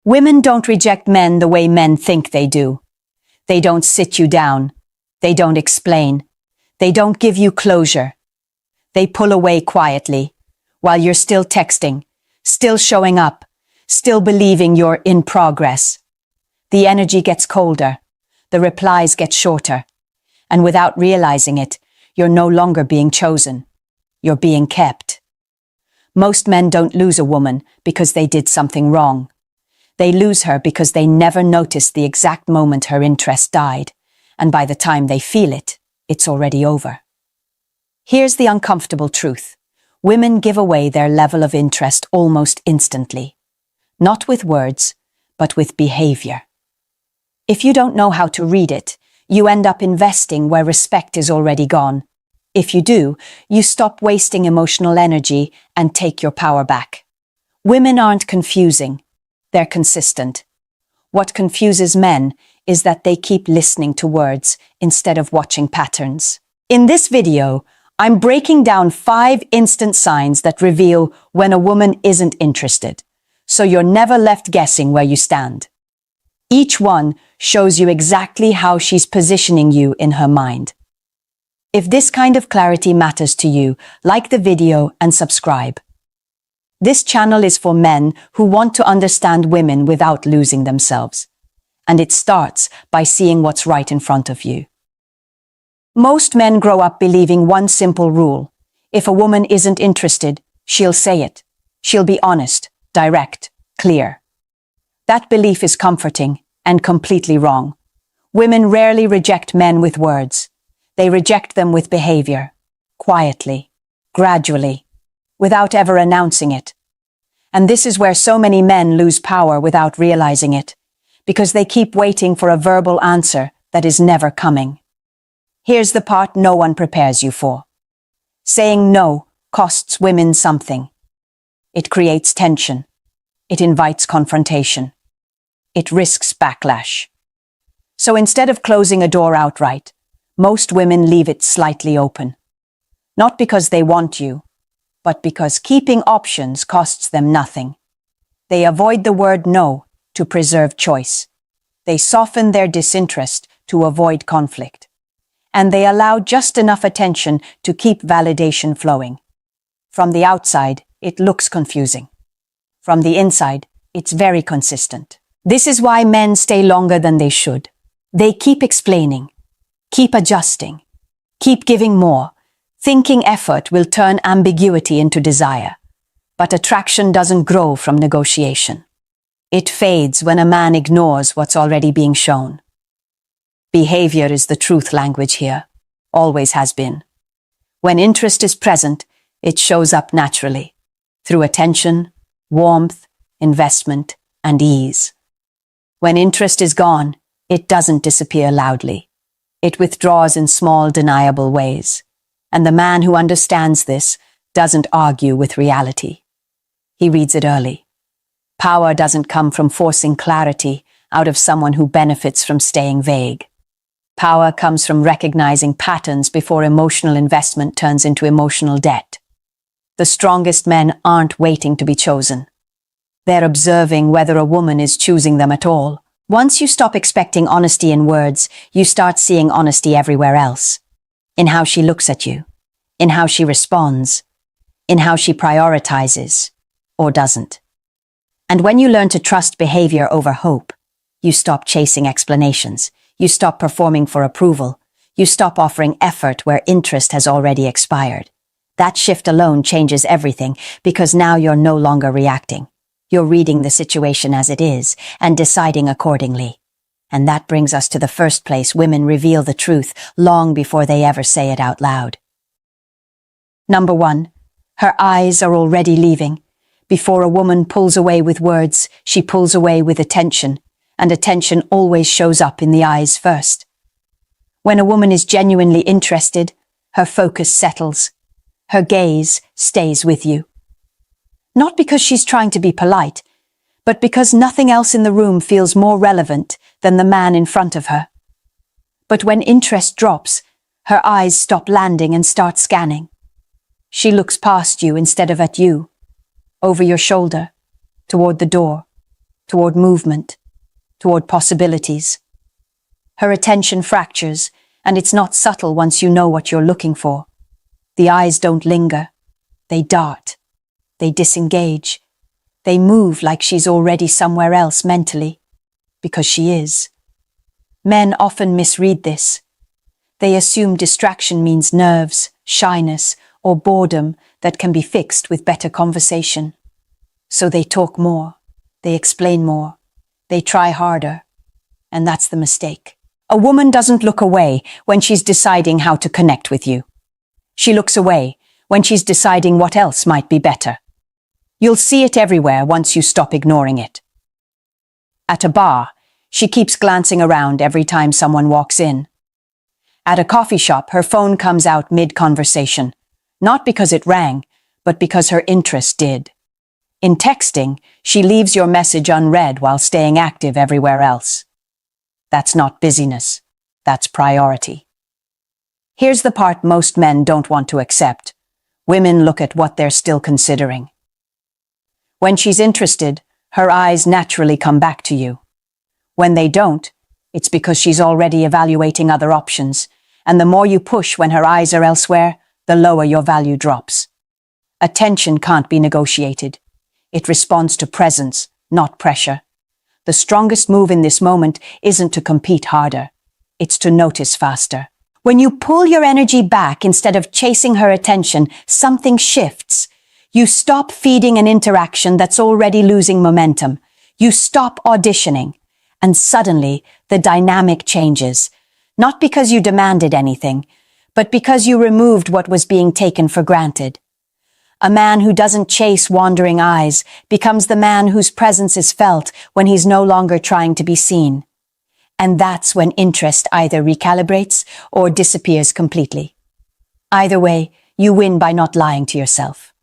Women don't reject men the way men think they do. They don't sit you down. They don't explain. They don't give you closure. They pull away quietly while you're still texting, still showing up, still believing you're in progress. The energy gets colder. The replies get shorter. And without realizing it, you're no longer being chosen. You're being kept. Most men don't lose a woman because they did something wrong. They lose her because they never noticed the exact moment her interest died, and by the time they feel it, it's already over. Here's the uncomfortable truth. Women give away their level of interest almost instantly. Not with words, but with behavior. If you don't know how to read it, you end up investing where respect is already gone. If you do, you stop wasting emotional energy and take your power back. Women aren't confusing. They're consistent. What confuses men is that they keep listening to words instead of watching patterns. In this video, I'm breaking down 5 instant signs that reveal when a woman isn't interested, so you're never left guessing where you stand. Each one shows you exactly how she's positioning you in her mind. If this kind of clarity matters to you, like the video and subscribe. This channel is for men who want to understand women without losing themselves. And it starts by seeing what's right in front of you. Most men grow up believing one simple rule. If a woman isn't interested, she'll say it. She'll be honest, direct, clear. That belief is comforting and completely wrong. Women rarely reject men with words. They reject them with behavior, quietly, gradually, without ever announcing it. And this is where so many men lose power without realizing it, because they keep waiting for a verbal answer that is never coming. Here's the part no one prepares you for. Saying no costs women something. It creates tension. It invites confrontation. It risks backlash. So instead of closing a door outright, most women leave it slightly open. Not because they want you, but because keeping options costs them nothing. They avoid the word no to preserve choice. They soften their disinterest to avoid conflict. And they allow just enough attention to keep validation flowing. From the outside, it looks confusing. From the inside, it's very consistent. This is why men stay longer than they should. They keep explaining, keep adjusting, keep giving more, thinking effort will turn ambiguity into desire. But attraction doesn't grow from negotiation. It fades when a man ignores what's already being shown. Behavior is the truth language here, always has been. When interest is present, it shows up naturally, through attention, warmth, investment, and ease. When interest is gone, it doesn't disappear loudly. It withdraws in small, deniable ways. And the man who understands this doesn't argue with reality. He reads it early. Power doesn't come from forcing clarity out of someone who benefits from staying vague. Power comes from recognizing patterns before emotional investment turns into emotional debt. The strongest men aren't waiting to be chosen. They're observing whether a woman is choosing them at all. Once you stop expecting honesty in words, you start seeing honesty everywhere else. In how she looks at you, in how she responds, in how she prioritizes, or doesn't. And when you learn to trust behavior over hope, you stop chasing explanations, you stop performing for approval, you stop offering effort where interest has already expired. That shift alone changes everything because now you're no longer reacting. You're reading the situation as it is and deciding accordingly. And that brings us to the first place women reveal the truth long before they ever say it out loud. Number 1, her eyes are already leaving. Before a woman pulls away with words, she pulls away with attention, and attention always shows up in the eyes first. When a woman is genuinely interested, her focus settles. Her gaze stays with you. Not because she's trying to be polite, but because nothing else in the room feels more relevant than the man in front of her. But when interest drops, her eyes stop landing and start scanning. She looks past you instead of at you, over your shoulder, toward the door, toward movement, toward possibilities. Her attention fractures, and it's not subtle once you know what you're looking for. The eyes don't linger. They dart. They disengage. They move like she's already somewhere else mentally, because she is. Men often misread this. They assume distraction means nerves, shyness, or boredom that can be fixed with better conversation. So they talk more, they explain more, they try harder, and that's the mistake. A woman doesn't look away when she's deciding how to connect with you. She looks away when she's deciding what else might be better. You'll see it everywhere once you stop ignoring it. At a bar, she keeps glancing around every time someone walks in. At a coffee shop, her phone comes out mid-conversation, not because it rang, but because her interest did. In texting, she leaves your message unread while staying active everywhere else. That's not busyness. That's priority. Here's the part most men don't want to accept. Women look at what they're still considering. When she's interested, her eyes naturally come back to you. When they don't, it's because she's already evaluating other options, and the more you push when her eyes are elsewhere, the lower your value drops. Attention can't be negotiated. It responds to presence, not pressure. The strongest move in this moment isn't to compete harder. It's to notice faster. When you pull your energy back instead of chasing her attention, something shifts. You stop feeding an interaction that's already losing momentum. You stop auditioning. And suddenly, the dynamic changes. Not because you demanded anything, but because you removed what was being taken for granted. A man who doesn't chase wandering eyes becomes the man whose presence is felt when he's no longer trying to be seen. And that's when interest either recalibrates or disappears completely. Either way, you win by not lying to yourself.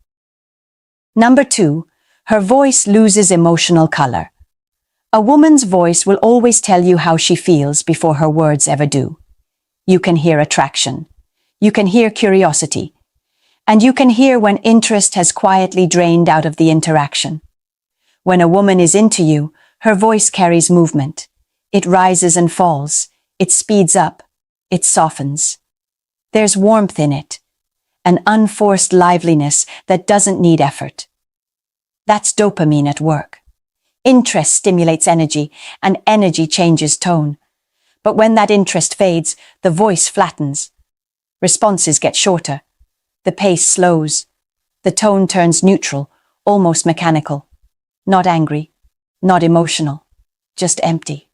Number 2, her voice loses emotional color. A woman's voice will always tell you how she feels before her words ever do. You can hear attraction. You can hear curiosity. And you can hear when interest has quietly drained out of the interaction. When a woman is into you, her voice carries movement. It rises and falls. It speeds up. It softens. There's warmth in it. An unforced liveliness that doesn't need effort. That's dopamine at work. Interest stimulates energy, and energy changes tone. But when that interest fades, the voice flattens. Responses get shorter. The pace slows. The tone turns neutral, almost mechanical. Not angry, not emotional, just empty.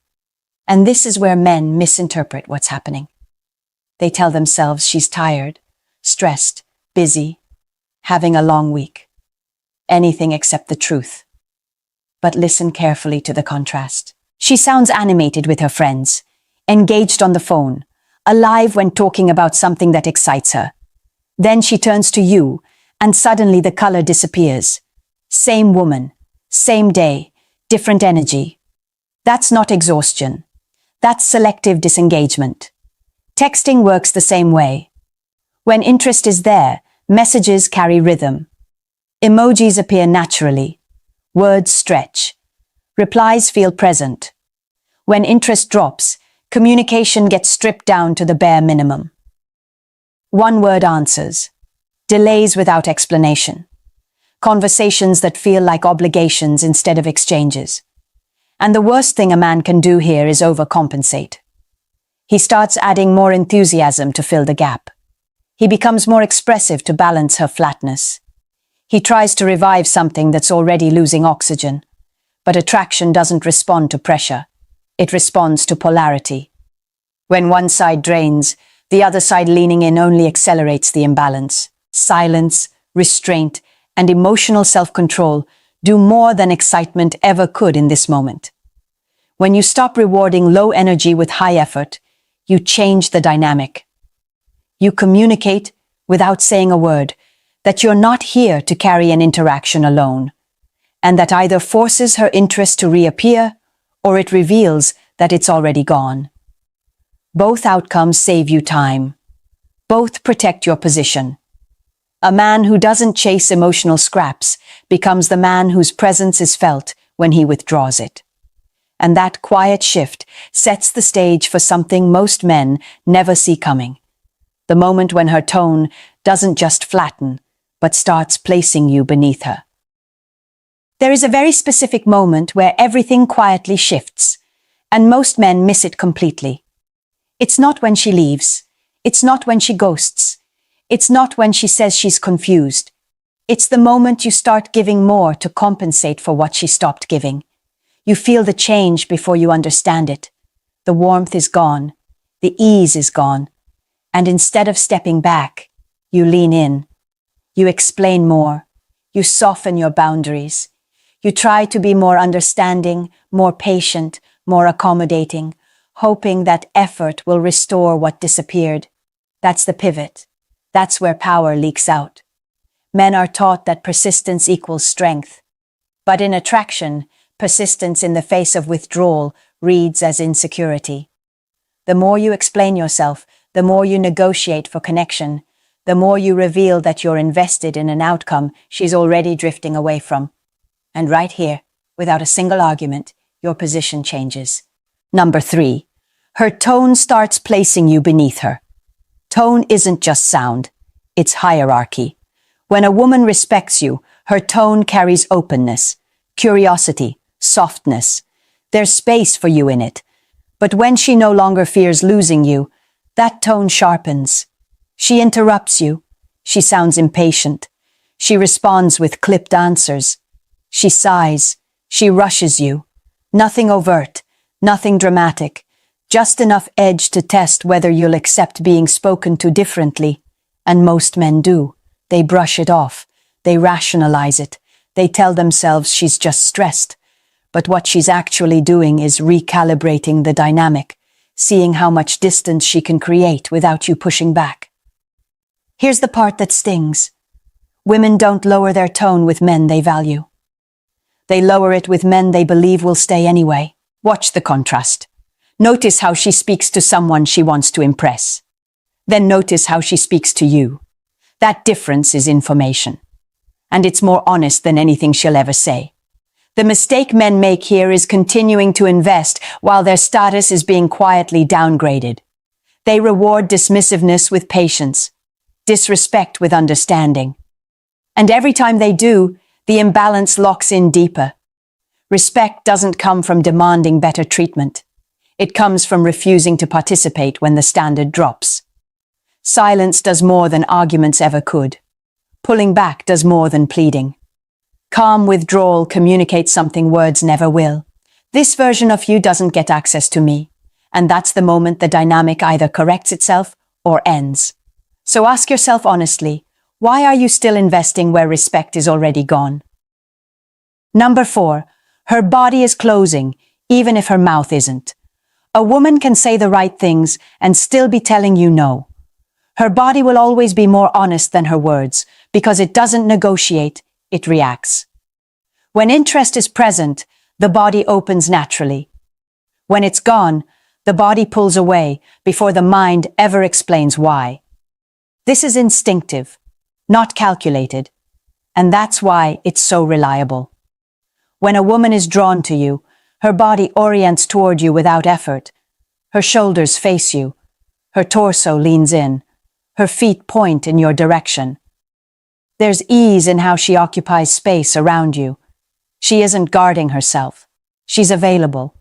And this is where men misinterpret what's happening. They tell themselves she's tired, stressed, busy, having a long week. Anything except the truth. But listen carefully to the contrast. She sounds animated with her friends, engaged on the phone, alive when talking about something that excites her. Then she turns to you, and suddenly the color disappears. Same woman, same day, different energy. That's not exhaustion. That's selective disengagement. Texting works the same way. When interest is there, messages carry rhythm. Emojis appear naturally. Words stretch. Replies feel present. When interest drops, communication gets stripped down to the bare minimum. One-word answers. Delays without explanation. Conversations that feel like obligations instead of exchanges. And the worst thing a man can do here is overcompensate. He starts adding more enthusiasm to fill the gap. He becomes more expressive to balance her flatness. He tries to revive something that's already losing oxygen. But attraction doesn't respond to pressure. It responds to polarity. When one side drains, the other side leaning in only accelerates the imbalance. Silence, restraint, and emotional self-control do more than excitement ever could in this moment. When you stop rewarding low energy with high effort, you change the dynamic. You communicate, without saying a word, that you're not here to carry an interaction alone, and that either forces her interest to reappear, or it reveals that it's already gone. Both outcomes save you time. Both protect your position. A man who doesn't chase emotional scraps becomes the man whose presence is felt when he withdraws it. And that quiet shift sets the stage for something most men never see coming. The moment when her tone doesn't just flatten, but starts placing you beneath her. There is a very specific moment where everything quietly shifts, and most men miss it completely. It's not when she leaves. It's not when she ghosts. It's not when she says she's confused. It's the moment you start giving more to compensate for what she stopped giving. You feel the change before you understand it. The warmth is gone. The ease is gone. And instead of stepping back, you lean in. You explain more. You soften your boundaries. You try to be more understanding, more patient, more accommodating, hoping that effort will restore what disappeared. That's the pivot. That's where power leaks out. Men are taught that persistence equals strength. But in attraction, persistence in the face of withdrawal reads as insecurity. The more you explain yourself, the more you negotiate for connection, the more you reveal that you're invested in an outcome she's already drifting away from. And right here, without a single argument, your position changes. Number 3. Her tone starts placing you beneath her. Tone isn't just sound, it's hierarchy. When a woman respects you, her tone carries openness, curiosity, softness. There's space for you in it. But when she no longer fears losing you, that tone sharpens. She interrupts you. She sounds impatient. She responds with clipped answers. She sighs. She rushes you. Nothing overt, nothing dramatic, just enough edge to test whether you'll accept being spoken to differently. And most men do. They brush it off. They rationalize it. They tell themselves she's just stressed. But what she's actually doing is recalibrating the dynamic, seeing how much distance she can create without you pushing back. Here's the part that stings. Women don't lower their tone with men they value. They lower it with men they believe will stay anyway. Watch the contrast. Notice how she speaks to someone she wants to impress. Then notice how she speaks to you. That difference is information. And it's more honest than anything she'll ever say. The mistake men make here is continuing to invest while their status is being quietly downgraded. They reward dismissiveness with patience, disrespect with understanding. And every time they do, the imbalance locks in deeper. Respect doesn't come from demanding better treatment. It comes from refusing to participate when the standard drops. Silence does more than arguments ever could. Pulling back does more than pleading. Calm withdrawal communicates something words never will. This version of you doesn't get access to me. And that's the moment the dynamic either corrects itself or ends. So ask yourself honestly, why are you still investing where respect is already gone? Number 4, her body is closing, even if her mouth isn't. A woman can say the right things and still be telling you no. Her body will always be more honest than her words, because it doesn't negotiate, it reacts. When interest is present, the body opens naturally. When it's gone, the body pulls away before the mind ever explains why. This is instinctive, not calculated, and that's why it's so reliable. When a woman is drawn to you, her body orients toward you without effort. Her shoulders face you. Her torso leans in. Her feet point in your direction. There's ease in how she occupies space around you. She isn't guarding herself. She's available.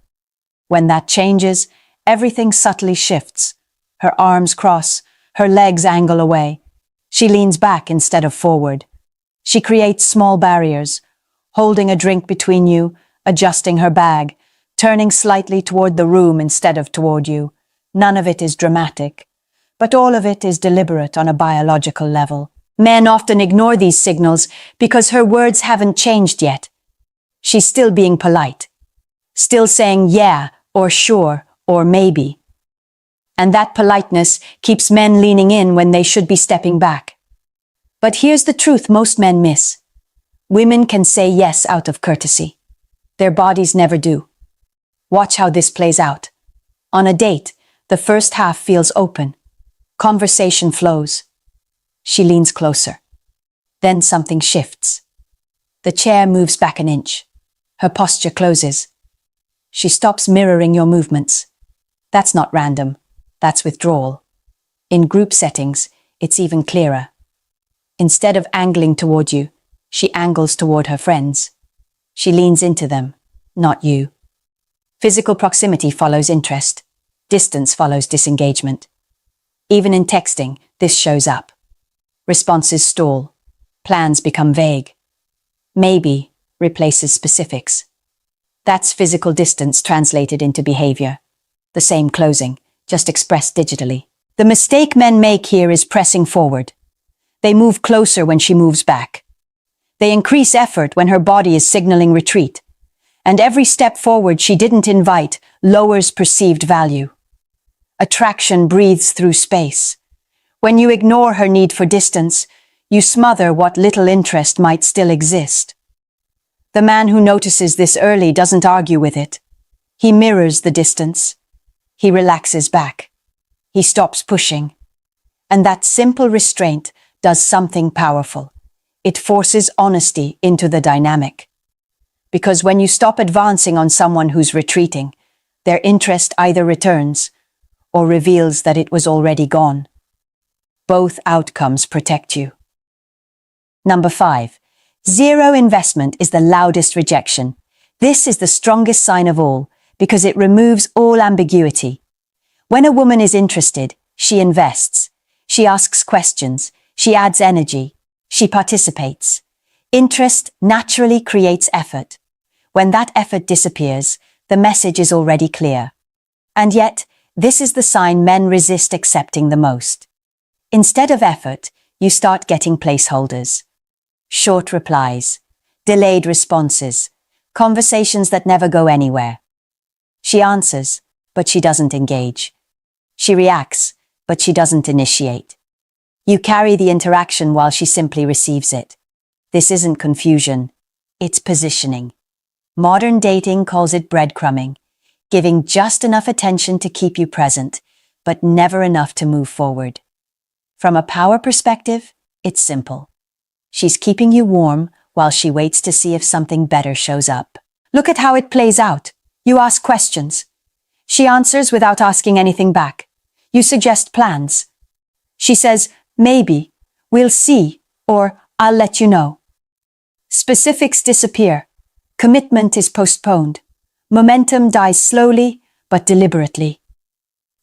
When that changes, everything subtly shifts. Her arms cross, her legs angle away. She leans back instead of forward. She creates small barriers, holding a drink between you, adjusting her bag, turning slightly toward the room instead of toward you. None of it is dramatic, but all of it is deliberate on a biological level. Men often ignore these signals because her words haven't changed yet. She's still being polite, still saying yeah, or sure, or maybe. And that politeness keeps men leaning in when they should be stepping back. But here's the truth most men miss. Women can say yes out of courtesy. Their bodies never do. Watch how this plays out. On a date, the first half feels open. Conversation flows. She leans closer. Then something shifts. The chair moves back an inch. Her posture closes. She stops mirroring your movements. That's not random. That's withdrawal. In group settings, it's even clearer. Instead of angling toward you, she angles toward her friends. She leans into them, not you. Physical proximity follows interest. Distance follows disengagement. Even in texting, this shows up. Responses stall. Plans become vague. Maybe replaces specifics. That's physical distance translated into behavior. The same closing, just expressed digitally. The mistake men make here is pressing forward. They move closer when she moves back. They increase effort when her body is signaling retreat. And every step forward she didn't invite lowers perceived value. Attraction breathes through space. When you ignore her need for distance, you smother what little interest might still exist. The man who notices this early doesn't argue with it. He mirrors the distance. He relaxes back. He stops pushing. And that simple restraint does something powerful. It forces honesty into the dynamic. Because when you stop advancing on someone who's retreating, their interest either returns or reveals that it was already gone. Both outcomes protect you. Number 5. Zero investment is the loudest rejection. This is the strongest sign of all because it removes all ambiguity. When a woman is interested, she invests. She asks questions. She adds energy. She participates. Interest naturally creates effort. When that effort disappears, the message is already clear. And yet, this is the sign men resist accepting the most. Instead of effort, you start getting placeholders. Short replies, delayed responses, conversations that never go anywhere. She answers, but she doesn't engage. She reacts, but she doesn't initiate. You carry the interaction while she simply receives it. This isn't confusion, it's positioning. Modern dating calls it breadcrumbing, giving just enough attention to keep you present, but never enough to move forward. From a power perspective, it's simple. She's keeping you warm while she waits to see if something better shows up. Look at how it plays out. You ask questions. She answers without asking anything back. You suggest plans. She says, maybe, we'll see, or I'll let you know. Specifics disappear. Commitment is postponed. Momentum dies slowly, but deliberately.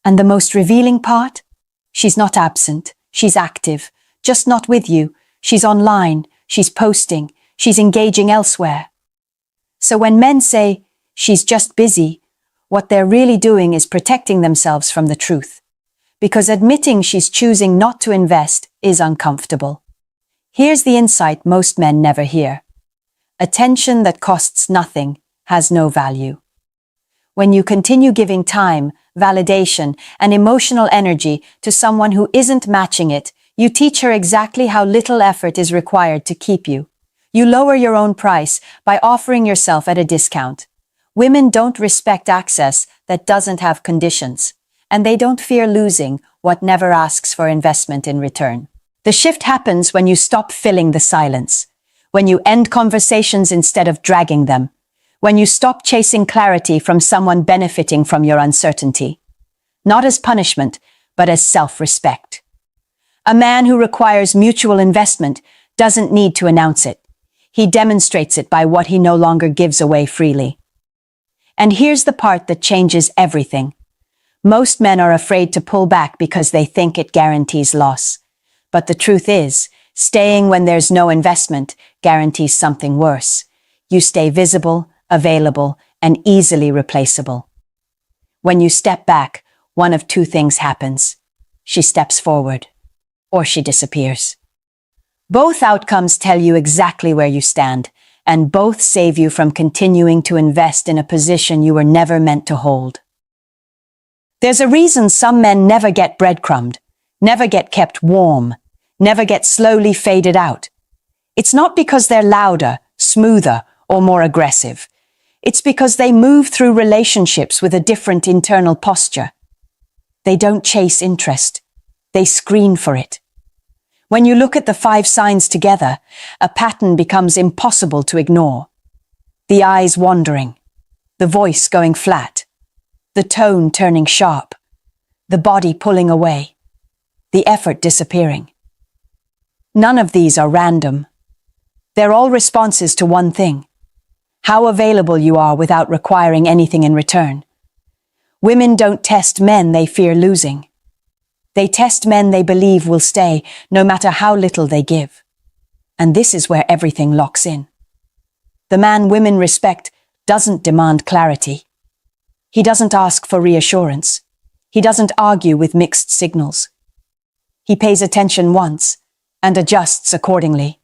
And the most revealing part? She's not absent. She's active. Just not with you. She's online. She's posting. She's engaging elsewhere. So when men say, she's just busy, what they're really doing is protecting themselves from the truth. Because admitting she's choosing not to invest is uncomfortable. Here's the insight most men never hear. Attention that costs nothing has no value. When you continue giving time, validation, and emotional energy to someone who isn't matching it, you teach her exactly how little effort is required to keep you. You lower your own price by offering yourself at a discount. Women don't respect access that doesn't have conditions, and they don't fear losing what never asks for investment in return. The shift happens when you stop filling the silence, when you end conversations instead of dragging them, when you stop chasing clarity from someone benefiting from your uncertainty. Not as punishment, but as self-respect. A man who requires mutual investment doesn't need to announce it. He demonstrates it by what he no longer gives away freely. And here's the part that changes everything. Most men are afraid to pull back because they think it guarantees loss. But the truth is, staying when there's no investment guarantees something worse. You stay visible, available, and easily replaceable. When you step back, one of two things happens. She steps forward, or she disappears. Both outcomes tell you exactly where you stand, and both save you from continuing to invest in a position you were never meant to hold. There's a reason some men never get breadcrumbed, never get kept warm, never get slowly faded out. It's not because they're louder, smoother, or more aggressive. It's because they move through relationships with a different internal posture. They don't chase interest. They screen for it. When you look at the 5 signs together, a pattern becomes impossible to ignore. The eyes wandering, the voice going flat, the tone turning sharp, the body pulling away, the effort disappearing. None of these are random. They're all responses to one thing: how available you are without requiring anything in return. Women don't test men they fear losing. They test men they believe will stay, no matter how little they give. And this is where everything locks in. The man women respect doesn't demand clarity. He doesn't ask for reassurance. He doesn't argue with mixed signals. He pays attention once and adjusts accordingly,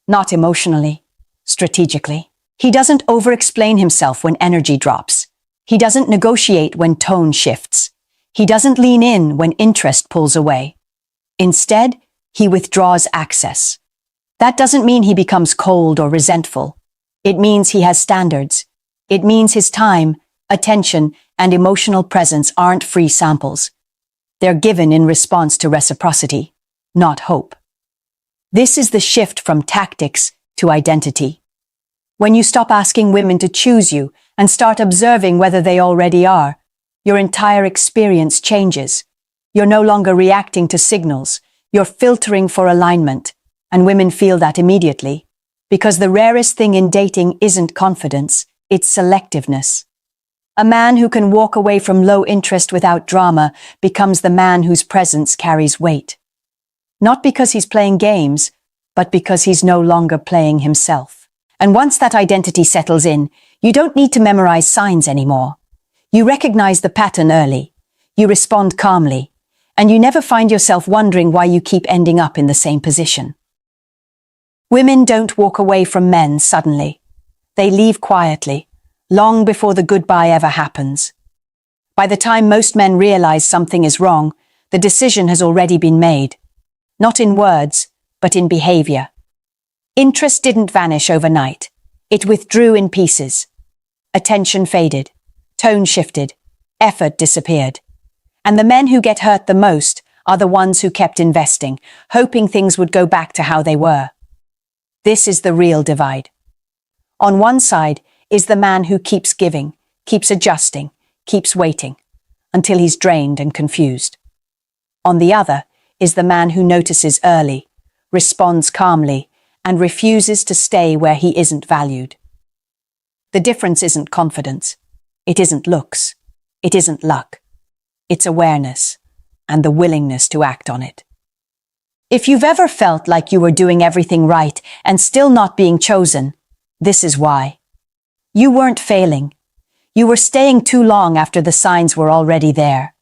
not emotionally, strategically. He doesn't over-explain himself when energy drops. He doesn't negotiate when tone shifts. He doesn't lean in when interest pulls away. Instead, he withdraws access. That doesn't mean he becomes cold or resentful. It means he has standards. It means his time, attention, and emotional presence aren't free samples. They're given in response to reciprocity, not hope. This is the shift from tactics to identity. When you stop asking women to choose you and start observing whether they already are, your entire experience changes. You're no longer reacting to signals. You're filtering for alignment, and women feel that immediately. Because the rarest thing in dating isn't confidence, it's selectiveness. A man who can walk away from low interest without drama becomes the man whose presence carries weight. Not because he's playing games, but because he's no longer playing himself. And once that identity settles in, you don't need to memorize signs anymore. You recognize the pattern early. You respond calmly, and you never find yourself wondering why you keep ending up in the same position. Women don't walk away from men suddenly. They leave quietly, long before the goodbye ever happens. By the time most men realize something is wrong, the decision has already been made. Not in words, but in behavior. Interest didn't vanish overnight. It withdrew in pieces. Attention faded. Tone shifted. Effort disappeared. And the men who get hurt the most are the ones who kept investing, hoping things would go back to how they were. This is the real divide. On one side is the man who keeps giving, keeps adjusting, keeps waiting, until he's drained and confused. On the other is the man who notices early, responds calmly, and refuses to stay where he isn't valued. The difference isn't confidence. It isn't looks. It isn't luck. It's awareness and the willingness to act on it. If you've ever felt like you were doing everything right and still not being chosen, this is why. You weren't failing. You were staying too long after the signs were already there.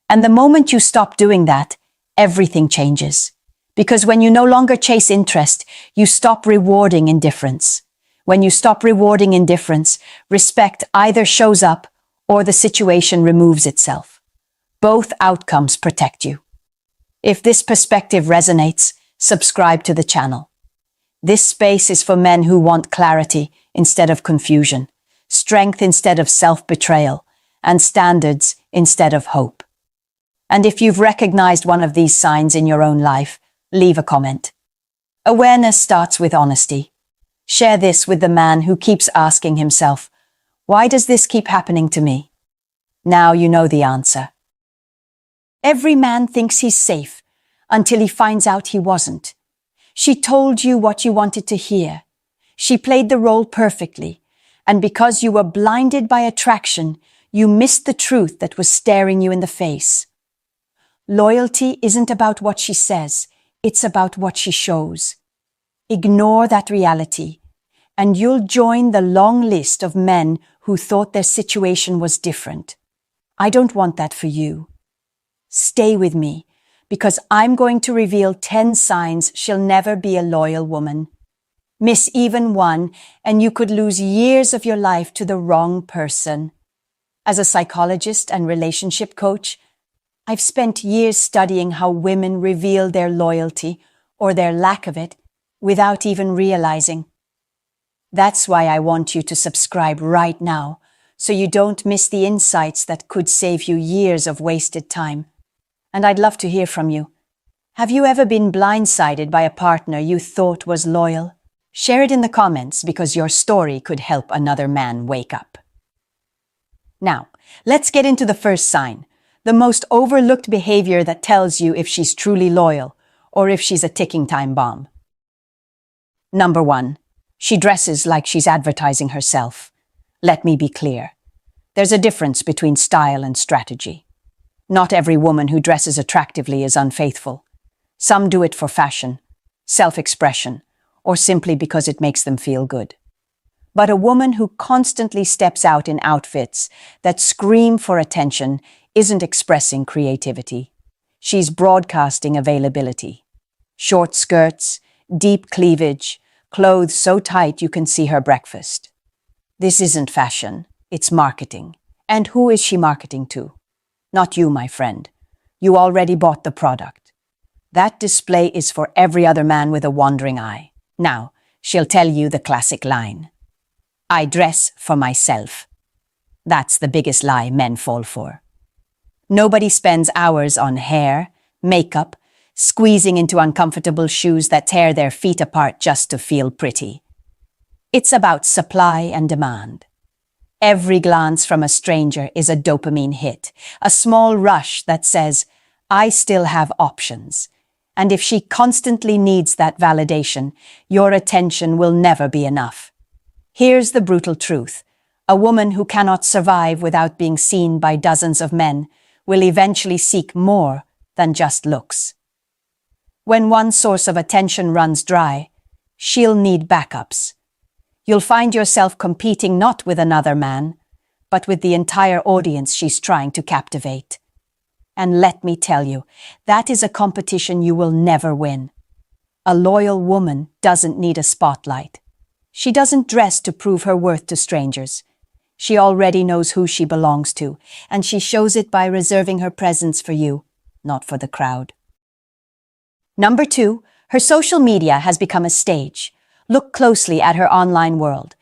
And the moment you stop doing that, everything changes. Because when you no longer chase interest, you stop rewarding indifference. When you stop rewarding indifference, respect either shows up or the situation removes itself. Both outcomes protect you. If this perspective resonates, subscribe to the channel. This space is for men who want clarity instead of confusion, strength instead of self-betrayal, and standards instead of hope. And if you've recognized one of these signs in your own life, leave a comment. Awareness starts with honesty. Share this with the man who keeps asking himself, why does this keep happening to me? Now you know the answer. Every man thinks he's safe until he finds out he wasn't. She told you what you wanted to hear. She played the role perfectly, and because you were blinded by attraction, you missed the truth that was staring you in the face. Loyalty isn't about what she says, it's about what she shows. Ignore that reality, and you'll join the long list of men who thought their situation was different. I don't want that for you. Stay with me, because I'm going to reveal 10 signs she'll never be a loyal woman. Miss even one, and you could lose years of your life to the wrong person. As a psychologist and relationship coach, I've spent years studying how women reveal their loyalty, or their lack of it, without even realizing. That's why I want you to subscribe right now, so you don't miss the insights that could save you years of wasted time. And I'd love to hear from you. Have you ever been blindsided by a partner you thought was loyal? Share it in the comments because your story could help another man wake up. Now, let's get into the first sign, the most overlooked behavior that tells you if she's truly loyal or if she's a ticking time bomb. Number 1. She dresses like she's advertising herself. Let me be clear. There's a difference between style and strategy. Not every woman who dresses attractively is unfaithful. Some do it for fashion, self-expression, or simply because it makes them feel good. But a woman who constantly steps out in outfits that scream for attention isn't expressing creativity. She's broadcasting availability. Short skirts, deep cleavage, clothes so tight you can see her breakfast. This isn't fashion, it's marketing. And who is she marketing to? Not you, my friend. You already bought the product. That display is for every other man with a wandering eye. Now, she'll tell you the classic line. I dress for myself. That's the biggest lie men fall for. Nobody spends hours on hair, makeup, squeezing into uncomfortable shoes that tear their feet apart just to feel pretty. It's about supply and demand. Every glance from a stranger is a dopamine hit, a small rush that says, I still have options. And if she constantly needs that validation, your attention will never be enough. Here's the brutal truth. A woman who cannot survive without being seen by dozens of men will eventually seek more than just looks. When one source of attention runs dry, she'll need backups. You'll find yourself competing not with another man, but with the entire audience she's trying to captivate. And let me tell you, that is a competition you will never win. A loyal woman doesn't need a spotlight. She doesn't dress to prove her worth to strangers. She already knows who she belongs to, and she shows it by reserving her presence for you, not for the crowd. Number 2, her social media has become a stage. Look closely at her online world.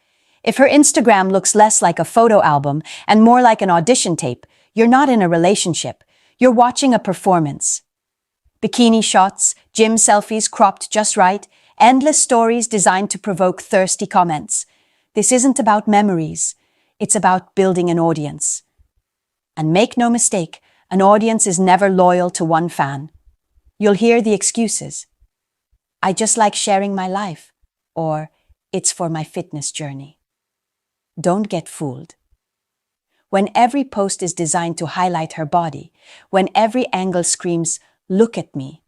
If her Instagram looks less like a photo album and more like an audition tape, you're not in a relationship. You're watching a performance. Bikini shots, gym selfies cropped just right, endless stories designed to provoke thirsty comments. This isn't about memories. It's about building an audience. And make no mistake, an audience is never loyal to one fan. You'll hear the excuses. I just like sharing my life. Or, it's for my fitness journey. Don't get fooled. When every post is designed to highlight her body, when every angle screams, look at me,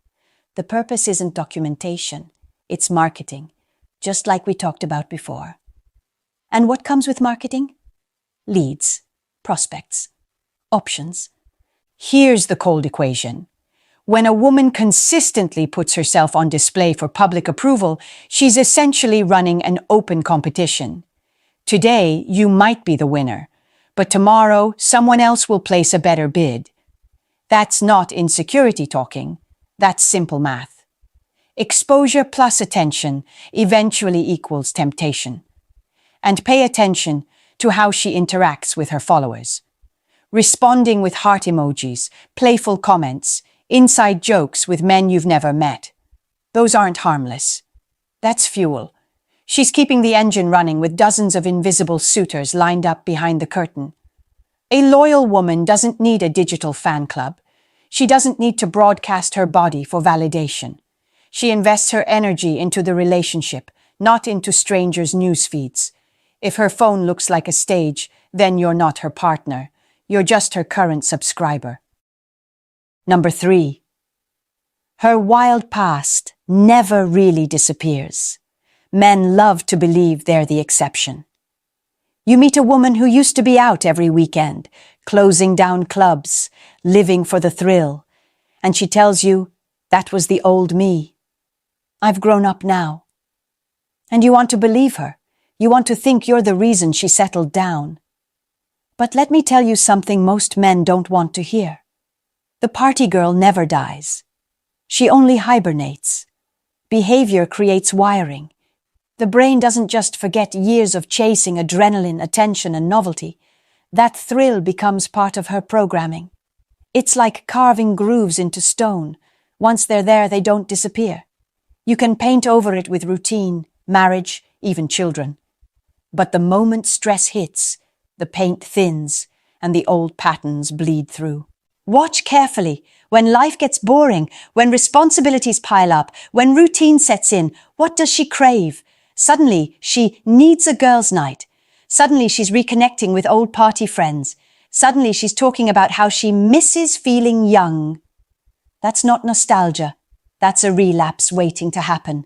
the purpose isn't documentation, it's marketing, just like we talked about before. And what comes with marketing? Leads, prospects, options. Here's the cold equation. When a woman consistently puts herself on display for public approval, she's essentially running an open competition. Today, you might be the winner, but tomorrow, someone else will place a better bid. That's not insecurity talking. That's simple math. Exposure plus attention eventually equals temptation. And pay attention to how she interacts with her followers. Responding with heart emojis, playful comments, inside jokes with men you've never met. Those aren't harmless. That's fuel. She's keeping the engine running with dozens of invisible suitors lined up behind the curtain. A loyal woman doesn't need a digital fan club. She doesn't need to broadcast her body for validation. She invests her energy into the relationship, not into strangers' news feeds. If her phone looks like a stage, then you're not her partner. You're just her current subscriber. Number 3. Her wild past never really disappears. Men love to believe they're the exception. You meet a woman who used to be out every weekend, closing down clubs, living for the thrill, and she tells you, that was the old me. I've grown up now. And you want to believe her. You want to think you're the reason she settled down. But let me tell you something most men don't want to hear. The party girl never dies. She only hibernates. Behavior creates wiring. The brain doesn't just forget years of chasing adrenaline, attention, and novelty. That thrill becomes part of her programming. It's like carving grooves into stone. Once they're there, they don't disappear. You can paint over it with routine, marriage, even children. But the moment stress hits, the paint thins and the old patterns bleed through. Watch carefully. When life gets boring, when responsibilities pile up, when routine sets in, what does she crave? Suddenly, she needs a girls' night. Suddenly, she's reconnecting with old party friends. Suddenly, she's talking about how she misses feeling young. That's not nostalgia. That's a relapse waiting to happen.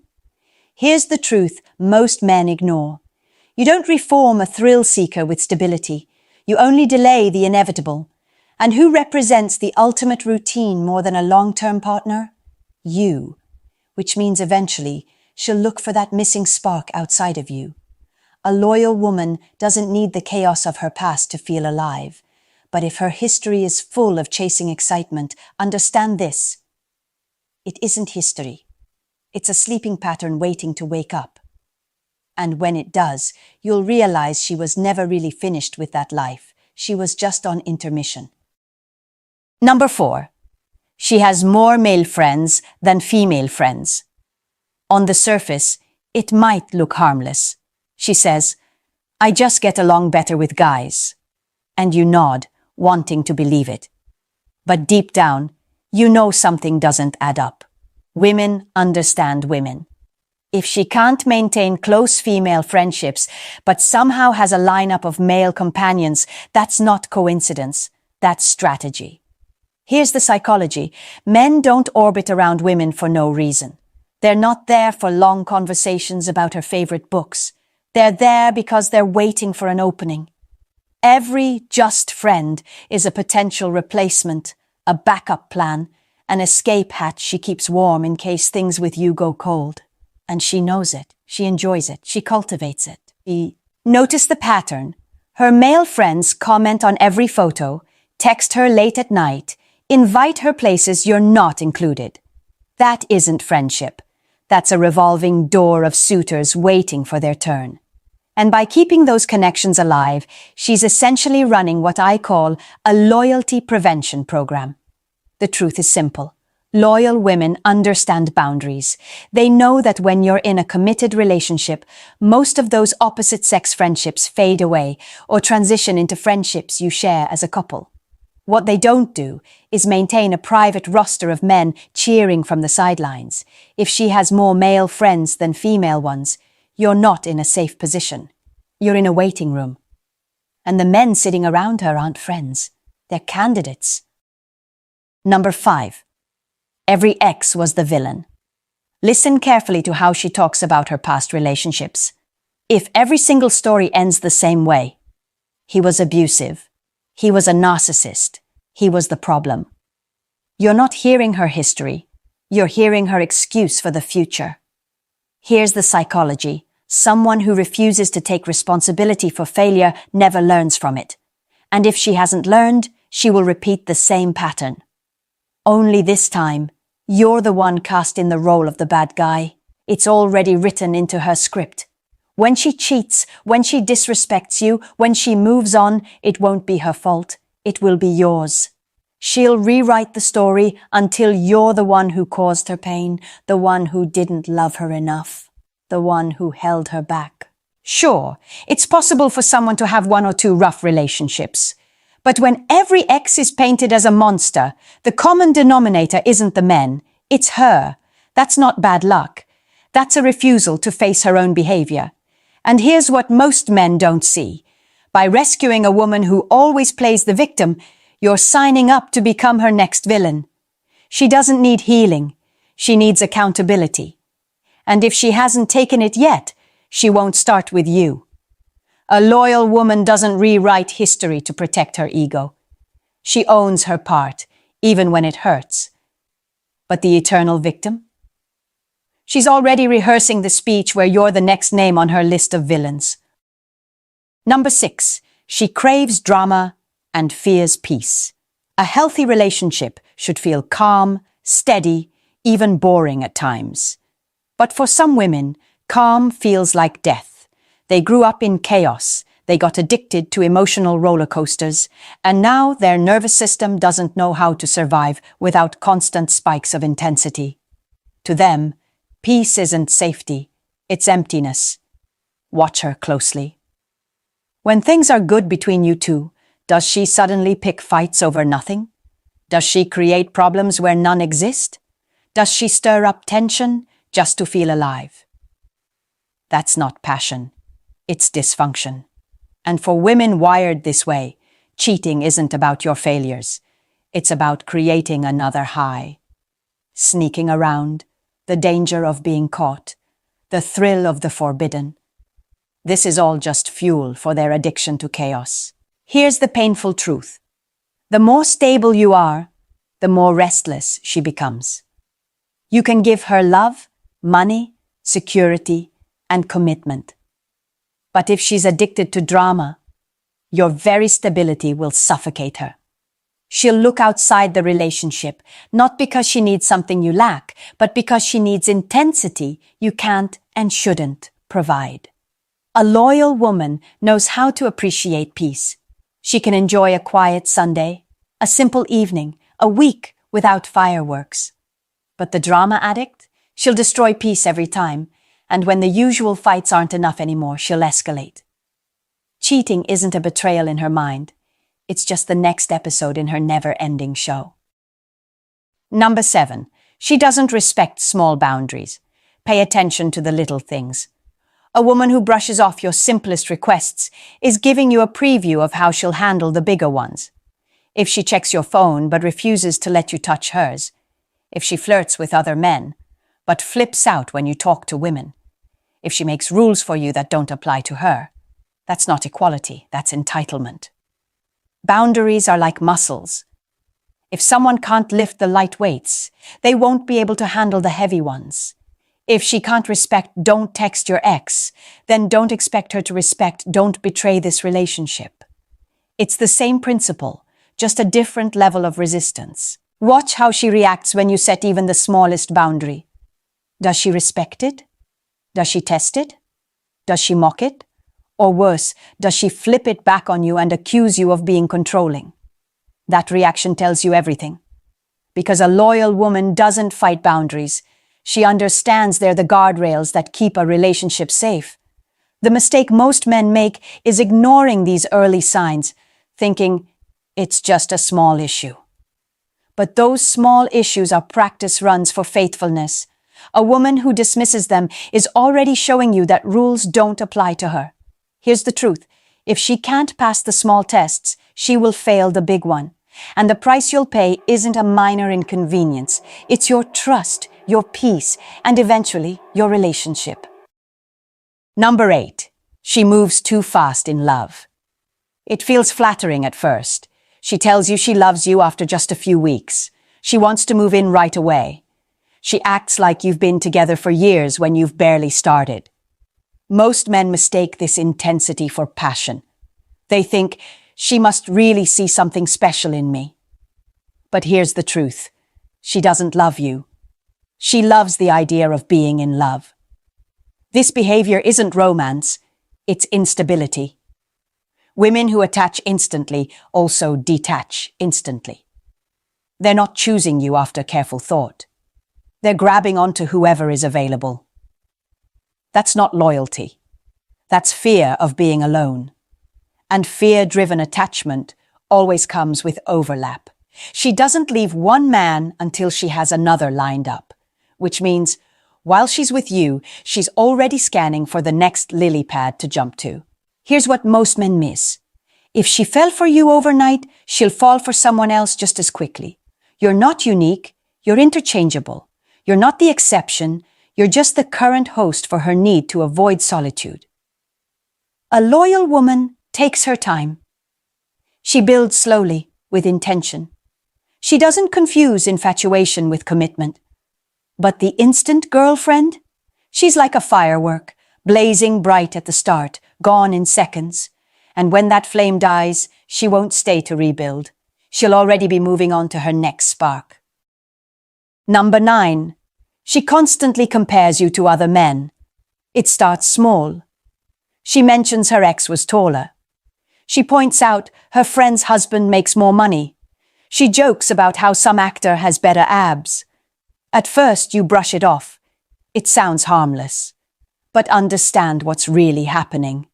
Here's the truth most men ignore. You don't reform a thrill seeker with stability. You only delay the inevitable. And who represents the ultimate routine more than a long-term partner? You. Which means eventually she'll look for that missing spark outside of you. A loyal woman doesn't need the chaos of her past to feel alive. But if her history is full of chasing excitement, understand this. It isn't history. It's a sleeping pattern waiting to wake up. And when it does, you'll realize she was never really finished with that life. She was just on intermission. Number 4. She has more male friends than female friends. On the surface, it might look harmless. She says, "I just get along better with guys." And you nod, wanting to believe it. But deep down, you know something doesn't add up. Women understand women. If she can't maintain close female friendships, but somehow has a lineup of male companions, that's not coincidence, that's strategy. Here's the psychology. Men don't orbit around women for no reason. They're not there for long conversations about her favorite books. They're there because they're waiting for an opening. Every just friend is a potential replacement, a backup plan, an escape hatch she keeps warm in case things with you go cold. And she knows it, she enjoys it, she cultivates it. Notice the pattern. Her male friends comment on every photo, text her late at night, invite her places you're not included. That isn't friendship. That's a revolving door of suitors waiting for their turn. And by keeping those connections alive, she's essentially running what I call a loyalty prevention program. The truth is simple. Loyal women understand boundaries. They know that when you're in a committed relationship, most of those opposite-sex friendships fade away or transition into friendships you share as a couple. What they don't do is maintain a private roster of men cheering from the sidelines. If she has more male friends than female ones, you're not in a safe position. You're in a waiting room. And the men sitting around her aren't friends. They're candidates. Number 5. Every ex was the villain. Listen carefully to how she talks about her past relationships. If every single story ends the same way, he was abusive, he was a narcissist, he was the problem. You're not hearing her history, you're hearing her excuse for the future. Here's the psychology. Someone who refuses to take responsibility for failure never learns from it. And if she hasn't learned, she will repeat the same pattern. Only this time, you're the one cast in the role of the bad guy. It's already written into her script. When she cheats, when she disrespects you, when she moves on, it won't be her fault. It will be yours. She'll rewrite the story until you're the one who caused her pain, the one who didn't love her enough, the one who held her back. Sure, it's possible for someone to have 1 or 2 rough relationships. But when every ex is painted as a monster, the common denominator isn't the men, it's her. That's not bad luck. That's a refusal to face her own behavior. And here's what most men don't see. By rescuing a woman who always plays the victim, you're signing up to become her next villain. She doesn't need healing. She needs accountability. And if she hasn't taken it yet, she won't start with you. A loyal woman doesn't rewrite history to protect her ego. She owns her part, even when it hurts. But the eternal victim? She's already rehearsing the speech where you're the next name on her list of villains. Number 6. She craves drama and fears peace. A healthy relationship should feel calm, steady, even boring at times. But for some women, calm feels like death. They grew up in chaos, they got addicted to emotional roller coasters, and now their nervous system doesn't know how to survive without constant spikes of intensity. To them, peace isn't safety, It's emptiness. Watch her closely. When things are good between you two, does she suddenly pick fights over nothing? Does she create problems where none exist? Does she stir up tension just to feel alive? That's not passion. It's dysfunction. And for women wired this way, cheating isn't about your failures. It's about creating another high. Sneaking around, the danger of being caught, the thrill of the forbidden. This is all just fuel for their addiction to chaos. Here's the painful truth. The more stable you are, the more restless she becomes. You can give her love, money, security, and commitment. But if she's addicted to drama, your very stability will suffocate her. She'll look outside the relationship, not because she needs something you lack, but because she needs intensity you can't and shouldn't provide. A loyal woman knows how to appreciate peace. She can enjoy a quiet Sunday, a simple evening, a week without fireworks. But the drama addict, she'll destroy peace every time, and when the usual fights aren't enough anymore, she'll escalate. Cheating isn't a betrayal in her mind. It's just the next episode in her never-ending show. Number 7. She doesn't respect small boundaries. Pay attention to the little things. A woman who brushes off your simplest requests is giving you a preview of how she'll handle the bigger ones. If she checks your phone but refuses to let you touch hers, if she flirts with other men, but flips out when you talk to women, if she makes rules for you that don't apply to her, that's not equality, that's entitlement. Boundaries are like muscles. If someone can't lift the light weights, they won't be able to handle the heavy ones. If she can't respect "don't text your ex," then don't expect her to respect "don't betray this relationship." It's the same principle, just a different level of resistance. Watch how she reacts when you set even the smallest boundary. Does she respect it? Does she test it? Does she mock it? Or worse, does she flip it back on you and accuse you of being controlling? That reaction tells you everything. Because a loyal woman doesn't fight boundaries. She understands they're the guardrails that keep a relationship safe. The mistake most men make is ignoring these early signs, thinking it's just a small issue. But those small issues are practice runs for faithfulness. A woman who dismisses them is already showing you that rules don't apply to her. Here's the truth. If she can't pass the small tests, she will fail the big one. And the price you'll pay isn't a minor inconvenience. It's your trust, your peace, and eventually your relationship. Number 8. She moves too fast in love. It feels flattering at first. She tells you she loves you after just a few weeks. She wants to move in right away. She acts like you've been together for years when you've barely started. Most men mistake this intensity for passion. They think, she must really see something special in me. But here's the truth. She doesn't love you. She loves the idea of being in love. This behavior isn't romance, it's instability. Women who attach instantly also detach instantly. They're not choosing you after careful thought. They're grabbing onto whoever is available. That's not loyalty. That's fear of being alone. And fear-driven attachment always comes with overlap. She doesn't leave one man until she has another lined up, which means while she's with you, she's already scanning for the next lily pad to jump to. Here's what most men miss. If she fell for you overnight, she'll fall for someone else just as quickly. You're not unique, you're interchangeable. You're not the exception, you're just the current host for her need to avoid solitude. A loyal woman takes her time. She builds slowly, with intention. She doesn't confuse infatuation with commitment. But the instant girlfriend? She's like a firework, blazing bright at the start, gone in seconds. And when that flame dies, she won't stay to rebuild. She'll already be moving on to her next spark. Number 9. She constantly compares you to other men. It starts small. She mentions her ex was taller. She points out her friend's husband makes more money. She jokes about how some actor has better abs. At first, you brush it off. It sounds harmless. but understand what's really happening.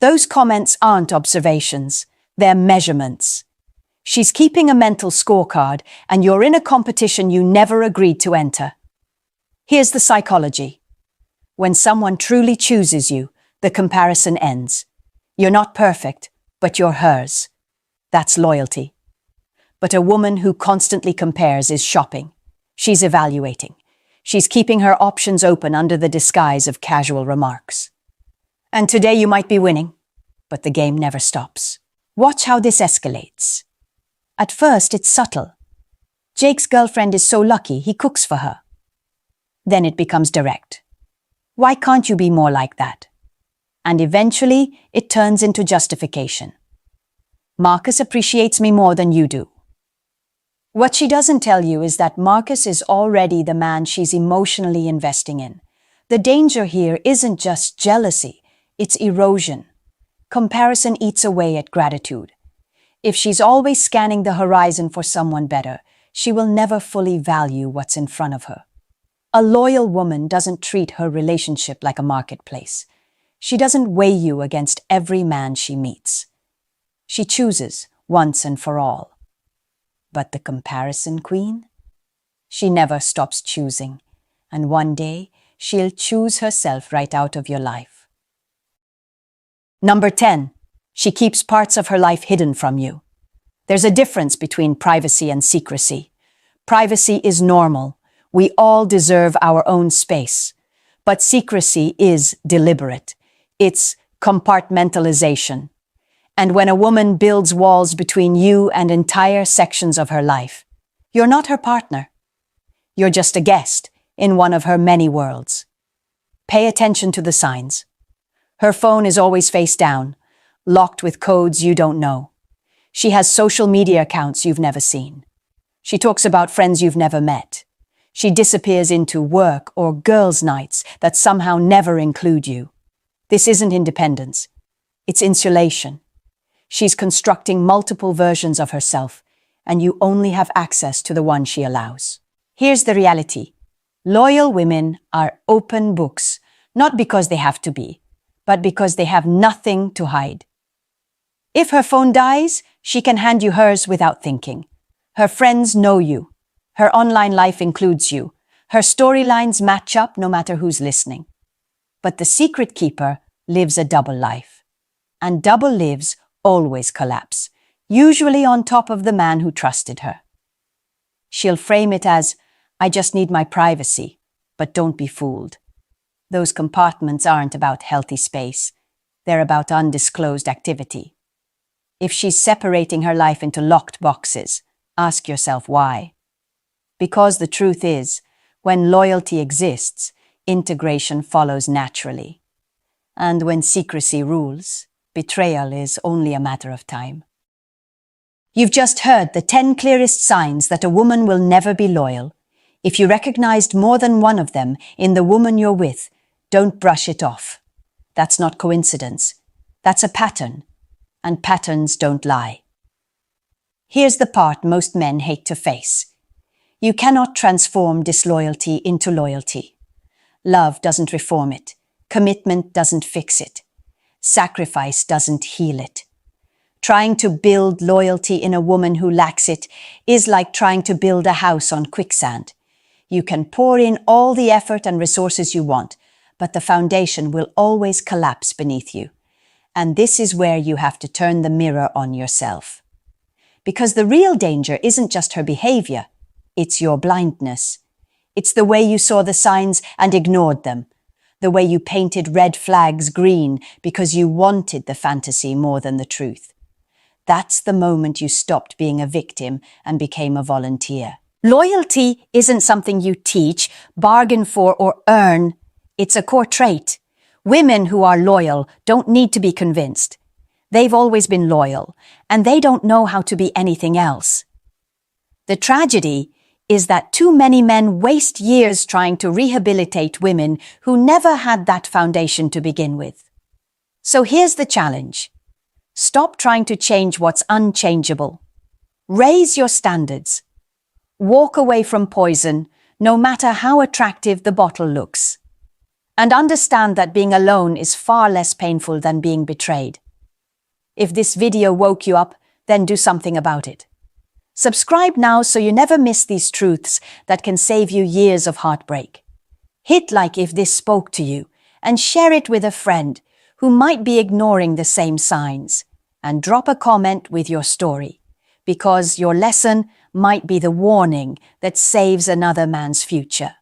Those comments aren't observations, they're measurements. She's keeping a mental scorecard, and you're in a competition you never agreed to enter. Here's the psychology. When someone truly chooses you, the comparison ends. You're not perfect, but you're hers. That's loyalty. But a woman who constantly compares is shopping. She's evaluating. She's keeping her options open under the disguise of casual remarks. And today you might be winning, but the game never stops. Watch how this escalates. At first, it's subtle. Jake's girlfriend is so lucky he cooks for her. Then it becomes direct. Why can't you be more like that? And eventually, it turns into justification. Marcus appreciates me more than you do. What she doesn't tell you is that Marcus is already the man she's emotionally investing in. The danger here isn't just jealousy, it's erosion. Comparison eats away at gratitude. If she's always scanning the horizon for someone better, she will never fully value what's in front of her. A loyal woman doesn't treat her relationship like a marketplace. She doesn't weigh you against every man she meets. She chooses once and for all. But the comparison queen? She never stops choosing, and one day she'll choose herself right out of your life. Number 10. She keeps parts of her life hidden from you. There's a difference between privacy and secrecy. Privacy is normal. We all deserve our own space. But secrecy is deliberate. It's compartmentalization. And when a woman builds walls between you and entire sections of her life, you're not her partner. You're just a guest in one of her many worlds. Pay attention to the signs. Her phone is always face down, locked with codes you don't know. She has social media accounts you've never seen. She talks about friends you've never met. She disappears into work or girls' nights that somehow never include you. This isn't independence. It's insulation. She's constructing multiple versions of herself, and you only have access to the one she allows. Here's the reality. Loyal women are open books, not because they have to be, but because they have nothing to hide. If her phone dies, she can hand you hers without thinking. Her friends know you. Her online life includes you. Her storylines match up no matter who's listening. But the secret keeper lives a double life. And double lives always collapse, usually on top of the man who trusted her. She'll frame it as, I just need my privacy, but don't be fooled. Those compartments aren't about healthy space. They're about undisclosed activity. If she's separating her life into locked boxes, ask yourself why. Because the truth is, when loyalty exists, integration follows naturally. And when secrecy rules, betrayal is only a matter of time. You've just heard the 10 clearest signs that a woman will never be loyal. If you recognized more than one of them in the woman you're with, don't brush it off. That's not coincidence. That's a pattern. And patterns don't lie. Here's the part most men hate to face. You cannot transform disloyalty into loyalty. Love doesn't reform it. Commitment doesn't fix it. Sacrifice doesn't heal it. Trying to build loyalty in a woman who lacks it is like trying to build a house on quicksand. You can pour in all the effort and resources you want, but the foundation will always collapse beneath you. And this is where you have to turn the mirror on yourself. Because the real danger isn't just her behavior, it's your blindness. It's the way you saw the signs and ignored them. The way you painted red flags green because you wanted the fantasy more than the truth. That's the moment you stopped being a victim and became a volunteer. Loyalty isn't something you teach, bargain for, or earn. It's a core trait. Women who are loyal don't need to be convinced. They've always been loyal, and they don't know how to be anything else. The tragedy is that too many men waste years trying to rehabilitate women who never had that foundation to begin with. So here's the challenge. Stop trying to change what's unchangeable. Raise your standards. Walk away from poison, no matter how attractive the bottle looks. And understand that being alone is far less painful than being betrayed. If this video woke you up, then do something about it. Subscribe now so you never miss these truths that can save you years of heartbreak. Hit like if this spoke to you, and share it with a friend who might be ignoring the same signs. And drop a comment with your story, because your lesson might be the warning that saves another man's future.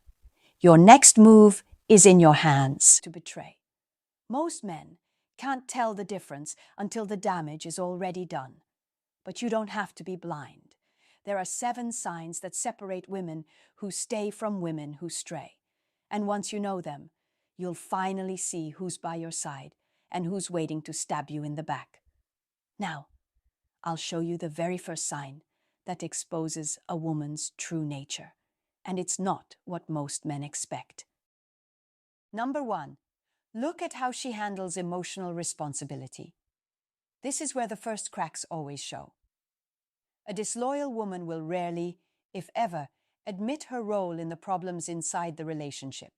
Your next move is in your hands. To betray. Most men can't tell the difference until the damage is already done. But you don't have to be blind. There are 7 signs that separate women who stay from women who stray. And once you know them, you'll finally see who's by your side and who's waiting to stab you in the back. Now, I'll show you the very first sign that exposes a woman's true nature. And it's not what most men expect. Number 1. Look at how she handles emotional responsibility. This is where the first cracks always show. A disloyal woman will rarely, if ever, admit her role in the problems inside the relationship.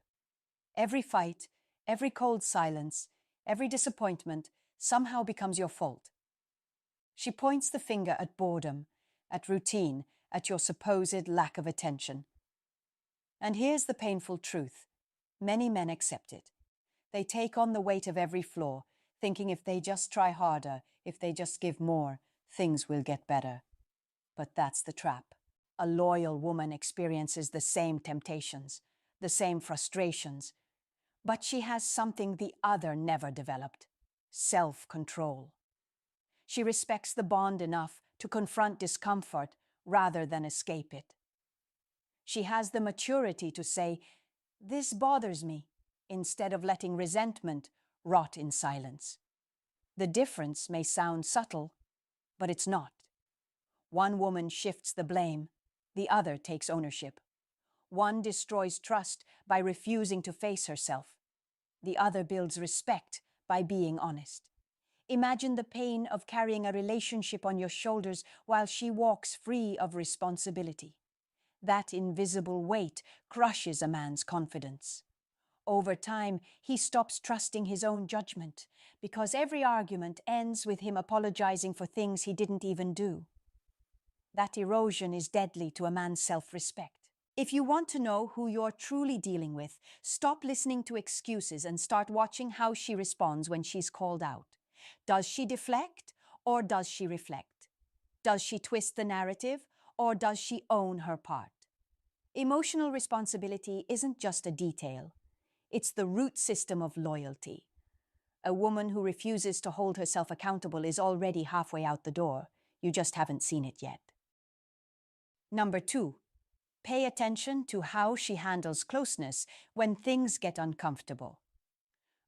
Every fight, every cold silence, every disappointment somehow becomes your fault. She points the finger at boredom, at routine, at your supposed lack of attention. And here's the painful truth. Many men accept it. They take on the weight of every flaw, thinking if they just try harder, if they just give more, things will get better. But that's the trap. A loyal woman experiences the same temptations, the same frustrations, but she has something the other never developed: self-control. She respects the bond enough to confront discomfort rather than escape it. She has the maturity to say, "This bothers me," instead of letting resentment rot in silence. The difference may sound subtle, but it's not. One woman shifts the blame, the other takes ownership. One destroys trust by refusing to face herself. The other builds respect by being honest. Imagine the pain of carrying a relationship on your shoulders while she walks free of responsibility. That invisible weight crushes a man's confidence. Over time, he stops trusting his own judgment, because every argument ends with him apologizing for things he didn't even do. That erosion is deadly to a man's self-respect. If you want to know who you're truly dealing with, stop listening to excuses and start watching how she responds when she's called out. Does she deflect or does she reflect? Does she twist the narrative or does she own her part? Emotional responsibility isn't just a detail. It's the root system of loyalty. A woman who refuses to hold herself accountable is already halfway out the door. You just haven't seen it yet. Number 2. Pay attention to how she handles closeness when things get uncomfortable.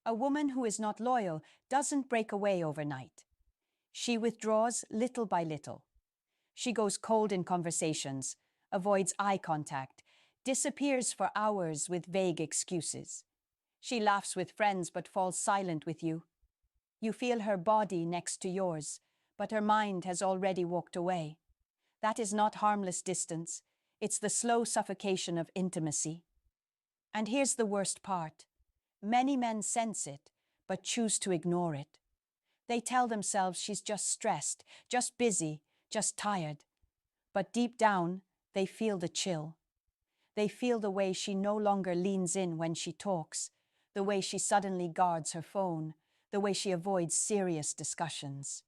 A woman who is not loyal doesn't break away overnight. She withdraws little by little. She goes cold in conversations, avoids eye contact, disappears for hours with vague excuses. She laughs with friends but falls silent with you. You feel her body next to yours, but her mind has already walked away. That is not harmless distance. It's the slow suffocation of intimacy. And here's the worst part. Many men sense it, but choose to ignore it. They tell themselves she's just stressed, just busy, just tired. But deep down, they feel the chill. They feel the way she no longer leans in when she talks, the way she suddenly guards her phone, the way she avoids serious discussions.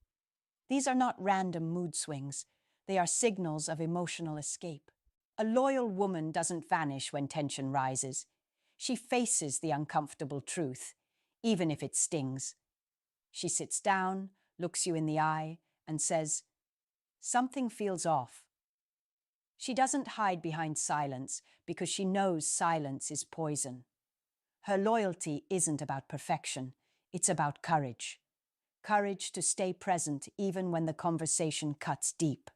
These are not random mood swings. They are signals of emotional escape. A loyal woman doesn't vanish when tension rises. She faces the uncomfortable truth, even if it stings. She sits down, looks you in the eye, and says, "Something feels off." She doesn't hide behind silence because she knows silence is poison. Her loyalty isn't about perfection, it's about courage. Courage to stay present even when the conversation cuts deep.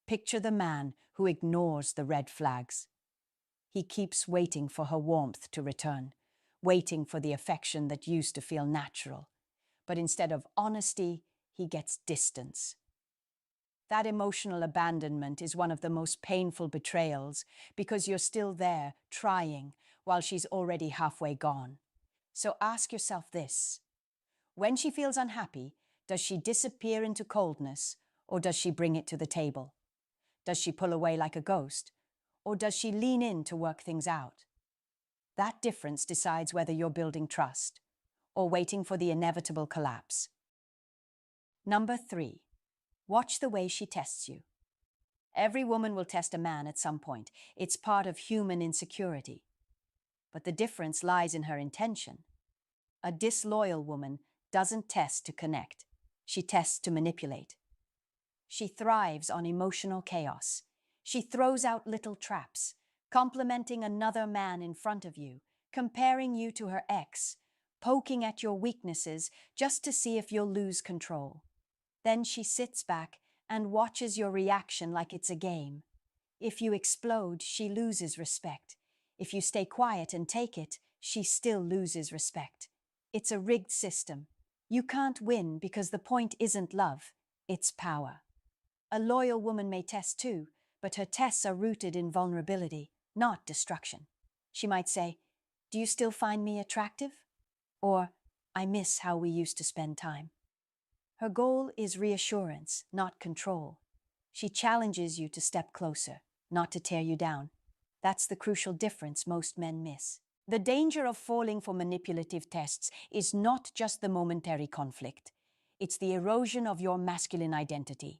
Picture the man who ignores the red flags. He keeps waiting for her warmth to return, waiting for the affection that used to feel natural. But instead of honesty, he gets distance. That emotional abandonment is one of the most painful betrayals because you're still there, trying, while she's already halfway gone. So ask yourself this. When she feels unhappy, does she disappear into coldness, or does she bring it to the table? Does she pull away like a ghost, or does she lean in to work things out? That difference decides whether you're building trust or waiting for the inevitable collapse. Number 3. Watch the way she tests you. Every woman will test a man at some point. It's part of human insecurity. But the difference lies in her intention. A disloyal woman doesn't test to connect. She tests to manipulate. She thrives on emotional chaos. She throws out little traps, complimenting another man in front of you, comparing you to her ex, poking at your weaknesses just to see if you'll lose control. Then she sits back and watches your reaction like it's a game. If you explode, she loses respect. If you stay quiet and take it, she still loses respect. It's a rigged system. You can't win because the point isn't love, it's power. A loyal woman may test too, but her tests are rooted in vulnerability, not destruction. She might say, "Do you still find me attractive?" Or, "I miss how we used to spend time." Her goal is reassurance, not control. She challenges you to step closer, not to tear you down. That's the crucial difference most men miss. The danger of falling for manipulative tests is not just the momentary conflict. It's the erosion of your masculine identity.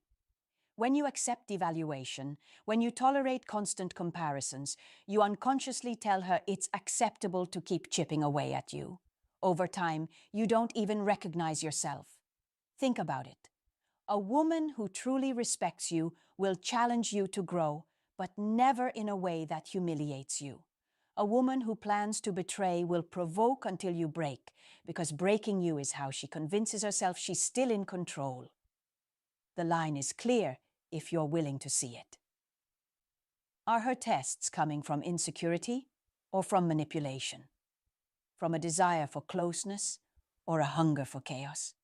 When you accept devaluation, when you tolerate constant comparisons, you unconsciously tell her it's acceptable to keep chipping away at you. Over time, you don't even recognize yourself. Think about it. A woman who truly respects you will challenge you to grow, but never in a way that humiliates you. A woman who plans to betray will provoke until you break, because breaking you is how she convinces herself she's still in control. The line is clear if you're willing to see it. Are her tests coming from insecurity or from manipulation? From a desire for closeness or a hunger for chaos?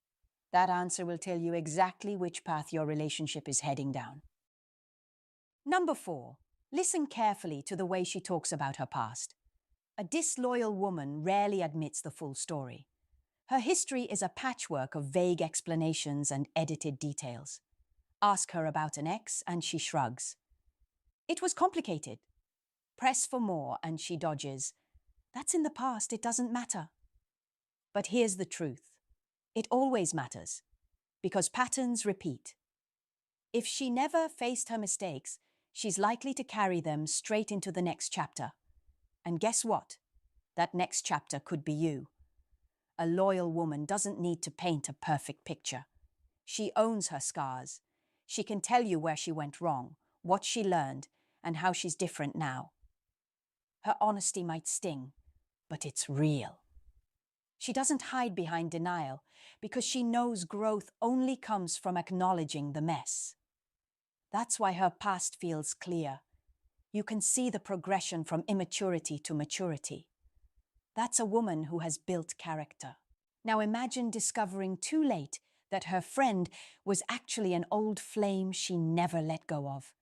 That answer will tell you exactly which path your relationship is heading down. Number 4. Listen carefully to the way she talks about her past. A disloyal woman rarely admits the full story. Her history is a patchwork of vague explanations and edited details. Ask her about an ex and she shrugs. It was complicated. Press for more and she dodges. That's in the past, it doesn't matter. But here's the truth. It always matters, because patterns repeat. If she never faced her mistakes, she's likely to carry them straight into the next chapter. And guess what? That next chapter could be you. A loyal woman doesn't need to paint a perfect picture. She owns her scars. She can tell you where she went wrong, what she learned, and how she's different now. Her honesty might sting, but it's real. She doesn't hide behind denial because she knows growth only comes from acknowledging the mess. That's why her past feels clear. You can see the progression from immaturity to maturity. That's a woman who has built character. Now imagine discovering too late that her friend was actually an old flame she never let go of.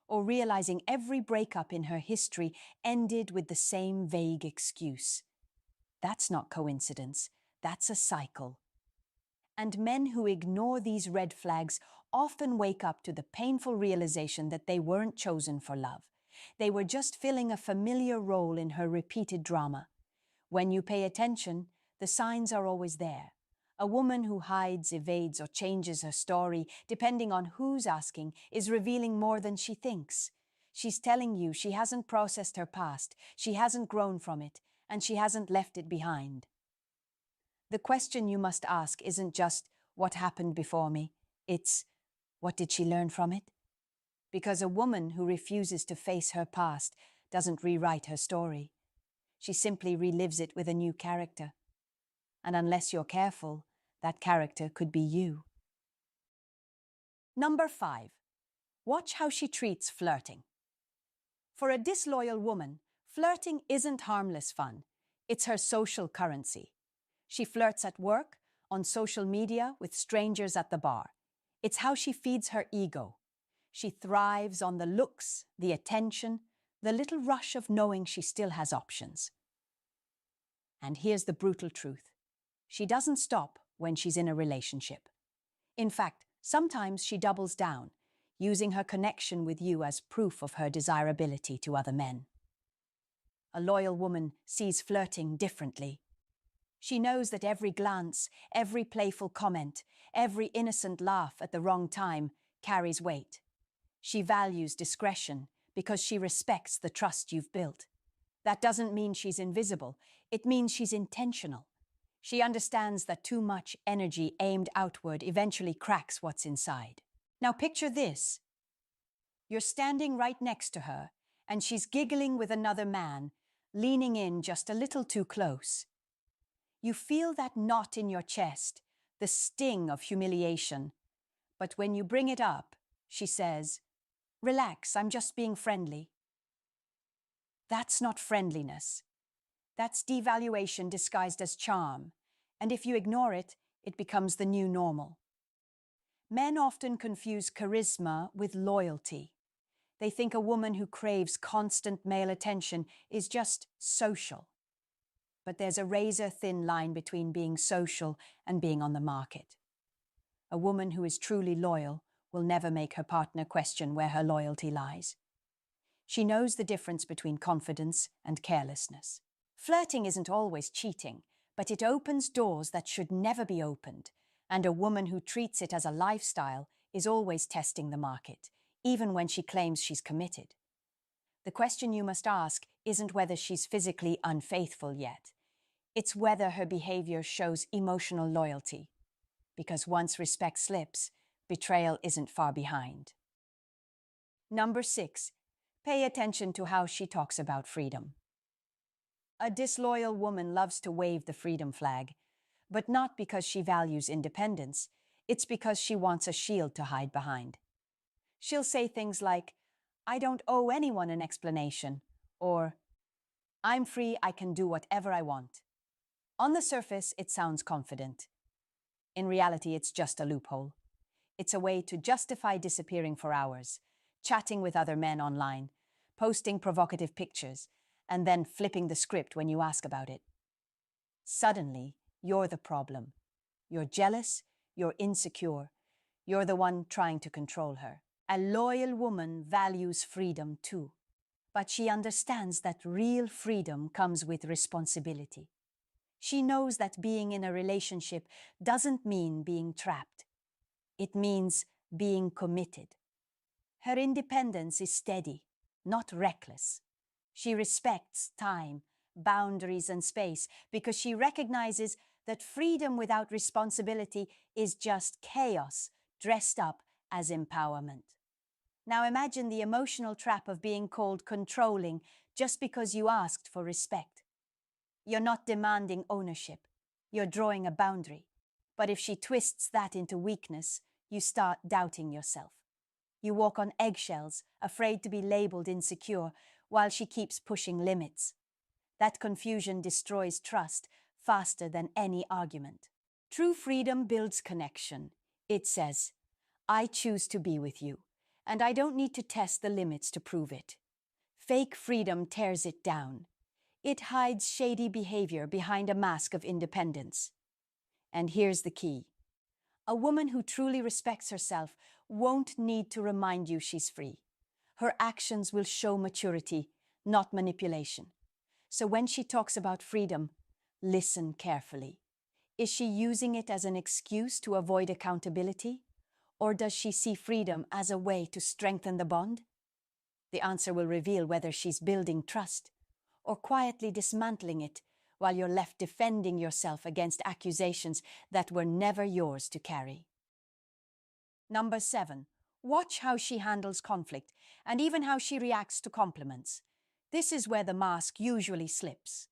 Or realizing every breakup in her history ended with the same vague excuse. That's not coincidence, that's a cycle. And men who ignore these red flags often wake up to the painful realization that they weren't chosen for love. They were just filling a familiar role in her repeated drama. When you pay attention, the signs are always there. A woman who hides, evades, or changes her story, depending on who's asking, is revealing more than she thinks. She's telling you she hasn't processed her past, she hasn't grown from it, and she hasn't left it behind. The question you must ask isn't just, what happened before me? It's, what did she learn from it? Because a woman who refuses to face her past doesn't rewrite her story. She simply relives it with a new character. And unless you're careful, that character could be you. Number 5. Watch how she treats flirting. For a disloyal woman, flirting isn't harmless fun. It's her social currency. She flirts at work, on social media, with strangers at the bar. It's how she feeds her ego. She thrives on the looks, the attention, The little rush of knowing she still has options. And here's the brutal truth. She doesn't stop when she's in a relationship. In fact, sometimes she doubles down, using her connection with you as proof of her desirability to other men. A loyal woman sees flirting differently. She knows that every glance, every playful comment, every innocent laugh at the wrong time carries weight. She values discretion because she respects the trust you've built. That doesn't mean she's invisible. It means she's intentional. She understands that too much energy aimed outward eventually cracks what's inside. Now picture this. You're standing right next to her, and she's giggling with another man, leaning in just a little too close. You feel that knot in your chest, the sting of humiliation. But when you bring it up, she says, "Relax, I'm just being friendly." That's not friendliness. That's devaluation disguised as charm. And if you ignore it, it becomes the new normal. Men often confuse charisma with loyalty. They think a woman who craves constant male attention is just social. But there's a razor-thin line between being social and being on the market. A woman who is truly loyal will never make her partner question where her loyalty lies. She knows the difference between confidence and carelessness. Flirting isn't always cheating, but it opens doors that should never be opened, and a woman who treats it as a lifestyle is always testing the market, even when she claims she's committed. The question you must ask isn't whether she's physically unfaithful yet. It's whether her behavior shows emotional loyalty. Because once respect slips, betrayal isn't far behind. Number 6. Pay attention to how she talks about freedom. A disloyal woman loves to wave the freedom flag, but not because she values independence. It's because she wants a shield to hide behind. She'll say things like, "I don't owe anyone an explanation," or "I'm free, I can do whatever I want." On the surface, it sounds confident. In reality, it's just a loophole. It's a way to justify disappearing for hours, chatting with other men online, posting provocative pictures, and then flipping the script when you ask about it. Suddenly, you're the problem. You're jealous, you're insecure, you're the one trying to control her. A loyal woman values freedom too, but she understands that real freedom comes with responsibility. She knows that being in a relationship doesn't mean being trapped. It means being committed. Her independence is steady, not reckless. She respects time, boundaries, and space because she recognizes that freedom without responsibility is just chaos dressed up as empowerment. Now imagine the emotional trap of being called controlling just because you asked for respect. You're not demanding ownership. You're drawing a boundary. But if she twists that into weakness, you start doubting yourself. You walk on eggshells, afraid to be labeled insecure, while she keeps pushing limits. That confusion destroys trust faster than any argument. True freedom builds connection. It says, "I choose to be with you, and I don't need to test the limits to prove it." Fake freedom tears it down. It hides shady behavior behind a mask of independence. And here's the key. A woman who truly respects herself won't need to remind you she's free. Her actions will show maturity, not manipulation. So when she talks about freedom, listen carefully. Is she using it as an excuse to avoid accountability? Or does she see freedom as a way to strengthen the bond? The answer will reveal whether she's building trust or quietly dismantling it while you're left defending yourself against accusations that were never yours to carry. Number 7. Watch how she handles conflict and even how she reacts to compliments. This is where the mask usually slips.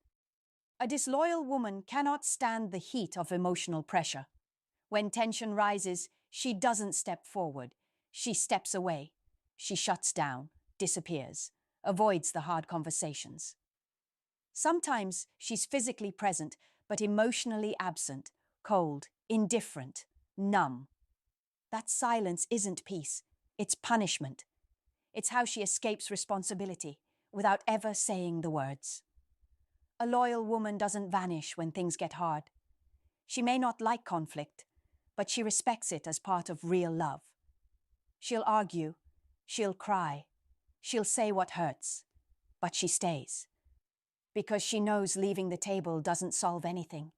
A disloyal woman cannot stand the heat of emotional pressure. When tension rises, she doesn't step forward. She steps away. She shuts down, disappears, avoids the hard conversations. Sometimes she's physically present, but emotionally absent, cold, indifferent, numb. That silence isn't peace, it's punishment. It's how she escapes responsibility, without ever saying the words. A loyal woman doesn't vanish when things get hard. She may not like conflict, but she respects it as part of real love. She'll argue, she'll cry, she'll say what hurts, but she stays. Because she knows leaving the table doesn't solve anything.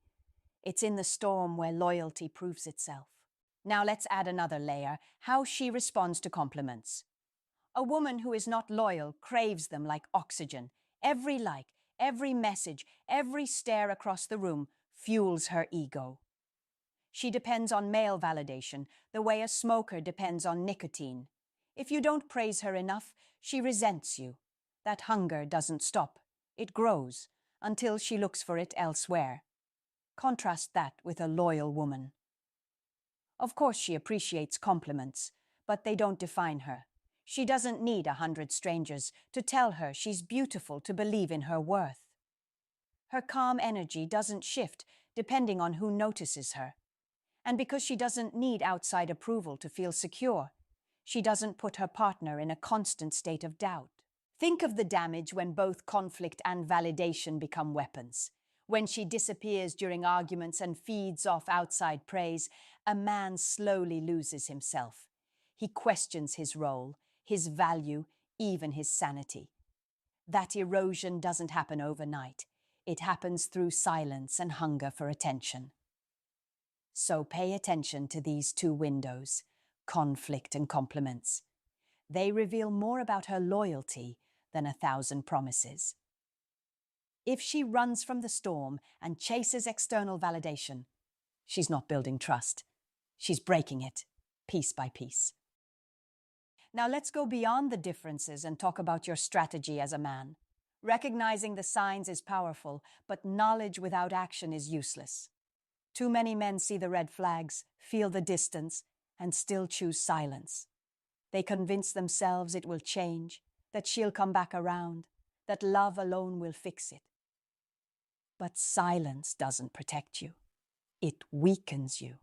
It's in the storm where loyalty proves itself. Now let's add another layer, how she responds to compliments. A woman who is not loyal craves them like oxygen. Every like, every message, every stare across the room fuels her ego. She depends on male validation, the way a smoker depends on nicotine. If you don't praise her enough, she resents you. That hunger doesn't stop. It grows until she looks for it elsewhere. Contrast that with a loyal woman. Of course she appreciates compliments, but they don't define her. She doesn't need 100 strangers to tell her she's beautiful to believe in her worth. Her calm energy doesn't shift depending on who notices her. And because she doesn't need outside approval to feel secure, she doesn't put her partner in a constant state of doubt. Think of the damage when both conflict and validation become weapons. When she disappears during arguments and feeds off outside praise, a man slowly loses himself. He questions his role, his value, even his sanity. That erosion doesn't happen overnight. It happens through silence and hunger for attention. So pay attention to these two windows, conflict and compliments. They reveal more about her loyalty than 1,000 promises. If she runs from the storm and chases external validation, she's not building trust. She's breaking it, piece by piece. Now let's go beyond the differences and talk about your strategy as a man. Recognizing the signs is powerful, but knowledge without action is useless. Too many men see the red flags, feel the distance, and still choose silence. They convince themselves it will change, that she'll come back around, that love alone will fix it. But silence doesn't protect you. It weakens you.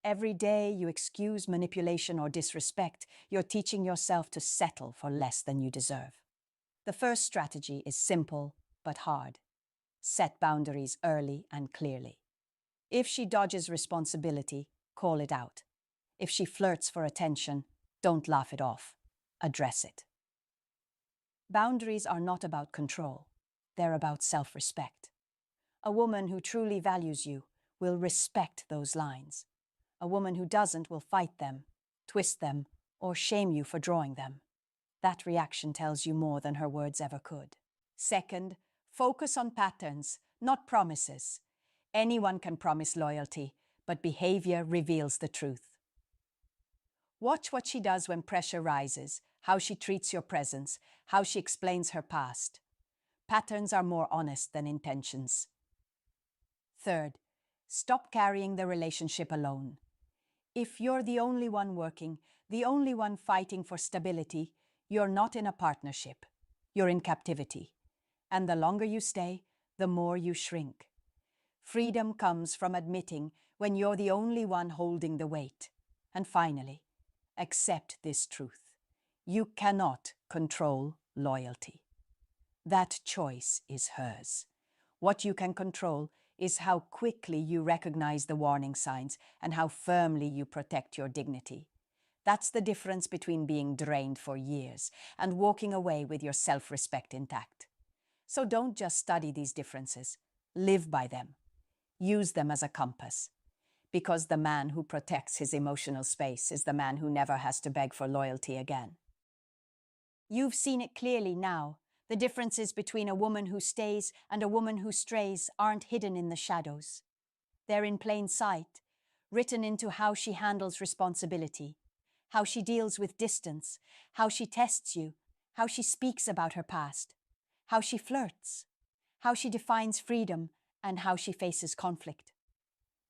Every day you excuse manipulation or disrespect, you're teaching yourself to settle for less than you deserve. The first strategy is simple but hard. Set boundaries early and clearly. If she dodges responsibility, call it out. If she flirts for attention, don't laugh it off. Address it. Boundaries are not about control. They're about self-respect. A woman who truly values you will respect those lines. A woman who doesn't will fight them, twist them, or shame you for drawing them. That reaction tells you more than her words ever could. Second, focus on patterns, not promises. Anyone can promise loyalty, but behavior reveals the truth. Watch what she does when pressure rises, how she treats your presence, how she explains her past. Patterns are more honest than intentions. Third, stop carrying the relationship alone. If you're the only one working, the only one fighting for stability, you're not in a partnership. You're in captivity. And the longer you stay, the more you shrink. Freedom comes from admitting when you're the only one holding the weight. And finally, accept this truth. You cannot control loyalty. That choice is hers. What you can control is how quickly you recognize the warning signs and how firmly you protect your dignity. That's the difference between being drained for years and walking away with your self-respect intact. So don't just study these differences. Live by them. Use them as a compass. Because the man who protects his emotional space is the man who never has to beg for loyalty again. You've seen it clearly now. The differences between a woman who stays and a woman who strays aren't hidden in the shadows. They're in plain sight, written into how she handles responsibility, how she deals with distance, how she tests you, how she speaks about her past, how she flirts, how she defines freedom, and how she faces conflict.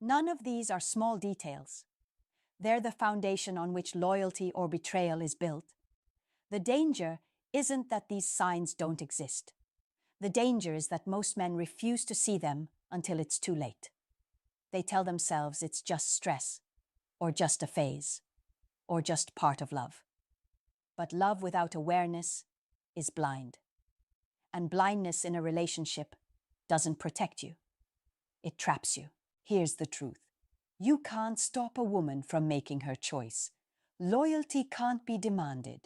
None of these are small details. They're the foundation on which loyalty or betrayal is built. The danger isn't that these signs don't exist. The danger is that most men refuse to see them until it's too late. They tell themselves it's just stress, or just a phase, or just part of love. But love without awareness is blind. And blindness in a relationship doesn't protect you. It traps you. Here's the truth. You can't stop a woman from making her choice. Loyalty can't be demanded.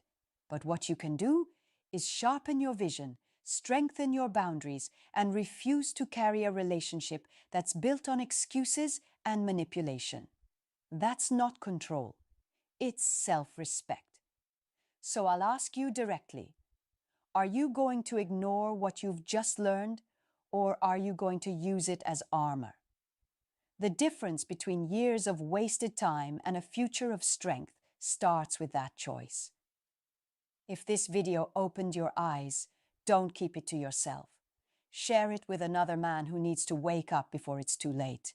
But what you can do is sharpen your vision, strengthen your boundaries, and refuse to carry a relationship that's built on excuses and manipulation. That's not control. It's self-respect. So I'll ask you directly, are you going to ignore what you've just learned, or are you going to use it as armor? The difference between years of wasted time and a future of strength starts with that choice. If this video opened your eyes, don't keep it to yourself. Share it with another man who needs to wake up before it's too late.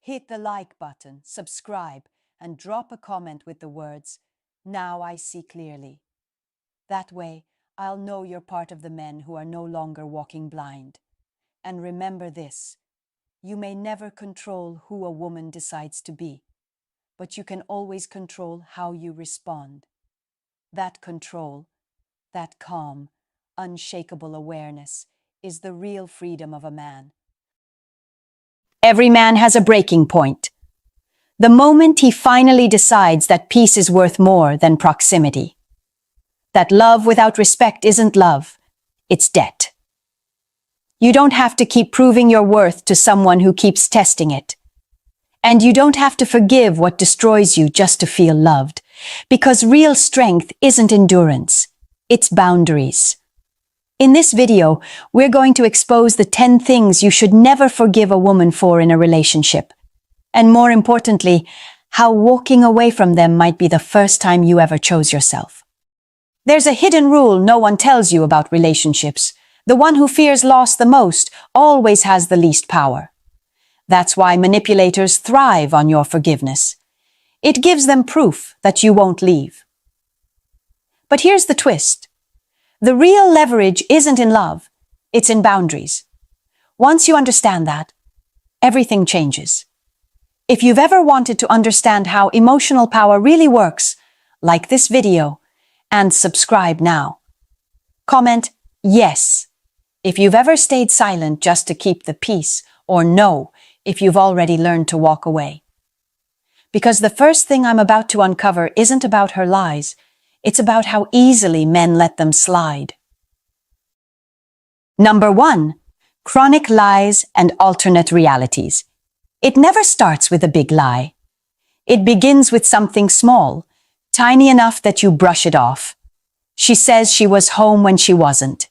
Hit the like button, subscribe, and drop a comment with the words, "Now I see clearly." That way, I'll know you're part of the men who are no longer walking blind. And remember this, you may never control who a woman decides to be, but you can always control how you respond. That control, that calm, unshakable awareness is the real freedom of a man. Every man has a breaking point. The moment he finally decides that peace is worth more than proximity. That love without respect isn't love, it's debt. You don't have to keep proving your worth to someone who keeps testing it. And you don't have to forgive what destroys you just to feel loved, because real strength isn't endurance, it's boundaries. In this video, we're going to expose the 10 things you should never forgive a woman for in a relationship. And more importantly, how walking away from them might be the first time you ever chose yourself. There's a hidden rule no one tells you about relationships. The one who fears loss the most always has the least power. That's why manipulators thrive on your forgiveness. It gives them proof that you won't leave. But here's the twist. The real leverage isn't in love, it's in boundaries. Once you understand that, everything changes. If you've ever wanted to understand how emotional power really works, like this video and subscribe now. Comment yes if you've ever stayed silent just to keep the peace, or no if you've already learned to walk away. Because the first thing I'm about to uncover isn't about her lies, it's about how easily men let them slide. Number 1, chronic lies and alternate realities. It never starts with a big lie. It begins with something small, tiny enough that you brush it off. She says she was home when she wasn't.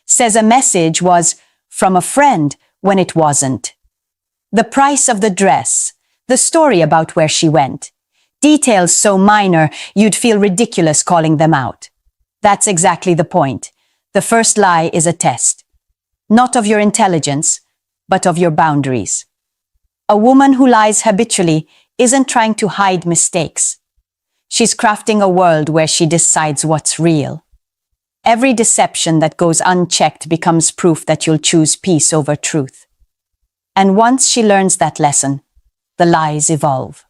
Says a message was from a friend when it wasn't. The price of the dress, the story about where she went. Details so minor you'd feel ridiculous calling them out. That's exactly the point. The first lie is a test. Not of your intelligence, but of your boundaries. A woman who lies habitually isn't trying to hide mistakes. She's crafting a world where she decides what's real. Every deception that goes unchecked becomes proof that you'll choose peace over truth. And once she learns that lesson, the lies evolve.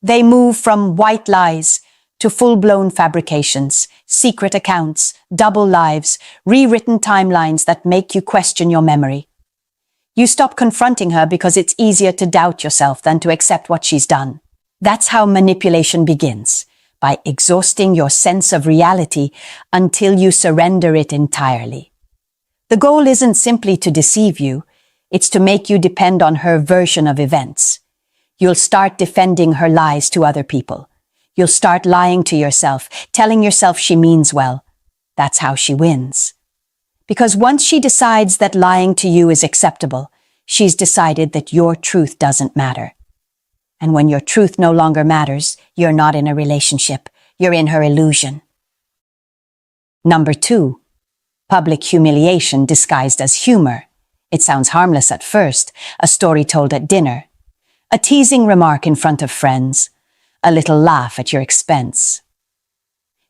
They move from white lies to full-blown fabrications, secret accounts, double lives, rewritten timelines that make you question your memory. You stop confronting her because it's easier to doubt yourself than to accept what she's done. That's how manipulation begins, by exhausting your sense of reality until you surrender it entirely. The goal isn't simply to deceive you, it's to make you depend on her version of events. You'll start defending her lies to other people. You'll start lying to yourself, telling yourself she means well. That's how she wins. Because once she decides that lying to you is acceptable, she's decided that your truth doesn't matter. And when your truth no longer matters, you're not in a relationship. You're in her illusion. Number 2, public humiliation disguised as humor. It sounds harmless at first, a story told at dinner. A teasing remark in front of friends, a little laugh at your expense.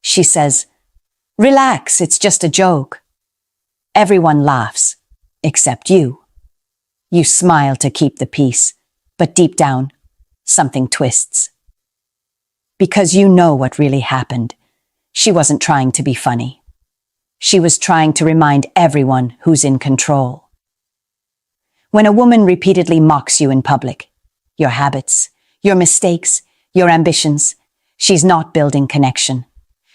She says, "Relax, it's just a joke." Everyone laughs, except you. You smile to keep the peace, but deep down, something twists. Because you know what really happened. She wasn't trying to be funny. She was trying to remind everyone who's in control. When a woman repeatedly mocks you in public, your habits, your mistakes, your ambitions, she's not building connection.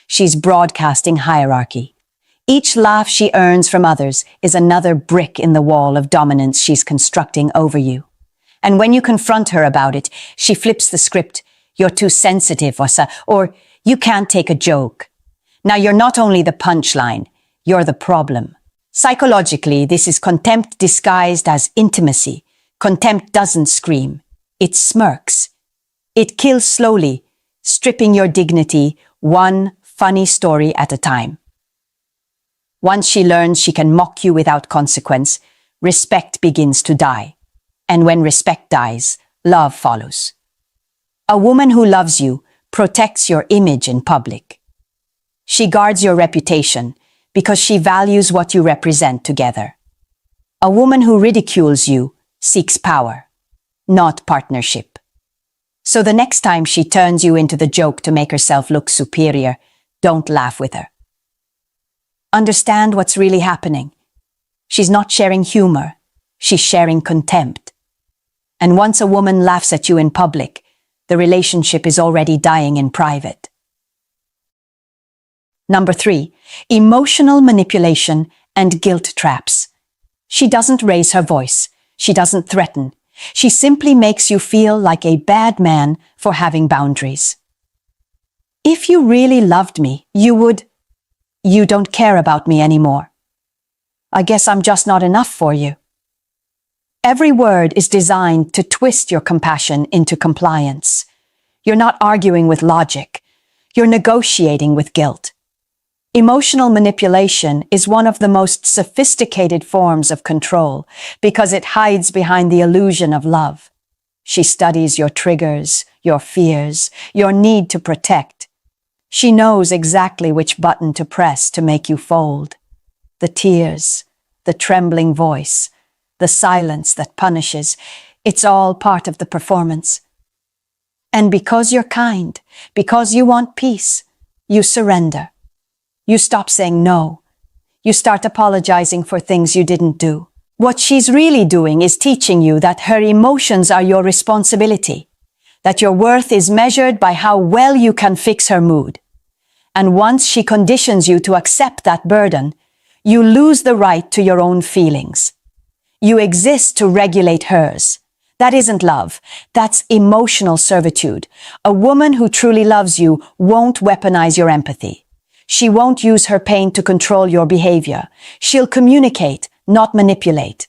She's broadcasting hierarchy. Each laugh she earns from others is another brick in the wall of dominance she's constructing over you. And when you confront her about it, she flips the script. You're too sensitive, or you can't take a joke. Now you're not only the punchline, you're the problem. Psychologically, this is contempt disguised as intimacy. Contempt doesn't scream. It smirks. It kills slowly, stripping your dignity one funny story at a time. Once she learns she can mock you without consequence, respect begins to die. And when respect dies, love follows. A woman who loves you protects your image in public. She guards your reputation because she values what you represent together. A woman who ridicules you seeks power, not partnership. So the next time she turns you into the joke to make herself look superior, don't laugh with her. Understand what's really happening. She's not sharing humor, she's sharing contempt. And once a woman laughs at you in public, the relationship is already dying in private. Number 3, emotional manipulation and guilt traps. She doesn't raise her voice. She doesn't threaten. She simply makes you feel like a bad man for having boundaries. If you really loved me, you don't care about me anymore. I guess I'm just not enough for you. Every word is designed to twist your compassion into compliance. You're not arguing with logic. You're negotiating with guilt. Emotional manipulation is one of the most sophisticated forms of control because it hides behind the illusion of love. She studies your triggers, your fears, your need to protect. She knows exactly which button to press to make you fold. The tears, the trembling voice, the silence that punishes, it's all part of the performance. And because you're kind, because you want peace, you surrender. You stop saying no. You start apologizing for things you didn't do. What she's really doing is teaching you that her emotions are your responsibility, that your worth is measured by how well you can fix her mood. And once she conditions you to accept that burden, you lose the right to your own feelings. You exist to regulate hers. That isn't love. That's emotional servitude. A woman who truly loves you won't weaponize your empathy. She won't use her pain to control your behavior. She'll communicate, not manipulate.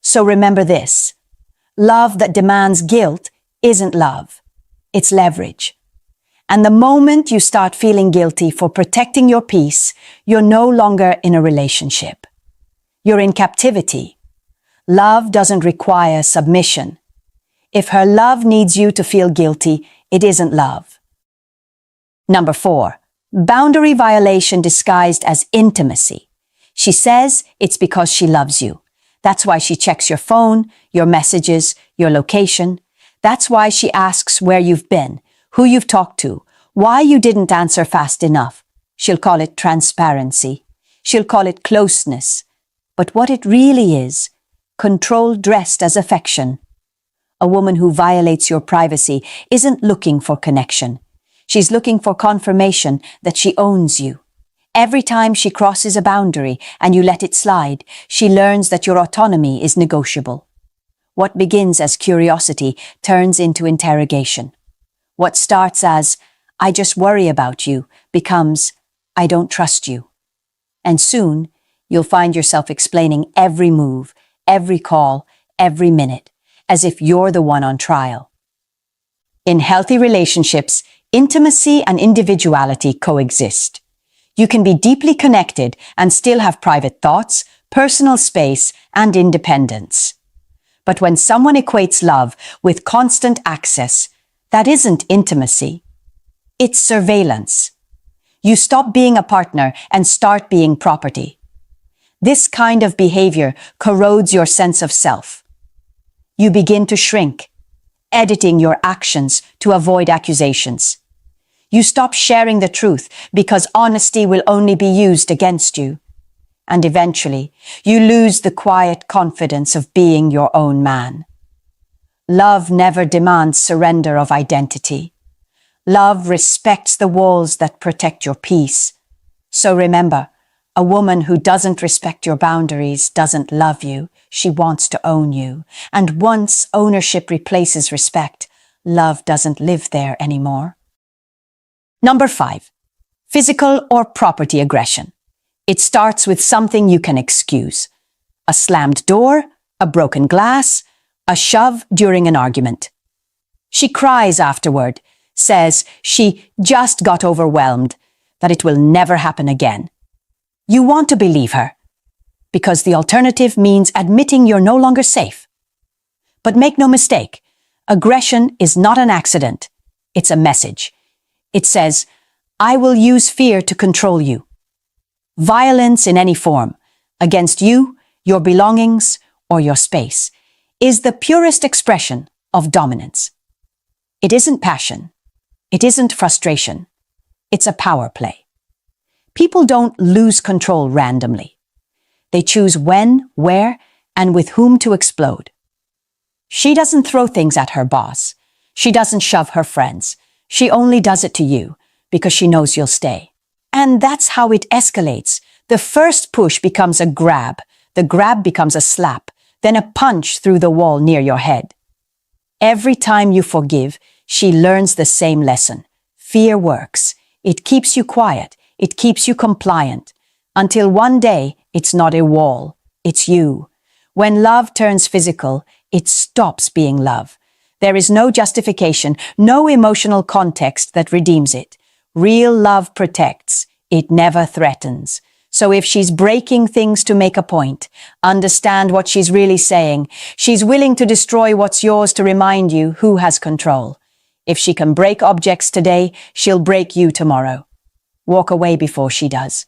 So remember this. Love that demands guilt isn't love. It's leverage. And the moment you start feeling guilty for protecting your peace, you're no longer in a relationship. You're in captivity. Love doesn't require submission. If her love needs you to feel guilty, it isn't love. Number 4. Boundary violation disguised as intimacy. She says it's because she loves you. That's why she checks your phone, your messages, your location. That's why she asks where you've been, who you've talked to, why you didn't answer fast enough. She'll call it transparency. She'll call it closeness. But what it really is, control dressed as affection. A woman who violates your privacy isn't looking for connection. She's looking for confirmation that she owns you. Every time she crosses a boundary and you let it slide, she learns that your autonomy is negotiable. What begins as curiosity turns into interrogation. What starts as, I just worry about you, becomes, I don't trust you. And soon, you'll find yourself explaining every move, every call, every minute, as if you're the one on trial. In healthy relationships, intimacy and individuality coexist. You can be deeply connected and still have private thoughts, personal space, and independence. But when someone equates love with constant access, that isn't intimacy. It's surveillance. You stop being a partner and start being property. This kind of behavior corrodes your sense of self. You begin to shrink, editing your actions to avoid accusations. You stop sharing the truth because honesty will only be used against you. and eventually you lose the quiet confidence of being your own man. Love never demands surrender of identity. Love respects the walls that protect your peace. So remember, a woman who doesn't respect your boundaries doesn't love you. She wants to own you. And once ownership replaces respect, love doesn't live there anymore. Number 5. Physical or property aggression. It starts with something you can excuse. A slammed door, a broken glass, a shove during an argument. She cries afterward, says she just got overwhelmed, that it will never happen again. You want to believe her, because the alternative means admitting you're no longer safe. But make no mistake, aggression is not an accident. It's a message. It says, I will use fear to control you. Violence in any form, against you, your belongings, or your space, is the purest expression of dominance. It isn't passion. It isn't frustration. It's a power play. People don't lose control randomly. They choose when, where, and with whom to explode. She doesn't throw things at her boss. She doesn't shove her friends. She only does it to you because she knows you'll stay. And that's how it escalates. The first push becomes a grab. The grab becomes a slap, then a punch through the wall near your head. Every time you forgive, she learns the same lesson. Fear works. It keeps you quiet. It keeps you compliant. Until one day, it's not a wall. It's you. When love turns physical, it stops being love. There is no justification, no emotional context that redeems it. Real love protects. It never threatens. So if she's breaking things to make a point, understand what she's really saying. She's willing to destroy what's yours to remind you who has control. If she can break objects today, she'll break you tomorrow. Walk away before she does.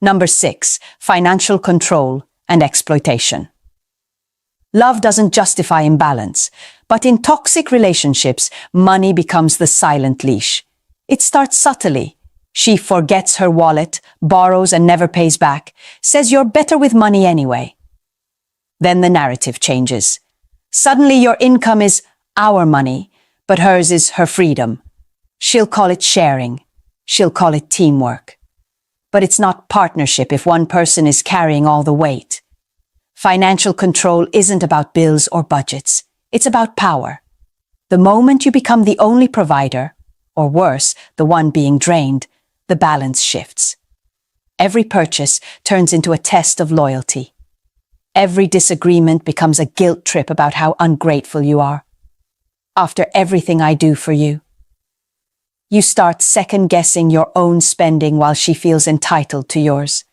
Number 6, financial control and exploitation. Love doesn't justify imbalance, but in toxic relationships, money becomes the silent leash. It starts subtly. She forgets her wallet, borrows and never pays back, says you're better with money anyway. Then the narrative changes. Suddenly your income is our money, but hers is her freedom. She'll call it sharing. She'll call it teamwork. But it's not partnership if one person is carrying all the weight. Financial control isn't about bills or budgets. It's about power. The moment you become the only provider, or worse, the one being drained, the balance shifts. Every purchase turns into a test of loyalty. Every disagreement becomes a guilt trip about how ungrateful you are. After everything I do for you, you start second-guessing your own spending while she feels entitled to yours.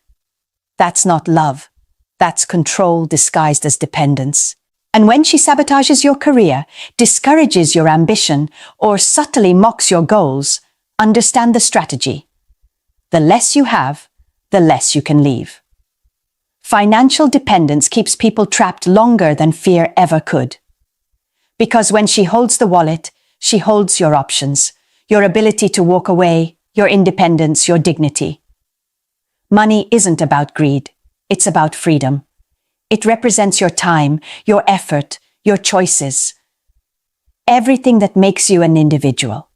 That's not love. That's control disguised as dependence. And when she sabotages your career, discourages your ambition, or subtly mocks your goals, understand the strategy. The less you have, the less you can leave. Financial dependence keeps people trapped longer than fear ever could. Because when she holds the wallet, she holds your options, your ability to walk away, your independence, your dignity. Money isn't about greed. It's about freedom. It represents your time, your effort, your choices. Everything that makes you an individual.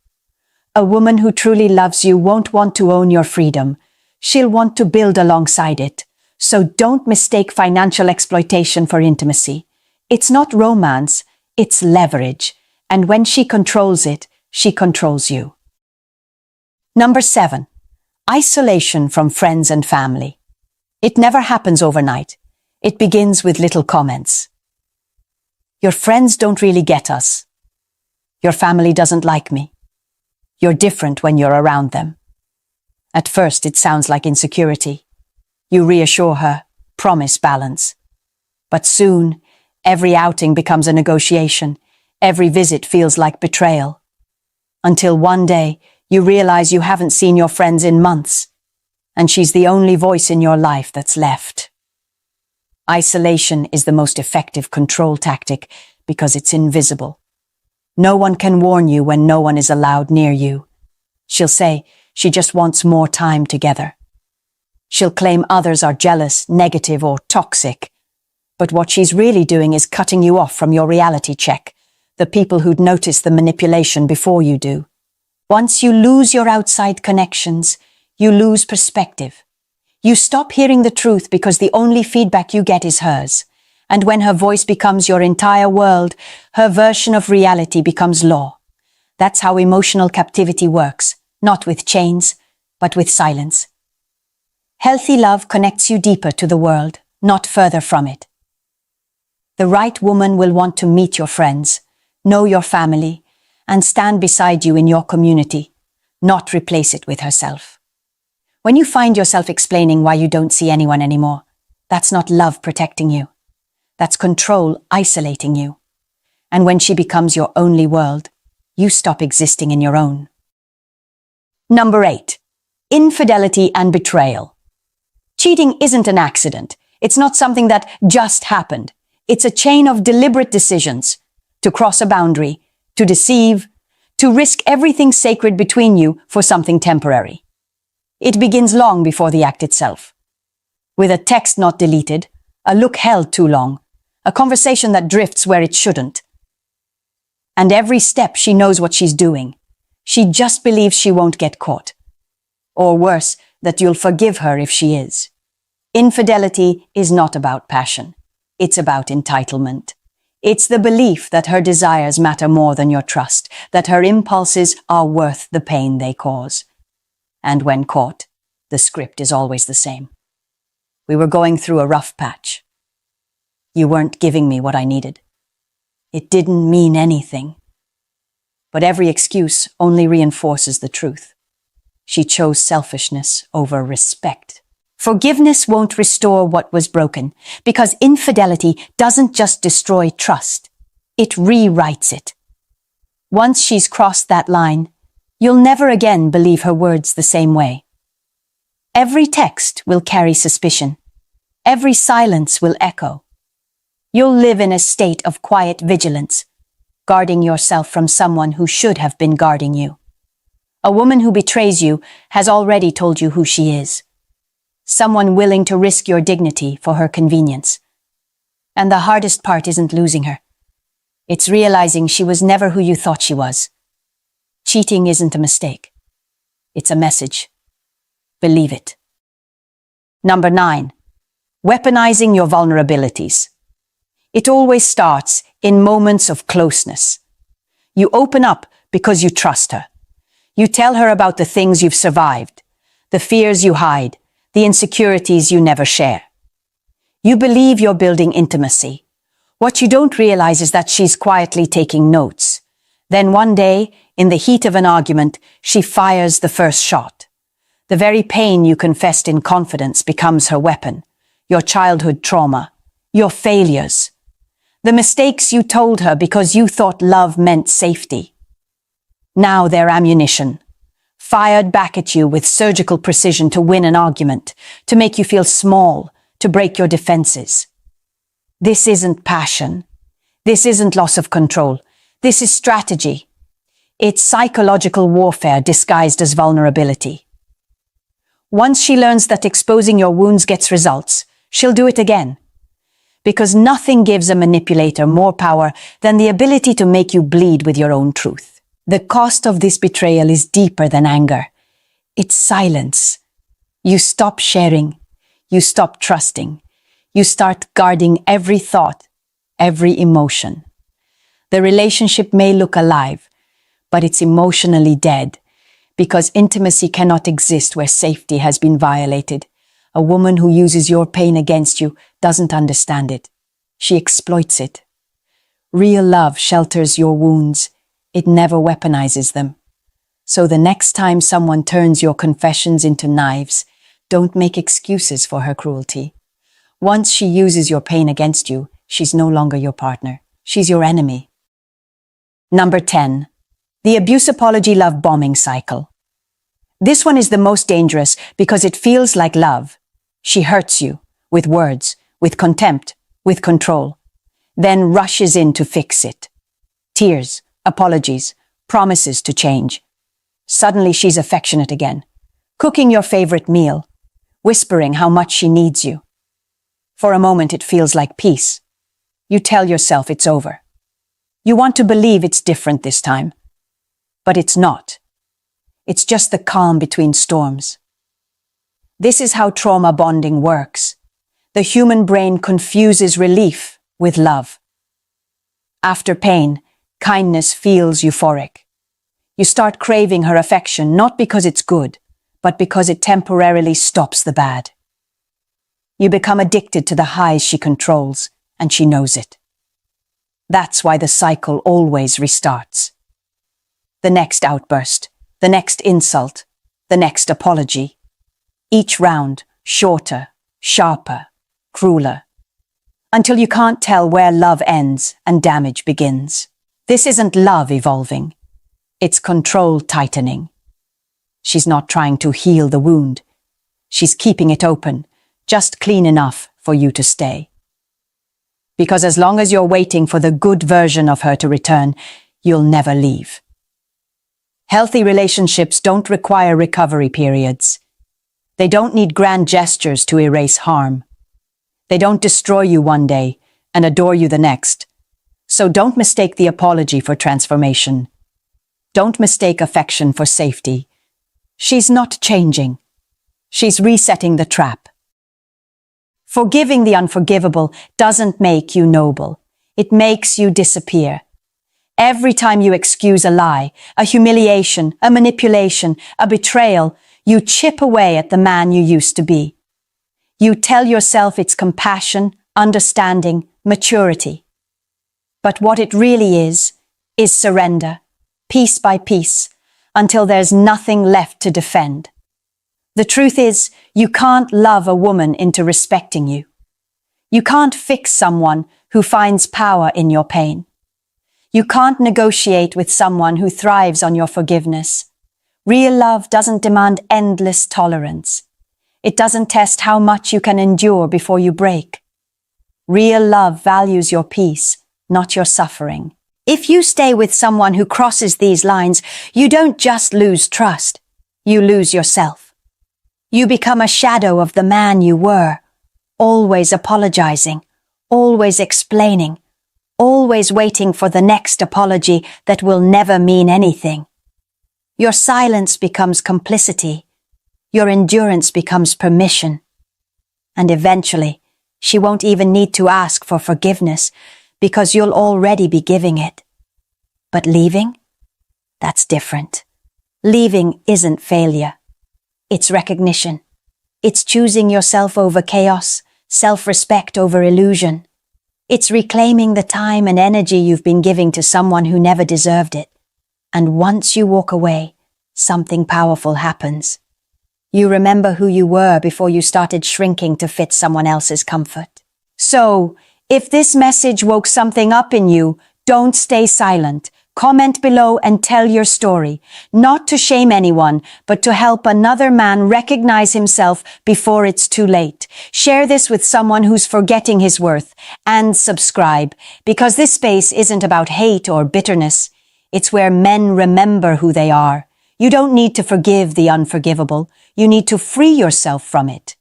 A woman who truly loves you won't want to own your freedom. She'll want to build alongside it. So don't mistake financial exploitation for intimacy. It's not romance, it's leverage. And when she controls it, she controls you. Number 7, isolation from friends and family. It never happens overnight. It begins with little comments. Your friends don't really get us. Your family doesn't like me. You're different when you're around them. At first, it sounds like insecurity. You reassure her, promise balance. But soon, every outing becomes a negotiation. Every visit feels like betrayal. Until one day, you realize you haven't seen your friends in months, and she's the only voice in your life that's left. Isolation is the most effective control tactic because it's invisible. No one can warn you when no one is allowed near you. She'll say she just wants more time together. She'll claim others are jealous, negative, or toxic. But what she's really doing is cutting you off from your reality check, the people who'd notice the manipulation before you do. Once you lose your outside connections, you lose perspective. You stop hearing the truth because the only feedback you get is hers. And when her voice becomes your entire world, her version of reality becomes law. That's how emotional captivity works, not with chains, but with silence. Healthy love connects you deeper to the world, not further from it. The right woman will want to meet your friends, know your family, and stand beside you in your community, not replace it with herself. When you find yourself explaining why you don't see anyone anymore, that's not love protecting you. That's control isolating you. And when she becomes your only world, you stop existing in your own. Number 8. Infidelity and betrayal. Cheating isn't an accident. It's not something that just happened. It's a chain of deliberate decisions to cross a boundary, to deceive, to risk everything sacred between you for something temporary. It begins long before the act itself. With a text not deleted, a look held too long, a conversation that drifts where it shouldn't. And every step she knows what she's doing. She just believes she won't get caught. Or worse, that you'll forgive her if she is. Infidelity is not about passion. It's about entitlement. It's the belief that her desires matter more than your trust, that her impulses are worth the pain they cause. And when caught, the script is always the same. We were going through a rough patch. You weren't giving me what I needed. It didn't mean anything. But every excuse only reinforces the truth. She chose selfishness over respect. Forgiveness won't restore what was broken, because infidelity doesn't just destroy trust. It rewrites it. Once she's crossed that line, you'll never again believe her words the same way. Every text will carry suspicion. Every silence will echo. You'll live in a state of quiet vigilance, guarding yourself from someone who should have been guarding you. A woman who betrays you has already told you who she is. Someone willing to risk your dignity for her convenience. And the hardest part isn't losing her. It's realizing she was never who you thought she was. Cheating isn't a mistake. It's a message. Believe it. Number 9. Weaponizing your vulnerabilities. It always starts in moments of closeness. You open up because you trust her. You tell her about the things you've survived, the fears you hide, the insecurities you never share. You believe you're building intimacy. What you don't realize is that she's quietly taking notes. Then one day, in the heat of an argument, she fires the first shot. The very pain you confessed in confidence becomes her weapon. Your childhood trauma, your failures, the mistakes you told her because you thought love meant safety. Now they're ammunition, fired back at you with surgical precision to win an argument, to make you feel small, to break your defenses. This isn't passion. This isn't loss of control. This is strategy. It's psychological warfare disguised as vulnerability. Once she learns that exposing your wounds gets results, she'll do it again. Because nothing gives a manipulator more power than the ability to make you bleed with your own truth. The cost of this betrayal is deeper than anger. It's silence. You stop sharing. You stop trusting. You start guarding every thought, every emotion. The relationship may look alive, but it's emotionally dead, because intimacy cannot exist where safety has been violated. A woman who uses your pain against you doesn't understand it. She exploits it. Real love shelters your wounds. It never weaponizes them. So the next time someone turns your confessions into knives, don't make excuses for her cruelty. Once she uses your pain against you, she's no longer your partner. She's your enemy. Number 10. The abuse apology love bombing cycle. This one is the most dangerous because it feels like love. She hurts you with words, with contempt, with control, then rushes in to fix it. Tears, apologies, promises to change. Suddenly she's affectionate again, cooking your favorite meal, whispering how much she needs you. For a moment it feels like peace. You tell yourself it's over. You want to believe it's different this time. But it's not. It's just the calm between storms. This is how trauma bonding works. The human brain confuses relief with love. After pain, kindness feels euphoric. You start craving her affection not because it's good, but because it temporarily stops the bad. You become addicted to the highs she controls, and she knows it. That's why the cycle always restarts. The next outburst, the next insult, the next apology. Each round, shorter, sharper, crueler, until you can't tell where love ends and damage begins. This isn't love evolving. It's control tightening. She's not trying to heal the wound. She's keeping it open, just clean enough for you to stay. Because as long as you're waiting for the good version of her to return, you'll never leave. Healthy relationships don't require recovery periods. They don't need grand gestures to erase harm. They don't destroy you one day and adore you the next. So don't mistake the apology for transformation. Don't mistake affection for safety. She's not changing. She's resetting the trap. Forgiving the unforgivable doesn't make you noble. It makes you disappear. Every time you excuse a lie, a humiliation, a manipulation, a betrayal, you chip away at the man you used to be. You tell yourself it's compassion, understanding, maturity. But what it really is surrender, piece by piece, until there's nothing left to defend. The truth is, you can't love a woman into respecting you. You can't fix someone who finds power in your pain. You can't negotiate with someone who thrives on your forgiveness. Real love doesn't demand endless tolerance. It doesn't test how much you can endure before you break. Real love values your peace, not your suffering. If you stay with someone who crosses these lines, you don't just lose trust, you lose yourself. You become a shadow of the man you were, always apologizing, always explaining, always waiting for the next apology that will never mean anything. Your silence becomes complicity. Your endurance becomes permission. And eventually, she won't even need to ask for forgiveness because you'll already be giving it. But leaving? That's different. Leaving isn't failure. It's recognition. It's choosing yourself over chaos, self-respect over illusion. It's reclaiming the time and energy you've been giving to someone who never deserved it. And once you walk away, something powerful happens. You remember who you were before you started shrinking to fit someone else's comfort. So, if this message woke something up in you, don't stay silent. Comment below and tell your story, not to shame anyone, but to help another man recognize himself before it's too late. Share this with someone who's forgetting his worth, and subscribe, because this space isn't about hate or bitterness. It's where men remember who they are. You don't need to forgive the unforgivable. You need to free yourself from it.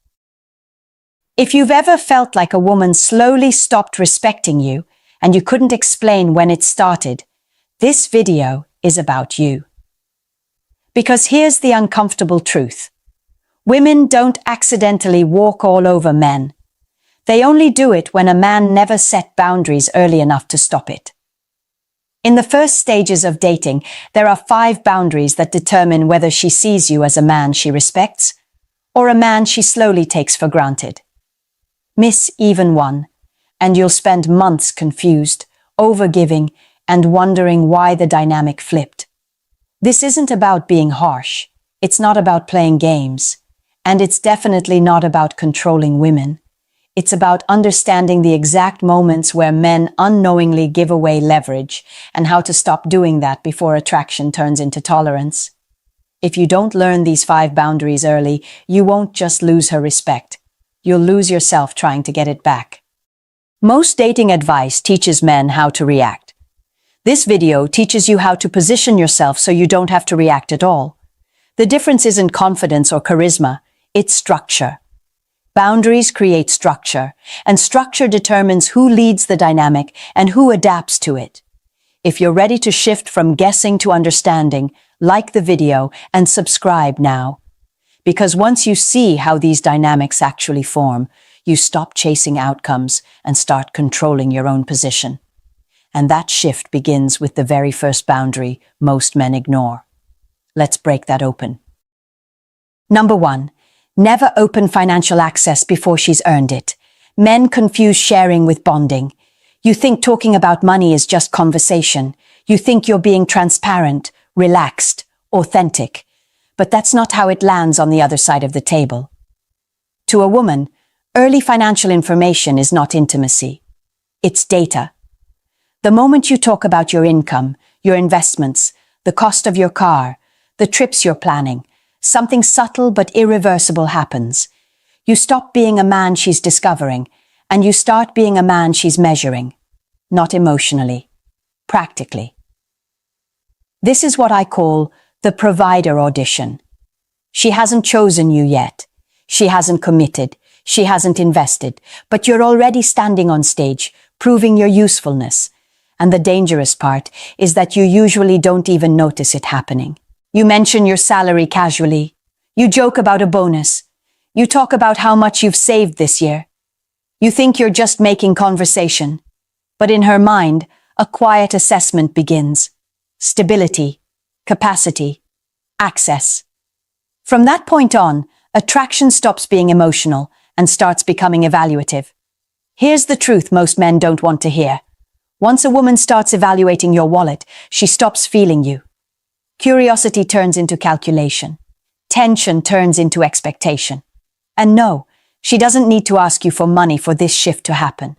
If you've ever felt like a woman slowly stopped respecting you, and you couldn't explain when it started, this video is about you. Because here's the uncomfortable truth. Women don't accidentally walk all over men. They only do it when a man never set boundaries early enough to stop it. In the first stages of dating, there are 5 boundaries that determine whether she sees you as a man she respects or a man she slowly takes for granted. Miss even one, and you'll spend months confused, overgiving, and wondering why the dynamic flipped. This isn't about being harsh. It's not about playing games. And it's definitely not about controlling women. It's about understanding the exact moments where men unknowingly give away leverage and how to stop doing that before attraction turns into tolerance. If you don't learn these 5 boundaries early, you won't just lose her respect. You'll lose yourself trying to get it back. Most dating advice teaches men how to react. This video teaches you how to position yourself so you don't have to react at all. The difference isn't confidence or charisma, it's structure. Boundaries create structure, and structure determines who leads the dynamic and who adapts to it. If you're ready to shift from guessing to understanding, like the video and subscribe now. Because once you see how these dynamics actually form, you stop chasing outcomes and start controlling your own position. And that shift begins with the very first boundary most men ignore. Let's break that open. Number 1. Never open financial access before she's earned it. Men confuse sharing with bonding. You think talking about money is just conversation. You think you're being transparent, relaxed, authentic. But that's not how it lands on the other side of the table. To a woman, early financial information is not intimacy. It's data. The moment you talk about your income, your investments, the cost of your car, the trips you're planning, something subtle but irreversible happens. You stop being a man she's discovering, and you start being a man she's measuring. Not emotionally, practically. This is what I call the provider audition. She hasn't chosen you yet. She hasn't committed. She hasn't invested. But you're already standing on stage, proving your usefulness. And the dangerous part is that you usually don't even notice it happening. You mention your salary casually. You joke about a bonus. You talk about how much you've saved this year. You think you're just making conversation. But in her mind, a quiet assessment begins. Stability, capacity, access. From that point on, attraction stops being emotional and starts becoming evaluative. Here's the truth most men don't want to hear. Once a woman starts evaluating your wallet, she stops feeling you. Curiosity turns into calculation. Tension turns into expectation. And no, she doesn't need to ask you for money for this shift to happen.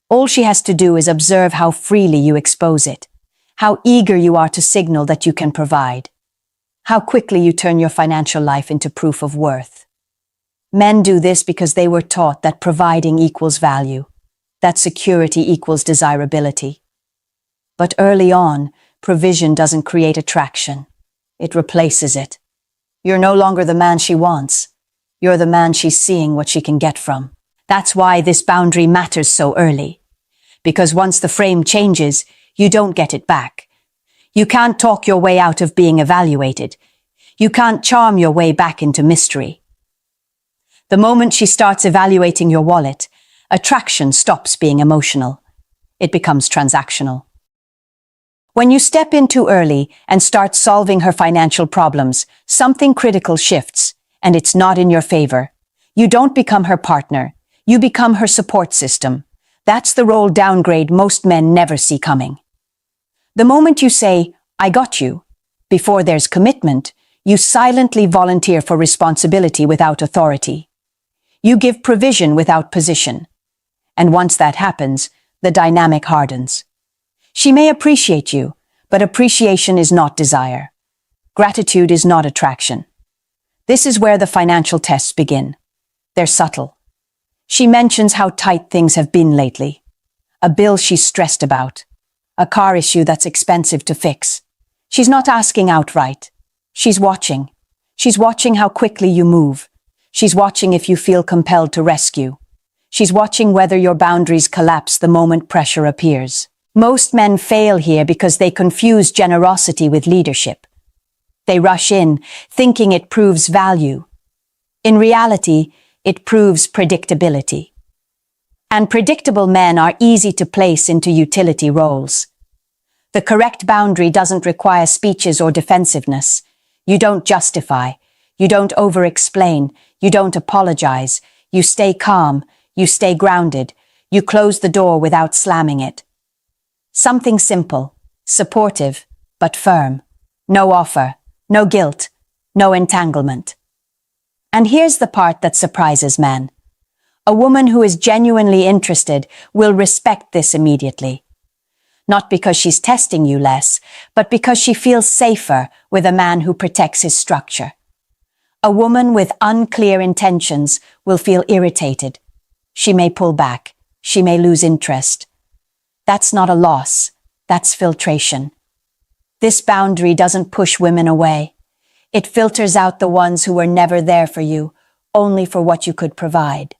All she has to do is observe how freely you expose it, how eager you are to signal that you can provide, how quickly you turn your financial life into proof of worth. Men do this because they were taught that providing equals value, that security equals desirability. But early on, provision doesn't create attraction. It replaces it. You're no longer the man she wants. You're the man she's seeing what she can get from. That's why this boundary matters so early. Because once the frame changes, you don't get it back. You can't talk your way out of being evaluated. You can't charm your way back into mystery. The moment she starts evaluating your wallet, attraction stops being emotional. It becomes transactional. When you step in too early and start solving her financial problems, something critical shifts, and it's not in your favor. You don't become her partner. You become her support system. That's the role downgrade most men never see coming. The moment you say, "I got you," before there's commitment, you silently volunteer for responsibility without authority. You give provision without position. And once that happens, the dynamic hardens. She may appreciate you, but appreciation is not desire. Gratitude is not attraction. This is where the financial tests begin. They're subtle. She mentions how tight things have been lately. A bill she's stressed about. A car issue that's expensive to fix. She's not asking outright. She's watching. She's watching how quickly you move. She's watching if you feel compelled to rescue. She's watching whether your boundaries collapse the moment pressure appears. Most men fail here because they confuse generosity with leadership. They rush in, thinking it proves value. In reality, it proves predictability. And predictable men are easy to place into utility roles. The correct boundary doesn't require speeches or defensiveness. You don't justify. You don't over-explain. You don't apologize. You stay calm. You stay grounded. You close the door without slamming it. Something simple, supportive, but firm. No offer, no guilt, no entanglement. And here's the part that surprises men. A woman who is genuinely interested will respect this immediately. Not because she's testing you less, but because she feels safer with a man who protects his structure. A woman with unclear intentions will feel irritated. She may pull back. She may lose interest. That's not a loss. That's filtration. This boundary doesn't push women away. It filters out the ones who were never there for you, only for what you could provide.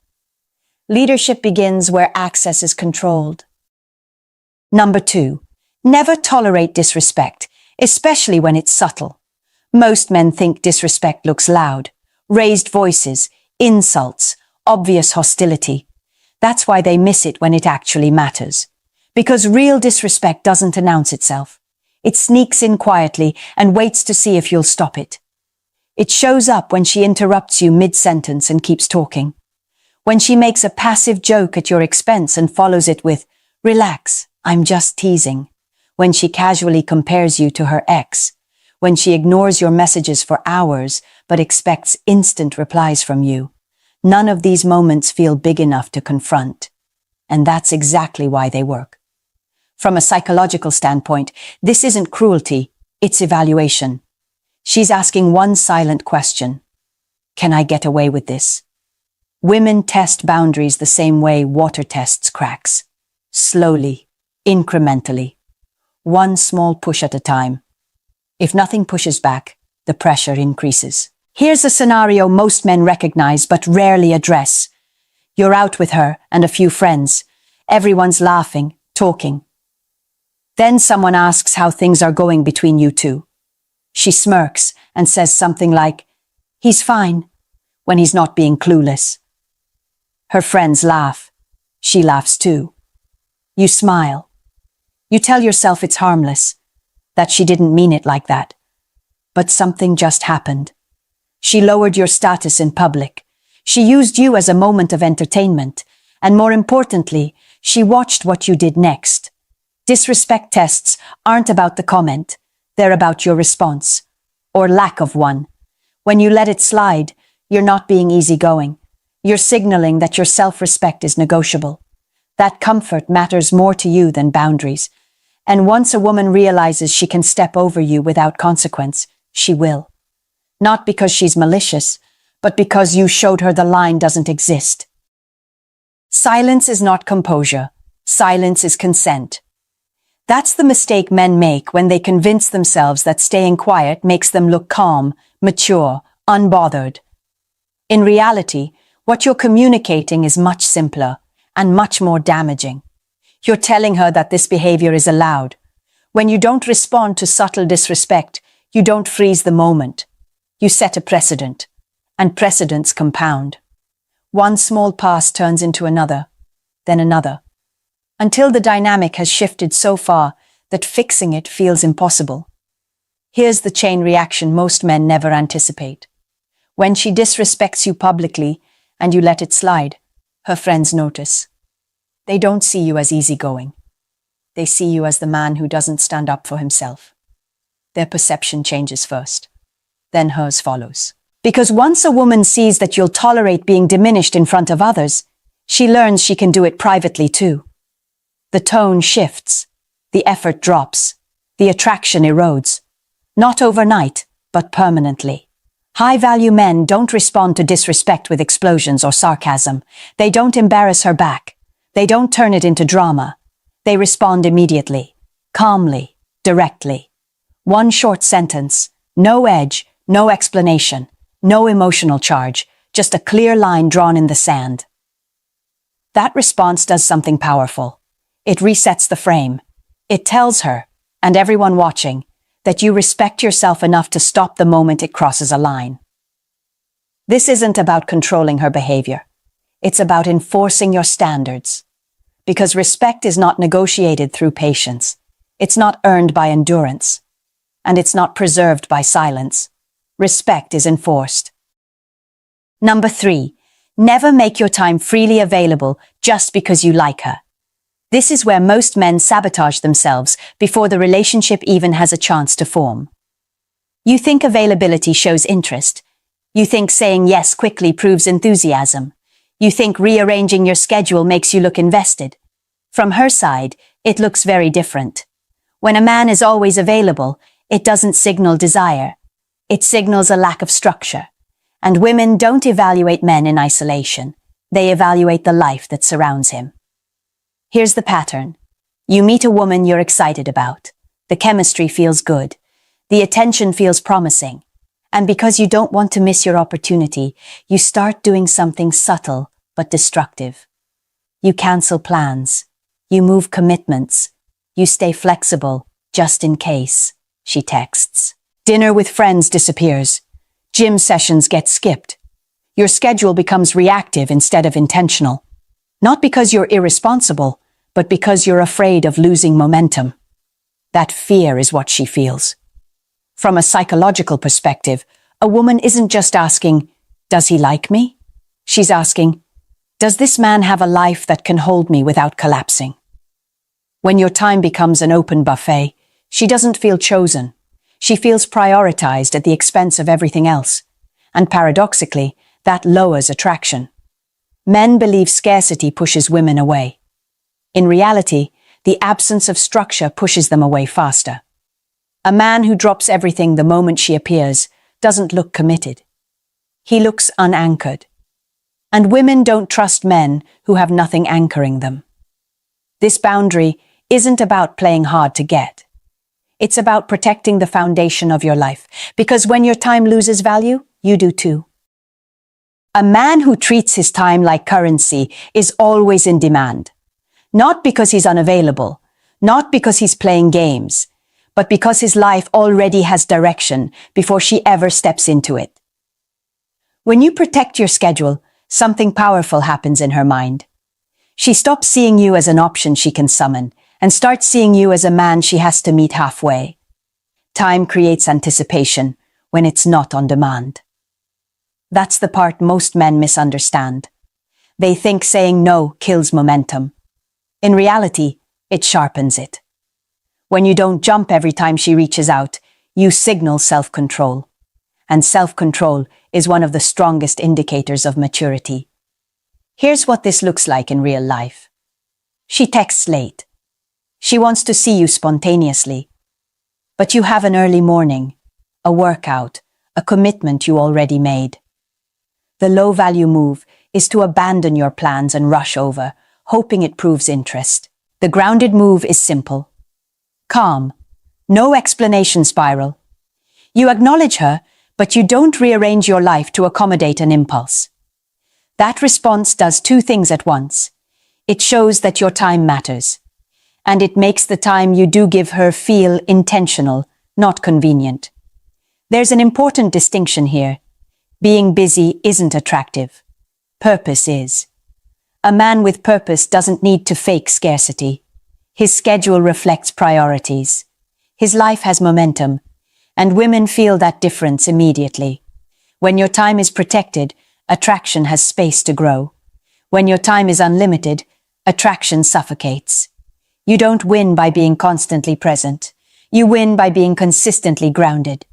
Leadership begins where access is controlled. Number 2, never tolerate disrespect, especially when it's subtle. Most men think disrespect looks loud, raised voices, insults, obvious hostility. That's why they miss it when it actually matters. Because real disrespect doesn't announce itself. It sneaks in quietly and waits to see if you'll stop it. It shows up when she interrupts you mid-sentence and keeps talking. When she makes a passive joke at your expense and follows it with, "Relax, I'm just teasing." When she casually compares you to her ex. When she ignores your messages for hours but expects instant replies from you. None of these moments feel big enough to confront. And that's exactly why they work. From a psychological standpoint, this isn't cruelty, it's evaluation. She's asking one silent question. Can I get away with this? Women test boundaries the same way water tests cracks. Slowly, incrementally. One small push at a time. If nothing pushes back, the pressure increases. Here's a scenario most men recognize but rarely address. You're out with her and a few friends. Everyone's laughing, talking. Then someone asks how things are going between you two. She smirks and says something like, "He's fine," when he's not being clueless. Her friends laugh. She laughs too. You smile. You tell yourself it's harmless, that she didn't mean it like that. But something just happened. She lowered your status in public. She used you as a moment of entertainment. And more importantly, she watched what you did next. Disrespect tests aren't about the comment. They're about your response. Or lack of one. When you let it slide, you're not being easygoing. You're signaling that your self-respect is negotiable. That comfort matters more to you than boundaries. And once a woman realizes she can step over you without consequence, she will. Not because she's malicious, but because you showed her the line doesn't exist. Silence is not composure. Silence is consent. That's the mistake men make when they convince themselves that staying quiet makes them look calm, mature, unbothered. In reality, what you're communicating is much simpler and much more damaging. You're telling her that this behavior is allowed. When you don't respond to subtle disrespect, you don't freeze the moment. You set a precedent, and precedents compound. One small pass turns into another, then another, until the dynamic has shifted so far that fixing it feels impossible. Here's the chain reaction most men never anticipate. When she disrespects you publicly and you let it slide, her friends notice. They don't see you as easygoing. They see you as the man who doesn't stand up for himself. Their perception changes first. Then hers follows. Because once a woman sees that you'll tolerate being diminished in front of others, she learns she can do it privately too. The tone shifts. The effort drops. The attraction erodes. Not overnight, but permanently. High-value men don't respond to disrespect with explosions or sarcasm. They don't embarrass her back. They don't turn it into drama. They respond immediately, calmly, directly. One short sentence, no edge, no explanation, no emotional charge, just a clear line drawn in the sand. That response does something powerful. It resets the frame. It tells her, and everyone watching, that you respect yourself enough to stop the moment it crosses a line. This isn't about controlling her behavior. It's about enforcing your standards. Because respect is not negotiated through patience. It's not earned by endurance. And it's not preserved by silence. Respect is enforced. Number 3, never make your time freely available just because you like her. This is where most men sabotage themselves before the relationship even has a chance to form. You think availability shows interest. You think saying yes quickly proves enthusiasm. You think rearranging your schedule makes you look invested. From her side, it looks very different. When a man is always available, it doesn't signal desire. It signals a lack of structure. And women don't evaluate men in isolation. They evaluate the life that surrounds him. Here's the pattern. You meet a woman you're excited about. The chemistry feels good. The attention feels promising. And because you don't want to miss your opportunity, you start doing something subtle but destructive. You cancel plans. You move commitments. You stay flexible, just in case, she texts. Dinner with friends disappears. Gym sessions get skipped. Your schedule becomes reactive instead of intentional. Not because you're irresponsible, but because you're afraid of losing momentum. That fear is what she feels. From a psychological perspective, a woman isn't just asking, "Does he like me?" She's asking, "Does this man have a life that can hold me without collapsing?" When your time becomes an open buffet, she doesn't feel chosen. She feels prioritized at the expense of everything else. And paradoxically, that lowers attraction. Men believe scarcity pushes women away. In reality, the absence of structure pushes them away faster. A man who drops everything the moment she appears doesn't look committed. He looks unanchored. And women don't trust men who have nothing anchoring them. This boundary isn't about playing hard to get. It's about protecting the foundation of your life, because when your time loses value, you do too. A man who treats his time like currency is always in demand. Not because he's unavailable, not because he's playing games, but because his life already has direction before she ever steps into it. When you protect your schedule, something powerful happens in her mind. She stops seeing you as an option she can summon and starts seeing you as a man she has to meet halfway. Time creates anticipation when it's not on demand. That's the part most men misunderstand. They think saying no kills momentum. In reality, it sharpens it. When you don't jump every time she reaches out, you signal self-control. And self-control is one of the strongest indicators of maturity. Here's what this looks like in real life. She texts late. She wants to see you spontaneously. But you have an early morning, a workout, a commitment you already made. The low-value move is to abandon your plans and rush over, hoping it proves interest. The grounded move is simple. Calm. No explanation spiral. You acknowledge her, but you don't rearrange your life to accommodate an impulse. That response does two things at once. It shows that your time matters. And it makes the time you do give her feel intentional, not convenient. There's an important distinction here. Being busy isn't attractive. Purpose is. A man with purpose doesn't need to fake scarcity. His schedule reflects priorities. His life has momentum, and women feel that difference immediately. When your time is protected, attraction has space to grow. When your time is unlimited, attraction suffocates. You don't win by being constantly present. You win by being consistently grounded.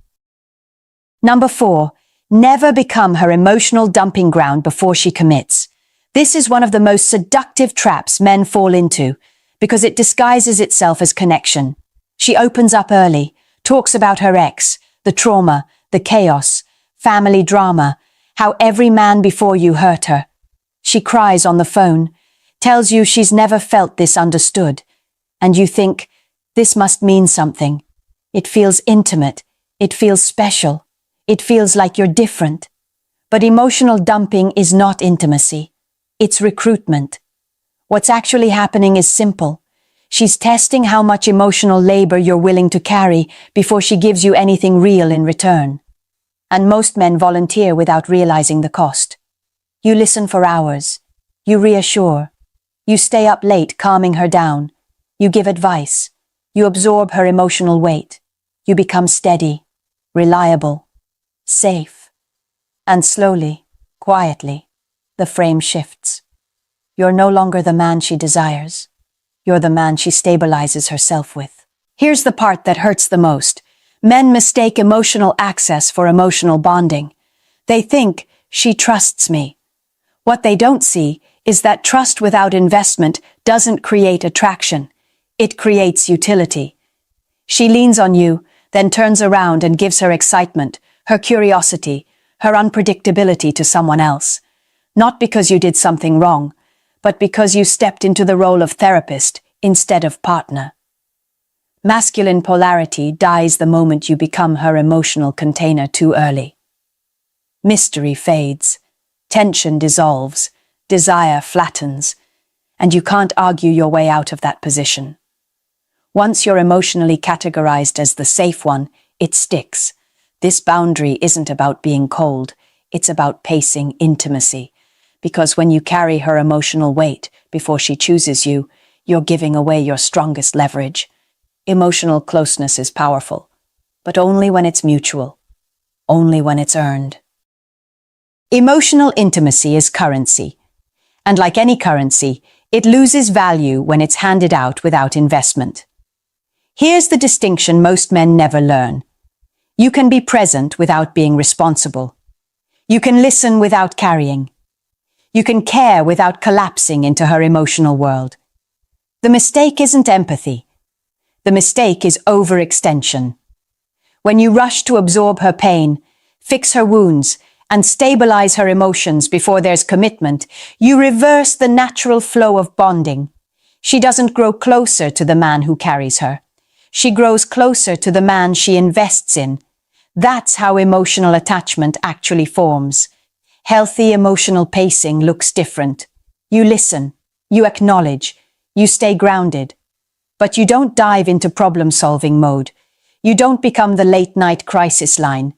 Number 4, never become her emotional dumping ground before she commits. This is one of the most seductive traps men fall into, because it disguises itself as connection. She opens up early, talks about her ex, the trauma, the chaos, family drama, how every man before you hurt her. She cries on the phone, tells you she's never felt this understood, and you think, this must mean something. It feels intimate, it feels special, it feels like you're different. But emotional dumping is not intimacy, it's recruitment. What's actually happening is simple. She's testing how much emotional labor you're willing to carry before she gives you anything real in return. And most men volunteer without realizing the cost. You listen for hours. You reassure. You stay up late calming her down. You give advice. You absorb her emotional weight. You become steady, reliable, safe. And slowly, quietly, the frame shifts. You're no longer the man she desires. You're the man she stabilizes herself with. Here's the part that hurts the most. Men mistake emotional access for emotional bonding. They think, she trusts me. What they don't see is that trust without investment doesn't create attraction. It creates utility. She leans on you, then turns around and gives her excitement, her curiosity, her unpredictability to someone else. Not because you did something wrong, but because you stepped into the role of therapist instead of partner. Masculine polarity dies the moment you become her emotional container too early. Mystery fades, tension dissolves, desire flattens, and you can't argue your way out of that position. Once you're emotionally categorized as the safe one, it sticks. This boundary isn't about being cold, it's about pacing intimacy. Because when you carry her emotional weight before she chooses you, you're giving away your strongest leverage. Emotional closeness is powerful, but only when it's mutual, only when it's earned. Emotional intimacy is currency, and like any currency, it loses value when it's handed out without investment. Here's the distinction most men never learn. You can be present without being responsible. You can listen without carrying. You can care without collapsing into her emotional world. The mistake isn't empathy. The mistake is overextension. When you rush to absorb her pain, fix her wounds, and stabilize her emotions before there's commitment, you reverse the natural flow of bonding. She doesn't grow closer to the man who carries her. She grows closer to the man she invests in. That's how emotional attachment actually forms. Healthy emotional pacing looks different. You listen, you acknowledge, you stay grounded. But you don't dive into problem-solving mode. You don't become the late-night crisis line.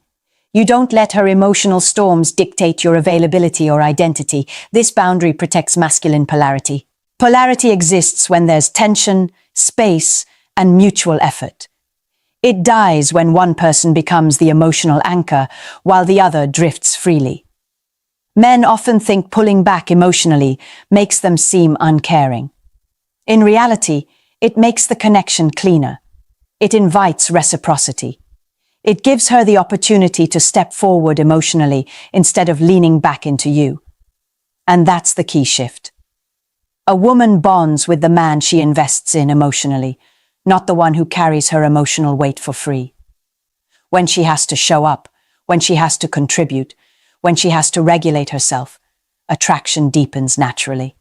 You don't let her emotional storms dictate your availability or identity. This boundary protects masculine polarity. Polarity exists when there's tension, space, and mutual effort. It dies when one person becomes the emotional anchor while the other drifts freely. Men often think pulling back emotionally makes them seem uncaring. In reality, it makes the connection cleaner. It invites reciprocity. It gives her the opportunity to step forward emotionally instead of leaning back into you. And that's the key shift. A woman bonds with the man she invests in emotionally, not the one who carries her emotional weight for free. When she has to show up, when she has to contribute, when she has to regulate herself, attraction deepens naturally.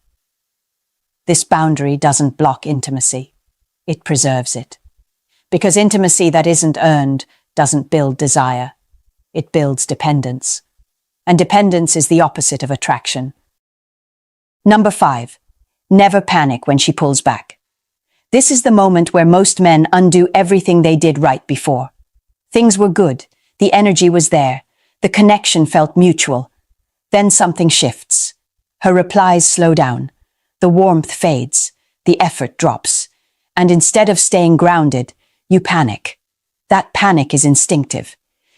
This boundary doesn't block intimacy. It preserves it. Because intimacy that isn't earned doesn't build desire. It builds dependence. And dependence is the opposite of attraction. Number 5. Never panic when she pulls back. This is the moment where most men undo everything they did right before. Things were good. The energy was there. The connection felt mutual. Then something shifts. Her replies slow down. The warmth fades. The effort drops. And instead of staying grounded, you panic. That panic is instinctive.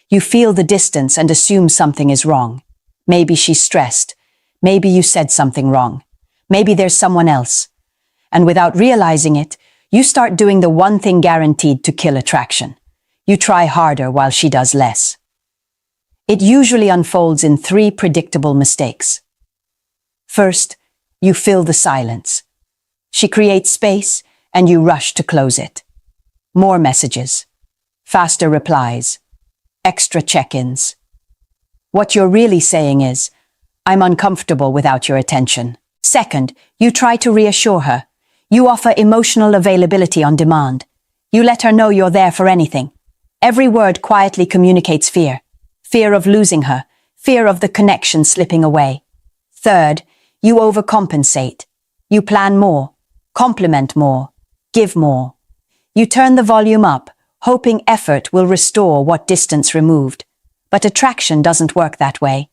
You feel the distance and assume something is wrong. Maybe she's stressed. Maybe you said something wrong. Maybe there's someone else. And without realizing it, you start doing the one thing guaranteed to kill attraction. You try harder while she does less. It usually unfolds in 3 predictable mistakes. First, you fill the silence. She creates space, and you rush to close it. More messages. Faster replies. Extra check-ins. What you're really saying is, I'm uncomfortable without your attention. Second, you try to reassure her. You offer emotional availability on demand. You let her know you're there for anything. Every word quietly communicates fear. Fear of losing her. Fear of the connection slipping away. Third, you overcompensate. You plan more, compliment more, give more. You turn the volume up, hoping effort will restore what distance removed. But attraction doesn't work that way.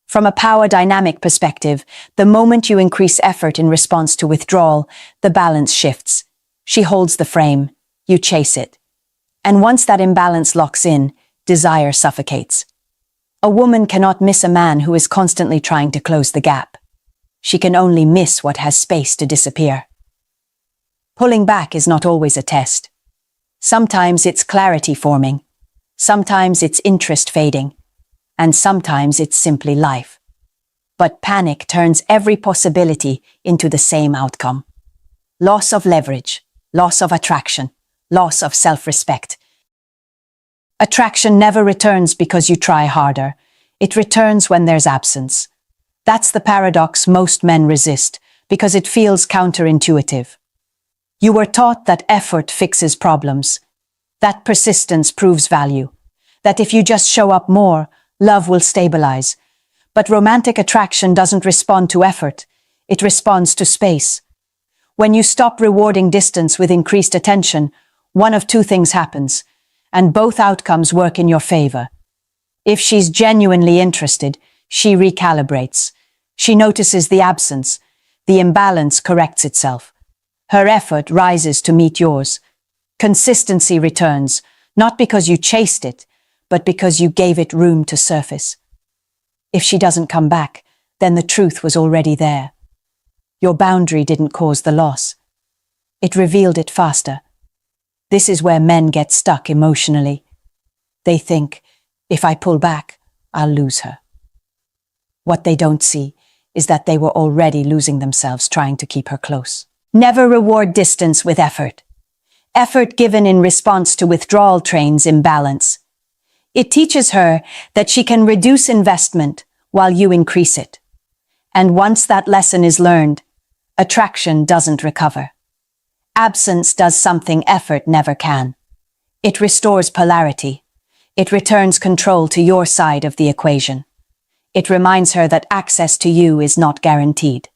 From a power dynamic perspective, the moment you increase effort in response to withdrawal, the balance shifts. She holds the frame, you chase it. And once that imbalance locks in, desire suffocates. A woman cannot miss a man who is constantly trying to close the gap. She can only miss what has space to disappear. Pulling back is not always a test. Sometimes it's clarity forming. Sometimes it's interest fading. And sometimes it's simply life. But panic turns every possibility into the same outcome. Loss of leverage, loss of attraction, loss of self-respect. Attraction never returns because you try harder. It returns when there's absence. That's the paradox most men resist, because it feels counterintuitive. You were taught that effort fixes problems, That persistence proves value. That if you just show up more, love will stabilize. But romantic attraction doesn't respond to effort. It responds to space. When you stop rewarding distance with increased attention, one of two things happens, and both outcomes work in your favor. If she's genuinely interested, she recalibrates. She notices the absence. The imbalance corrects itself. Her effort rises to meet yours. Consistency returns, not because you chased it, but because you gave it room to surface. If she doesn't come back, then the truth was already there. Your boundary didn't cause the loss. It revealed it faster. This is where men get stuck emotionally. They think, if I pull back, I'll lose her. What they don't see is that they were already losing themselves trying to keep her close. Never reward distance with effort. Effort given in response to withdrawal trains imbalance. It teaches her that she can reduce investment while you increase it. And once that lesson is learned, attraction doesn't recover. Absence does something effort never can. It restores polarity. It returns control to your side of the equation. It reminds her that access to you is not guaranteed.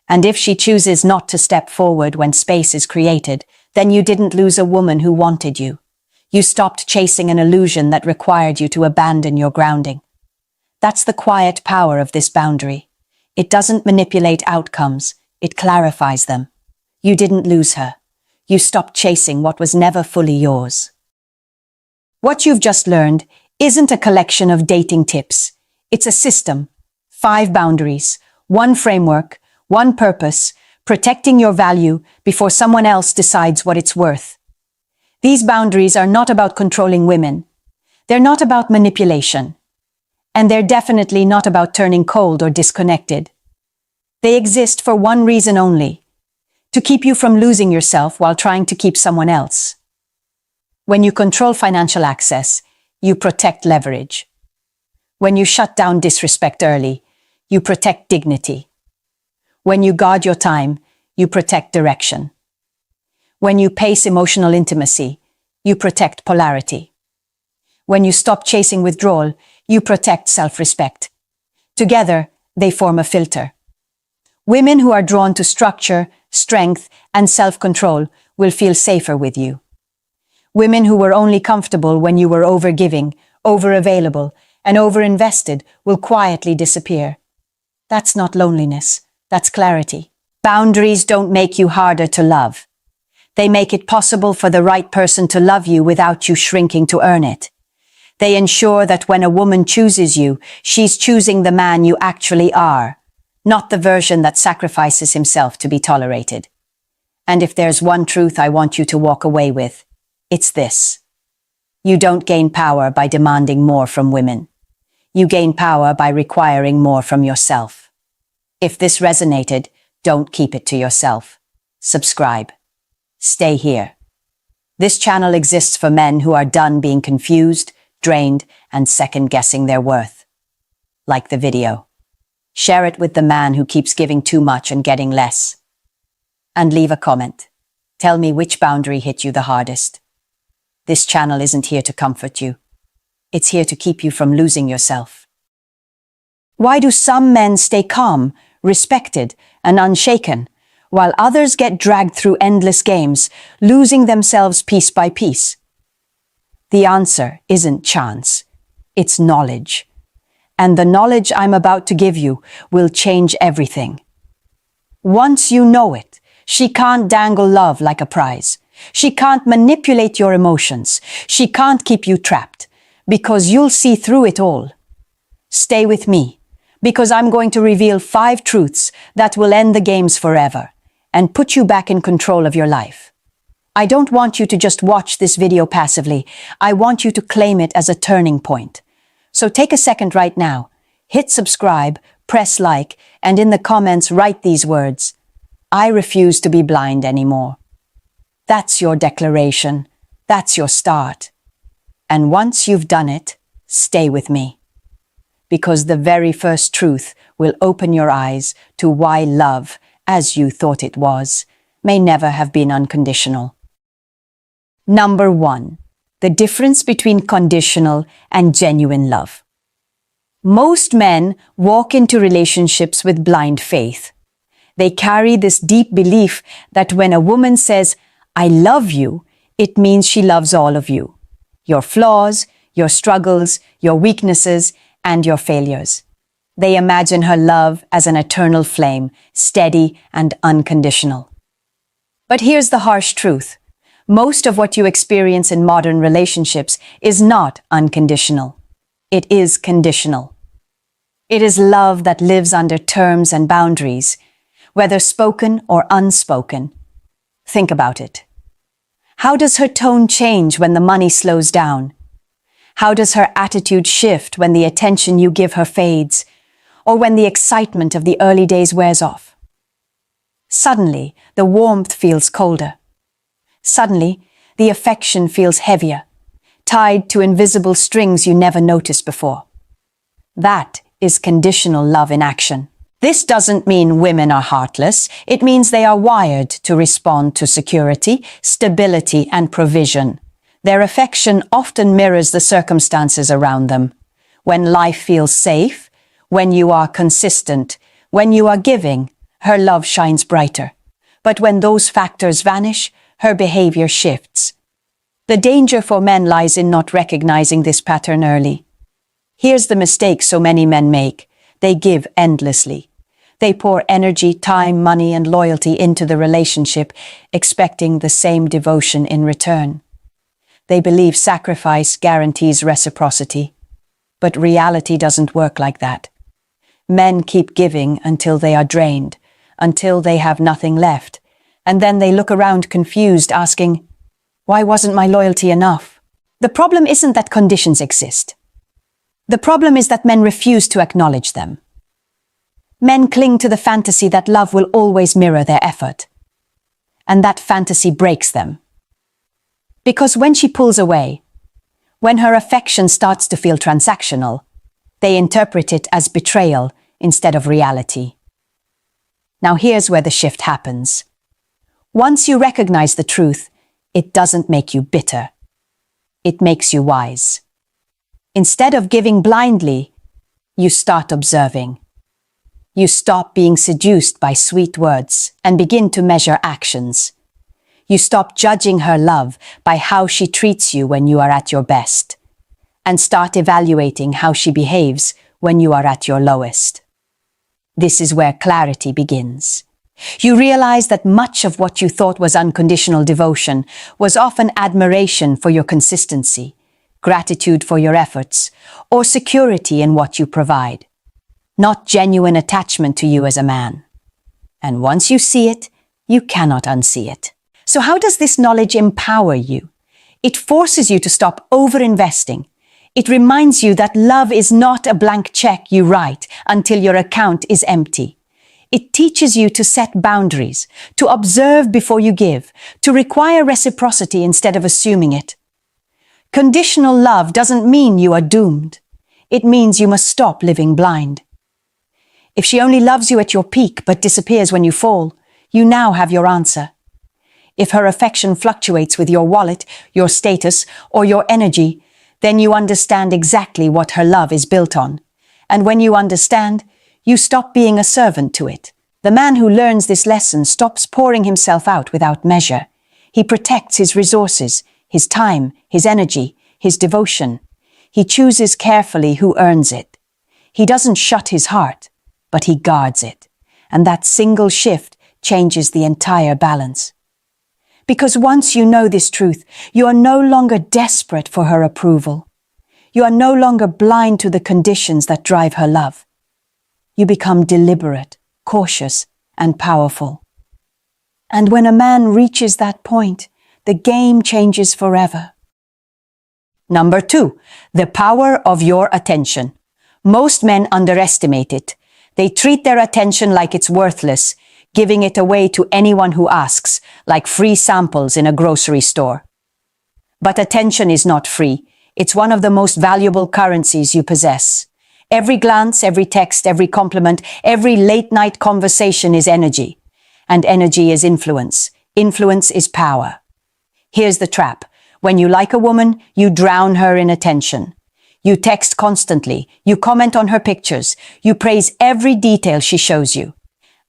And if she chooses not to step forward when space is created, then you didn't lose a woman who wanted you. You stopped chasing an illusion that required you to abandon your grounding. That's the quiet power of this boundary. It doesn't manipulate outcomes, it clarifies them. You didn't lose her. You stopped chasing what was never fully yours. What you've just learned isn't a collection of dating tips. It's a system. 5 boundaries, 1 framework, 1 purpose, protecting your value before someone else decides what it's worth. These boundaries are not about controlling women. They're not about manipulation. And they're definitely not about turning cold or disconnected. They exist for one reason only: to keep you from losing yourself while trying to keep someone else. When you control financial access, you protect leverage. When you shut down disrespect early, you protect dignity. When you guard your time, you protect direction. When you pace emotional intimacy, you protect polarity. When you stop chasing withdrawal, you protect self-respect. Together, they form a filter. Women who are drawn to structure, strength, and self-control will feel safer with you. Women who were only comfortable when you were over-giving, over-available, and over-invested will quietly disappear. That's not loneliness, that's clarity. Boundaries don't make you harder to love. They make it possible for the right person to love you without you shrinking to earn it. They ensure that when a woman chooses you, she's choosing the man you actually are, not the version that sacrifices himself to be tolerated. And if there's one truth I want you to walk away with, it's this: you don't gain power by demanding more from women. You gain power by requiring more from yourself. If this resonated, don't keep it to yourself. Subscribe. Stay here. This channel exists for men who are done being confused, drained, and second-guessing their worth. Like the video. Share it with the man who keeps giving too much and getting less. And leave a comment. Tell me which boundary hit you the hardest. This channel isn't here to comfort you. It's here to keep you from losing yourself. Why do some men stay calm, respected, and unshaken, while others get dragged through endless games, losing themselves piece by piece? The answer isn't chance. It's knowledge. And the knowledge I'm about to give you will change everything. Once you know it, she can't dangle love like a prize. She can't manipulate your emotions. She can't keep you trapped, because you'll see through it all. Stay with me, because I'm going to reveal 5 truths that will end the games forever and put you back in control of your life. I don't want you to just watch this video passively. I want you to claim it as a turning point. So take a second right now, hit subscribe, press like, and in the comments write these words: I refuse to be blind anymore. That's your declaration. That's your start. And once you've done it, stay with me. Because the very first truth will open your eyes to why love, as you thought it was, may never have been unconditional. Number 1. the difference between conditional and genuine love. Most men walk into relationships with blind faith. They carry this deep belief that when a woman says, "I love you," it means she loves all of you. Your flaws, your struggles, your weaknesses, and your failures. They imagine her love as an eternal flame, steady and unconditional. But here's the harsh truth. Most of what you experience in modern relationships is not unconditional. It is conditional. It is love that lives under terms and boundaries, whether spoken or unspoken. Think about it. How does her tone change when the money slows down? How does her attitude shift when the attention you give her fades, or when the excitement of the early days wears off? Suddenly, the warmth feels colder. Suddenly, the affection feels heavier, tied to invisible strings you never noticed before. That is conditional love in action. This doesn't mean women are heartless. It means they are wired to respond to security, stability, and provision. Their affection often mirrors the circumstances around them. When life feels safe, when you are consistent, when you are giving, her love shines brighter. But when those factors vanish, her behavior shifts. The danger for men lies in not recognizing this pattern early. Here's the mistake so many men make. They give endlessly. They pour energy, time, money, and loyalty into the relationship, expecting the same devotion in return. They believe sacrifice guarantees reciprocity. But reality doesn't work like that. Men keep giving until they are drained, until they have nothing left, and then they look around confused, asking, "Why wasn't my loyalty enough?" The problem isn't that conditions exist. The problem is that men refuse to acknowledge them. Men cling to the fantasy that love will always mirror their effort. And that fantasy breaks them. Because when she pulls away, when her affection starts to feel transactional, they interpret it as betrayal instead of reality. Now here's where the shift happens. Once you recognize the truth, it doesn't make you bitter. It makes you wise. Instead of giving blindly, you start observing. You stop being seduced by sweet words and begin to measure actions. You stop judging her love by how she treats you when you are at your best, and start evaluating how she behaves when you are at your lowest. This is where clarity begins. You realize that much of what you thought was unconditional devotion was often admiration for your consistency, gratitude for your efforts, or security in what you provide, not genuine attachment to you as a man. And once you see it, you cannot unsee it. So how does this knowledge empower you? It forces you to stop over-investing. It reminds you that love is not a blank check you write until your account is empty. It teaches you to set boundaries, to observe before you give, to require reciprocity instead of assuming it. Conditional love doesn't mean you are doomed. It means you must stop living blind. If she only loves you at your peak but disappears when you fall, you now have your answer. If her affection fluctuates with your wallet, your status, or your energy, then you understand exactly what her love is built on. And when you understand, you stop being a servant to it. The man who learns this lesson stops pouring himself out without measure. He protects his resources, his time, his energy, his devotion. He chooses carefully who earns it. He doesn't shut his heart, but he guards it. And that single shift changes the entire balance. Because once you know this truth, you are no longer desperate for her approval. You are no longer blind to the conditions that drive her love. You become deliberate, cautious, and powerful. And when a man reaches that point, the game changes forever. Number 2, the power of your attention. Most men underestimate it. They treat their attention like it's worthless, giving it away to anyone who asks, like free samples in a grocery store. But attention is not free. It's one of the most valuable currencies you possess. Every glance, every text, every compliment, every late-night conversation is energy. And energy is influence. Influence is power. Here's the trap. When you like a woman, you drown her in attention. You text constantly, you comment on her pictures, you praise every detail she shows you.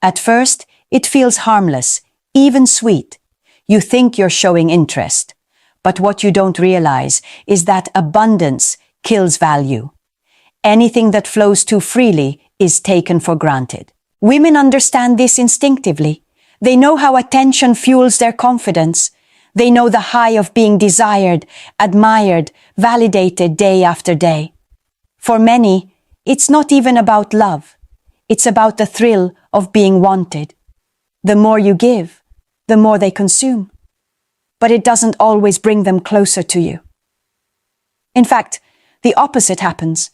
At first, it feels harmless, even sweet. You think you're showing interest. But what you don't realize is that abundance kills value. Anything that flows too freely is taken for granted. Women understand this instinctively. They know how attention fuels their confidence. They know the high of being desired, admired, validated day after day. For many, it's not even about love. It's about the thrill of being wanted. The more you give, the more they consume. But it doesn't always bring them closer to you. In fact, the opposite happens.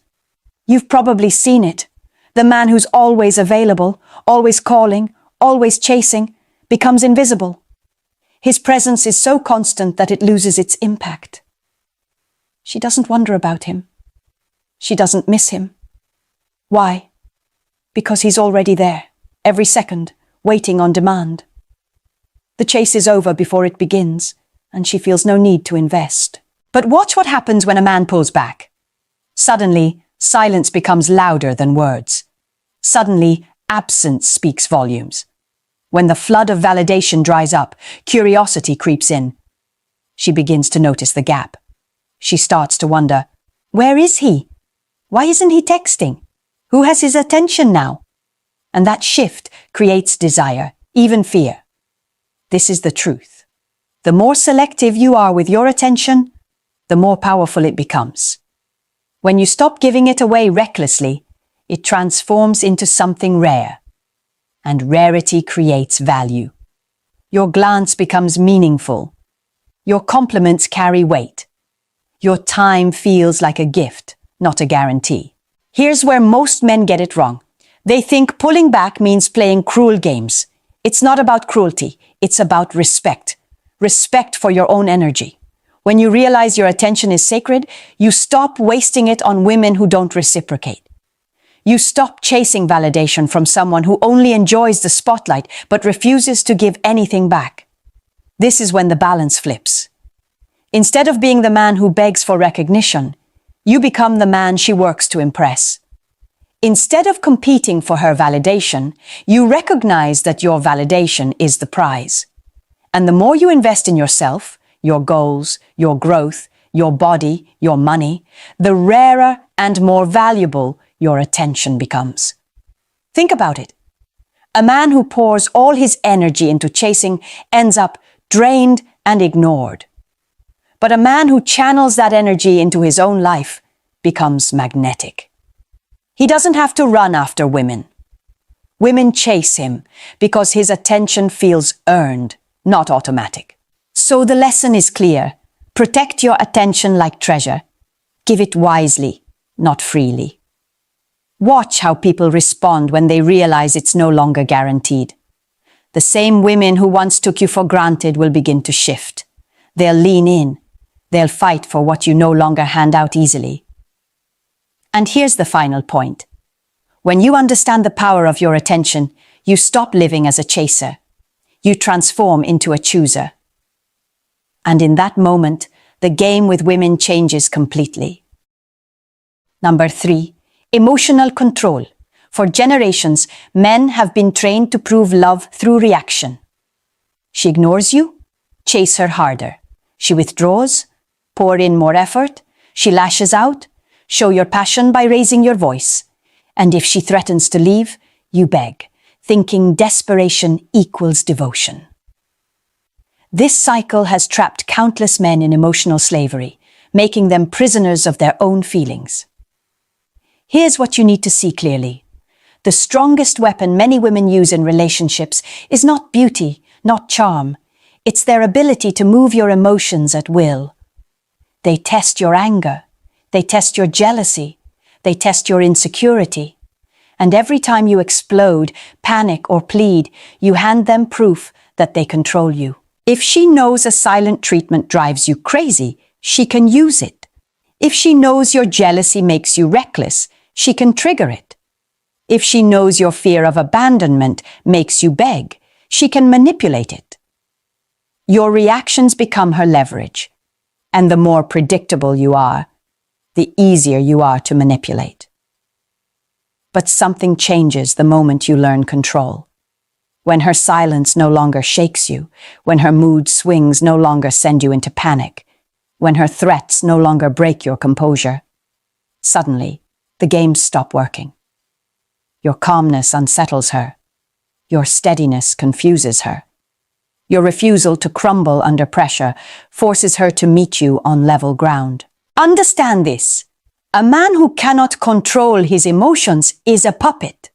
You've probably seen it. The man who's always available, always calling, always chasing, becomes invisible. His presence is so constant that it loses its impact. She doesn't wonder about him. She doesn't miss him. Why? Because he's already there, every second, waiting on demand. The chase is over before it begins, and she feels no need to invest. But watch what happens when a man pulls back. Suddenly, silence becomes louder than words. Suddenly, absence speaks volumes. When the flood of validation dries up, curiosity creeps in. She begins to notice the gap. She starts to wonder, where is he? Why isn't he texting? Who has his attention now? And that shift creates desire, even fear. This is the truth. The more selective you are with your attention, the more powerful it becomes. When you stop giving it away recklessly, it transforms into something rare. And rarity creates value. Your glance becomes meaningful. Your compliments carry weight. Your time feels like a gift, not a guarantee. Here's where most men get it wrong. They think pulling back means playing cruel games. It's not about cruelty, it's about respect. Respect for your own energy. When you realize your attention is sacred, you stop wasting it on women who don't reciprocate. You stop chasing validation from someone who only enjoys the spotlight but refuses to give anything back. This is when the balance flips. Instead of being the man who begs for recognition, you become the man she works to impress. Instead of competing for her validation, you recognize that your validation is the prize. And the more you invest in yourself, your goals, your growth, your body, your money, the rarer and more valuable your attention becomes. Think about it. A man who pours all his energy into chasing ends up drained and ignored. But a man who channels that energy into his own life becomes magnetic. He doesn't have to run after women. Women chase him because his attention feels earned, not automatic. So the lesson is clear. Protect your attention like treasure. Give it wisely, not freely. Watch how people respond when they realize it's no longer guaranteed. The same women who once took you for granted will begin to shift. They'll lean in. They'll fight for what you no longer hand out easily. And here's the final point. When you understand the power of your attention, you stop living as a chaser. You transform into a chooser. And in that moment, the game with women changes completely. Number 3. Emotional control. For generations, men have been trained to prove love through reaction. She ignores you? Chase her harder. She withdraws? Pour in more effort? She lashes out? Show your passion by raising your voice. And if she threatens to leave, you beg, thinking desperation equals devotion. This cycle has trapped countless men in emotional slavery, making them prisoners of their own feelings. Here's what you need to see clearly. The strongest weapon many women use in relationships is not beauty, not charm. It's their ability to move your emotions at will. They test your anger. They test your jealousy. They test your insecurity. And every time you explode, panic, or plead, you hand them proof that they control you. If she knows a silent treatment drives you crazy, she can use it. If she knows your jealousy makes you reckless, she can trigger it. If she knows your fear of abandonment makes you beg, she can manipulate it. Your reactions become her leverage. And the more predictable you are, the easier you are to manipulate. But something changes the moment you learn control. When her silence no longer shakes you, when her mood swings no longer send you into panic, when her threats no longer break your composure, suddenly the games stop working. Your calmness unsettles her. Your steadiness confuses her. Your refusal to crumble under pressure forces her to meet you on level ground. Understand this. A man who cannot control his emotions is a puppet.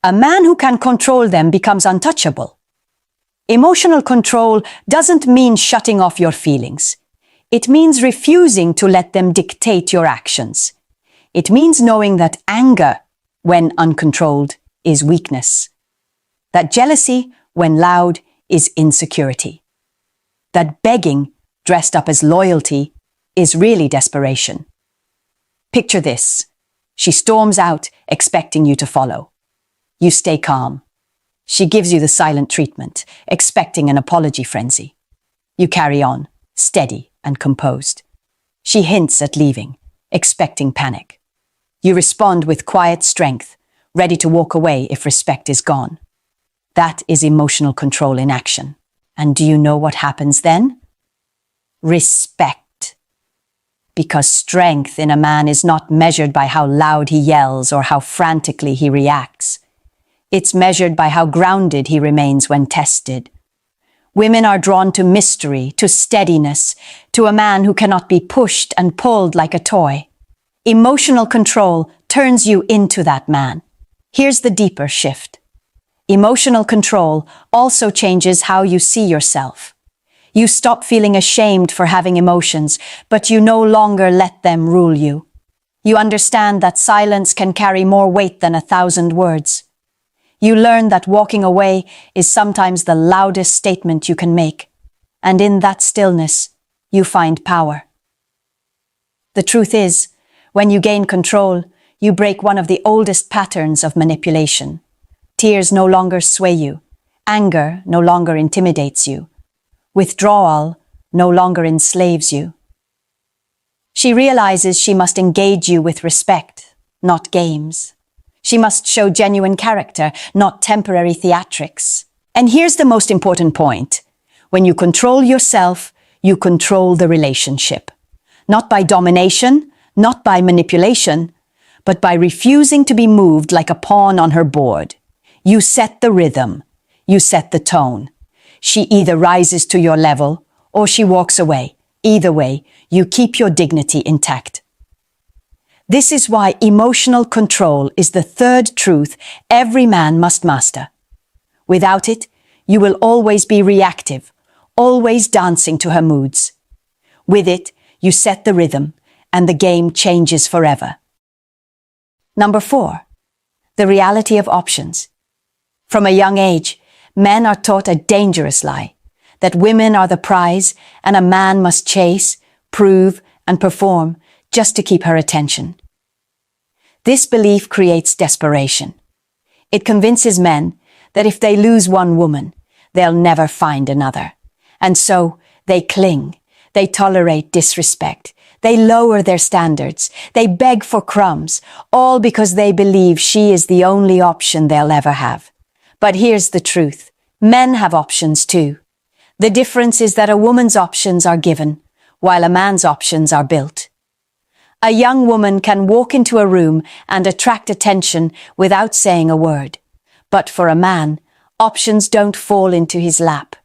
A man who can control them becomes untouchable. Emotional control doesn't mean shutting off your feelings. It means refusing to let them dictate your actions. It means knowing that anger, when uncontrolled, is weakness. That jealousy, when loud, is insecurity. That begging, dressed up as loyalty, is really desperation. Picture this. She storms out, expecting you to follow. You stay calm. She gives you the silent treatment, expecting an apology frenzy. You carry on, steady and composed. She hints at leaving, expecting panic. You respond with quiet strength, ready to walk away if respect is gone. That is emotional control in action. And do you know what happens then? Respect. Because strength in a man is not measured by how loud he yells or how frantically he reacts. It's measured by how grounded he remains when tested. Women are drawn to mystery, to steadiness, to a man who cannot be pushed and pulled like a toy. Emotional control turns you into that man. Here's the deeper shift. Emotional control also changes how you see yourself. You stop feeling ashamed for having emotions, but you no longer let them rule you. You understand that silence can carry more weight than 1,000 words. You learn that walking away is sometimes the loudest statement you can make, and in that stillness, you find power. The truth is, when you gain control, you break one of the oldest patterns of manipulation. Tears no longer sway you. Anger no longer intimidates you. Withdrawal no longer enslaves you. She realizes she must engage you with respect, not games. She must show genuine character, not temporary theatrics. And here's the most important point. When you control yourself, you control the relationship. Not by domination, not by manipulation, but by refusing to be moved like a pawn on her board. You set the rhythm. You set the tone. She either rises to your level or she walks away. Either way, you keep your dignity intact. This is why emotional control is the third truth every man must master. Without it, you will always be reactive, always dancing to her moods. With it, you set the rhythm, and the game changes forever. Number 4, the reality of options. From a young age, men are taught a dangerous lie, that women are the prize and a man must chase, prove, and perform just to keep her attention. This belief creates desperation. It convinces men that if they lose one woman, they'll never find another. And so they cling, they tolerate disrespect, they lower their standards, they beg for crumbs, all because they believe she is the only option they'll ever have. But here's the truth. Men have options too. The difference is that a woman's options are given, while a man's options are built. A young woman can walk into a room and attract attention without saying a word. But for a man, options don't fall into his lap.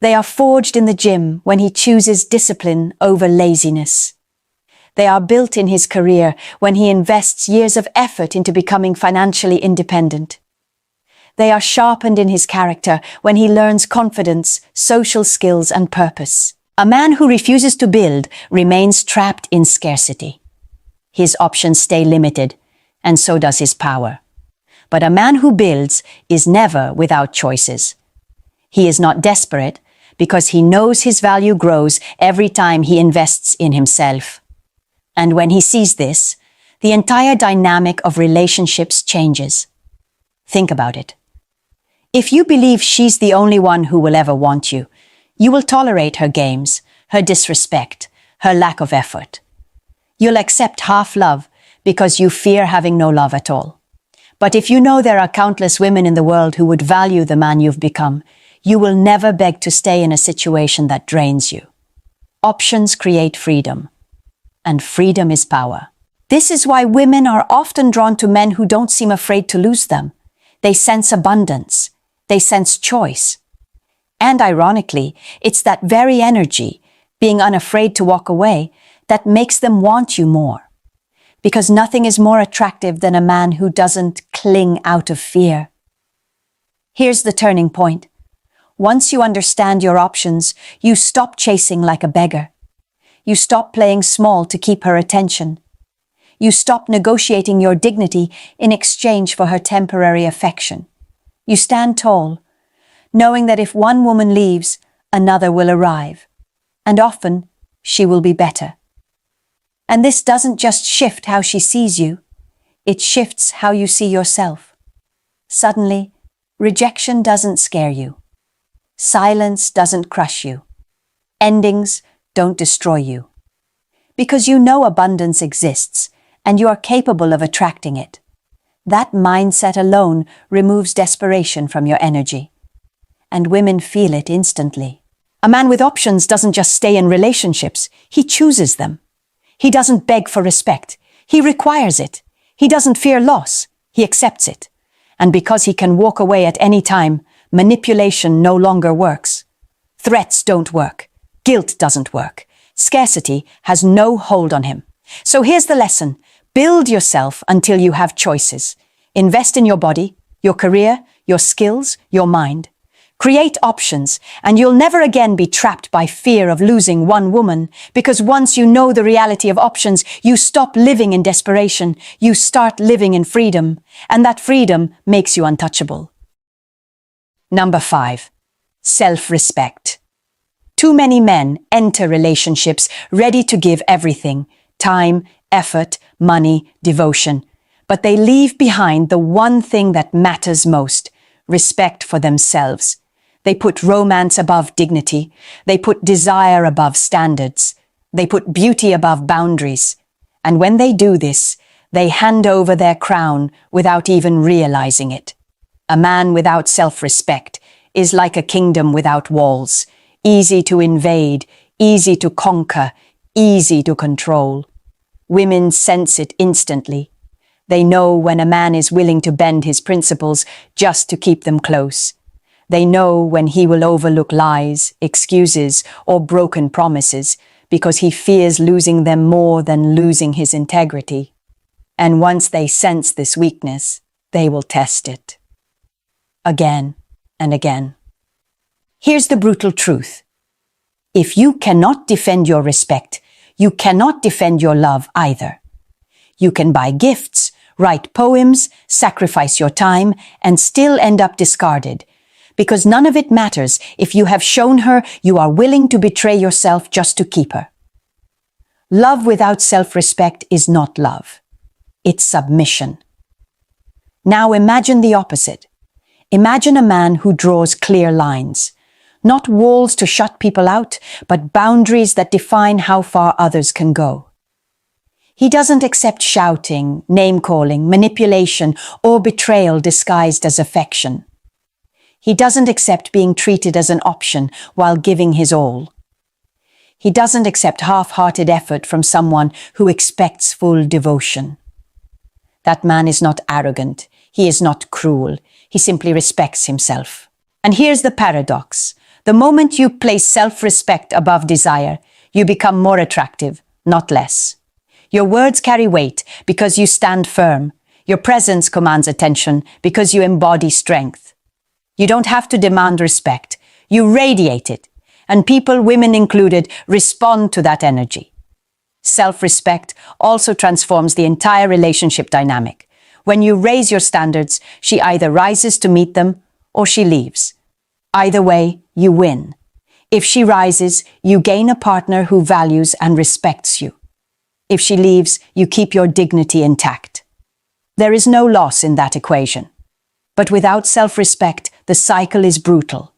They are forged in the gym when he chooses discipline over laziness. They are built in his career when he invests years of effort into becoming financially independent. They are sharpened in his character when he learns confidence, social skills, and purpose. A man who refuses to build remains trapped in scarcity. His options stay limited, and so does his power. But a man who builds is never without choices. He is not desperate because he knows his value grows every time he invests in himself. And when he sees this, the entire dynamic of relationships changes. Think about it. If you believe she's the only one who will ever want you, you will tolerate her games, her disrespect, her lack of effort. You'll accept half love because you fear having no love at all. But if you know there are countless women in the world who would value the man you've become, you will never beg to stay in a situation that drains you. Options create freedom, and freedom is power. This is why women are often drawn to men who don't seem afraid to lose them. They sense abundance. They sense choice. And ironically, it's that very energy, being unafraid to walk away, that makes them want you more. Because nothing is more attractive than a man who doesn't cling out of fear. Here's the turning point. Once you understand your options, you stop chasing like a beggar. You stop playing small to keep her attention. You stop negotiating your dignity in exchange for her temporary affection. You stand tall, knowing that if one woman leaves, another will arrive. And often, she will be better. And this doesn't just shift how she sees you, it shifts how you see yourself. Suddenly, rejection doesn't scare you. Silence doesn't crush you. Endings don't destroy you. Because you know abundance exists, and you are capable of attracting it. That mindset alone removes desperation from your energy. And women feel it instantly. A man with options doesn't just stay in relationships, he chooses them. He doesn't beg for respect, he requires it. He doesn't fear loss, he accepts it. And because he can walk away at any time, manipulation no longer works. Threats don't work. Guilt doesn't work. Scarcity has no hold on him. So here's the lesson. Build yourself until you have choices. Invest in your body, your career, your skills, your mind. Create options, and you'll never again be trapped by fear of losing one woman, because once you know the reality of options, you stop living in desperation, you start living in freedom, and that freedom makes you untouchable. Number 5. Self-respect. Too many men enter relationships ready to give everything, time, effort, money, devotion, but they leave behind the one thing that matters most, respect for themselves. They put romance above dignity. They put desire above standards. They put beauty above boundaries. And when they do this, they hand over their crown without even realizing it. A man without self-respect is like a kingdom without walls, easy to invade, easy to conquer, easy to control. Women sense it instantly. They know when a man is willing to bend his principles just to keep them close. They know when he will overlook lies, excuses, or broken promises because he fears losing them more than losing his integrity. And once they sense this weakness, they will test it. Again and again. Here's the brutal truth. If you cannot defend your respect, you cannot defend your love either. You can buy gifts, write poems, sacrifice your time, and still end up discarded, because none of it matters if you have shown her you are willing to betray yourself just to keep her. Love without self-respect is not love. It's submission. Now imagine the opposite. Imagine a man who draws clear lines. Not walls to shut people out, but boundaries that define how far others can go. He doesn't accept shouting, name-calling, manipulation, or betrayal disguised as affection. He doesn't accept being treated as an option while giving his all. He doesn't accept half-hearted effort from someone who expects full devotion. That man is not arrogant. He is not cruel. He simply respects himself. And here's the paradox. The moment you place self-respect above desire, you become more attractive, not less. Your words carry weight because you stand firm. Your presence commands attention because you embody strength. You don't have to demand respect. You radiate it. And people, women included, respond to that energy. Self-respect also transforms the entire relationship dynamic. When you raise your standards, she either rises to meet them or she leaves. Either way, you win. If she rises, you gain a partner who values and respects you. If she leaves, you keep your dignity intact. There is no loss in that equation. But without self-respect, the cycle is brutal.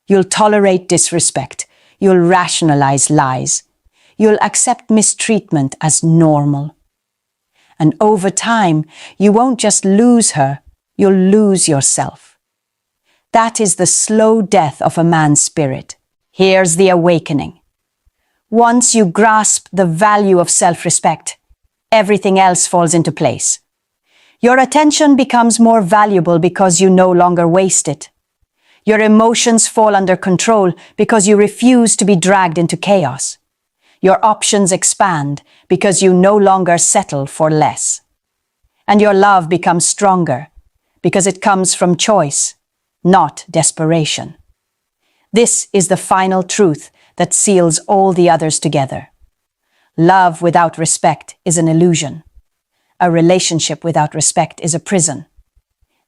You'll tolerate disrespect. You'll rationalize lies. You'll accept mistreatment as normal. And over time, you won't just lose her, you'll lose yourself. That is the slow death of a man's spirit. Here's the awakening. Once you grasp the value of self-respect, everything else falls into place. Your attention becomes more valuable because you no longer waste it. Your emotions fall under control because you refuse to be dragged into chaos. Your options expand because you no longer settle for less. And your love becomes stronger because it comes from choice, not desperation. This is the final truth that seals all the others together. Love without respect is an illusion. A relationship without respect is a prison.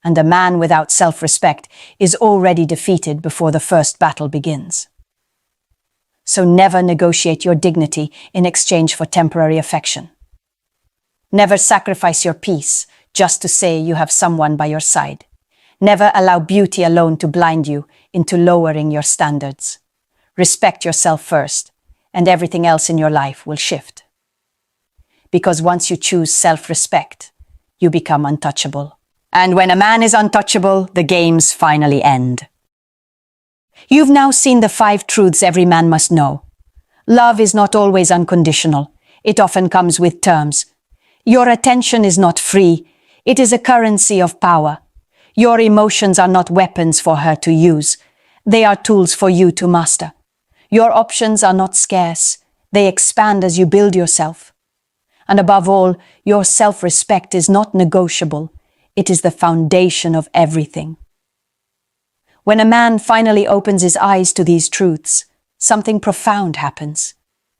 And a man without self-respect is already defeated before the first battle begins. So never negotiate your dignity in exchange for temporary affection. Never sacrifice your peace just to say you have someone by your side. Never allow beauty alone to blind you into lowering your standards. Respect yourself first, and everything else in your life will shift. Because once you choose self-respect, you become untouchable. And when a man is untouchable, the games finally end. You've now seen the 5 truths every man must know. Love is not always unconditional. It often comes with terms. Your attention is not free. It is a currency of power. Your emotions are not weapons for her to use. They are tools for you to master. Your options are not scarce. They expand as you build yourself. And above all, your self-respect is not negotiable. It is the foundation of everything. When a man finally opens his eyes to these truths, something profound happens.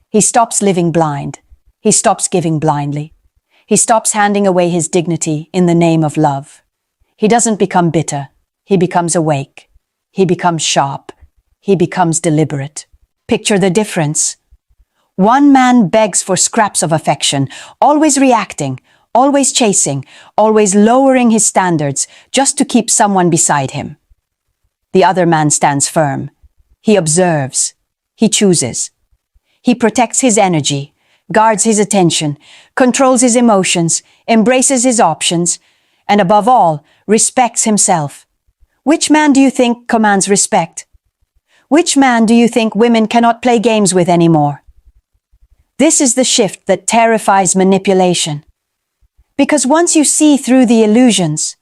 He stops living blind. He stops giving blindly. He stops handing away his dignity in the name of love. He doesn't become bitter. He becomes awake. He becomes sharp. He becomes deliberate. Picture the difference. One man begs for scraps of affection, always reacting, always chasing, always lowering his standards just to keep someone beside him. The other man stands firm. He observes. He chooses. He protects his energy, guards his attention, controls his emotions, embraces his options, and above all, respects himself. Which man do you think commands respect? Which man do you think women cannot play games with anymore? This is the shift that terrifies manipulation. Because once you see through the illusions,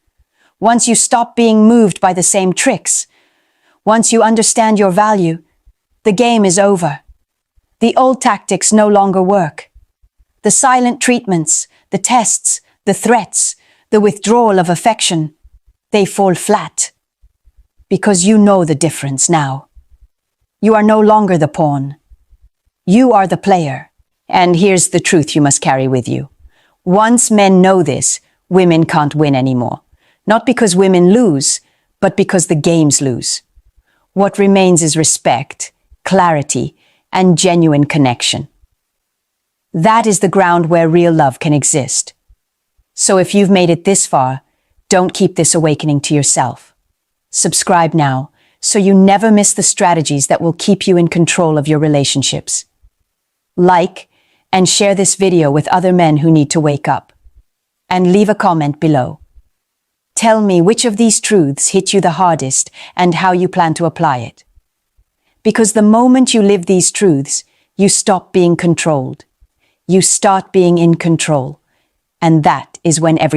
once you stop being moved by the same tricks, once you understand your value, the game is over. The old tactics no longer work. The silent treatments, the tests, the threats, the withdrawal of affection, they fall flat. Because you know the difference now. You are no longer the pawn. You are the player. And here's the truth you must carry with you. Once men know this, women can't win anymore. Not because women lose, but because the games lose. What remains is respect, clarity, and genuine connection. That is the ground where real love can exist. So if you've made it this far, don't keep this awakening to yourself. Subscribe now, so you never miss the strategies that will keep you in control of your relationships. Like and share this video with other men who need to wake up. And leave a comment below. Tell me which of these truths hit you the hardest and how you plan to apply it. Because the moment you live these truths, you stop being controlled. You start being in control. And that is when everything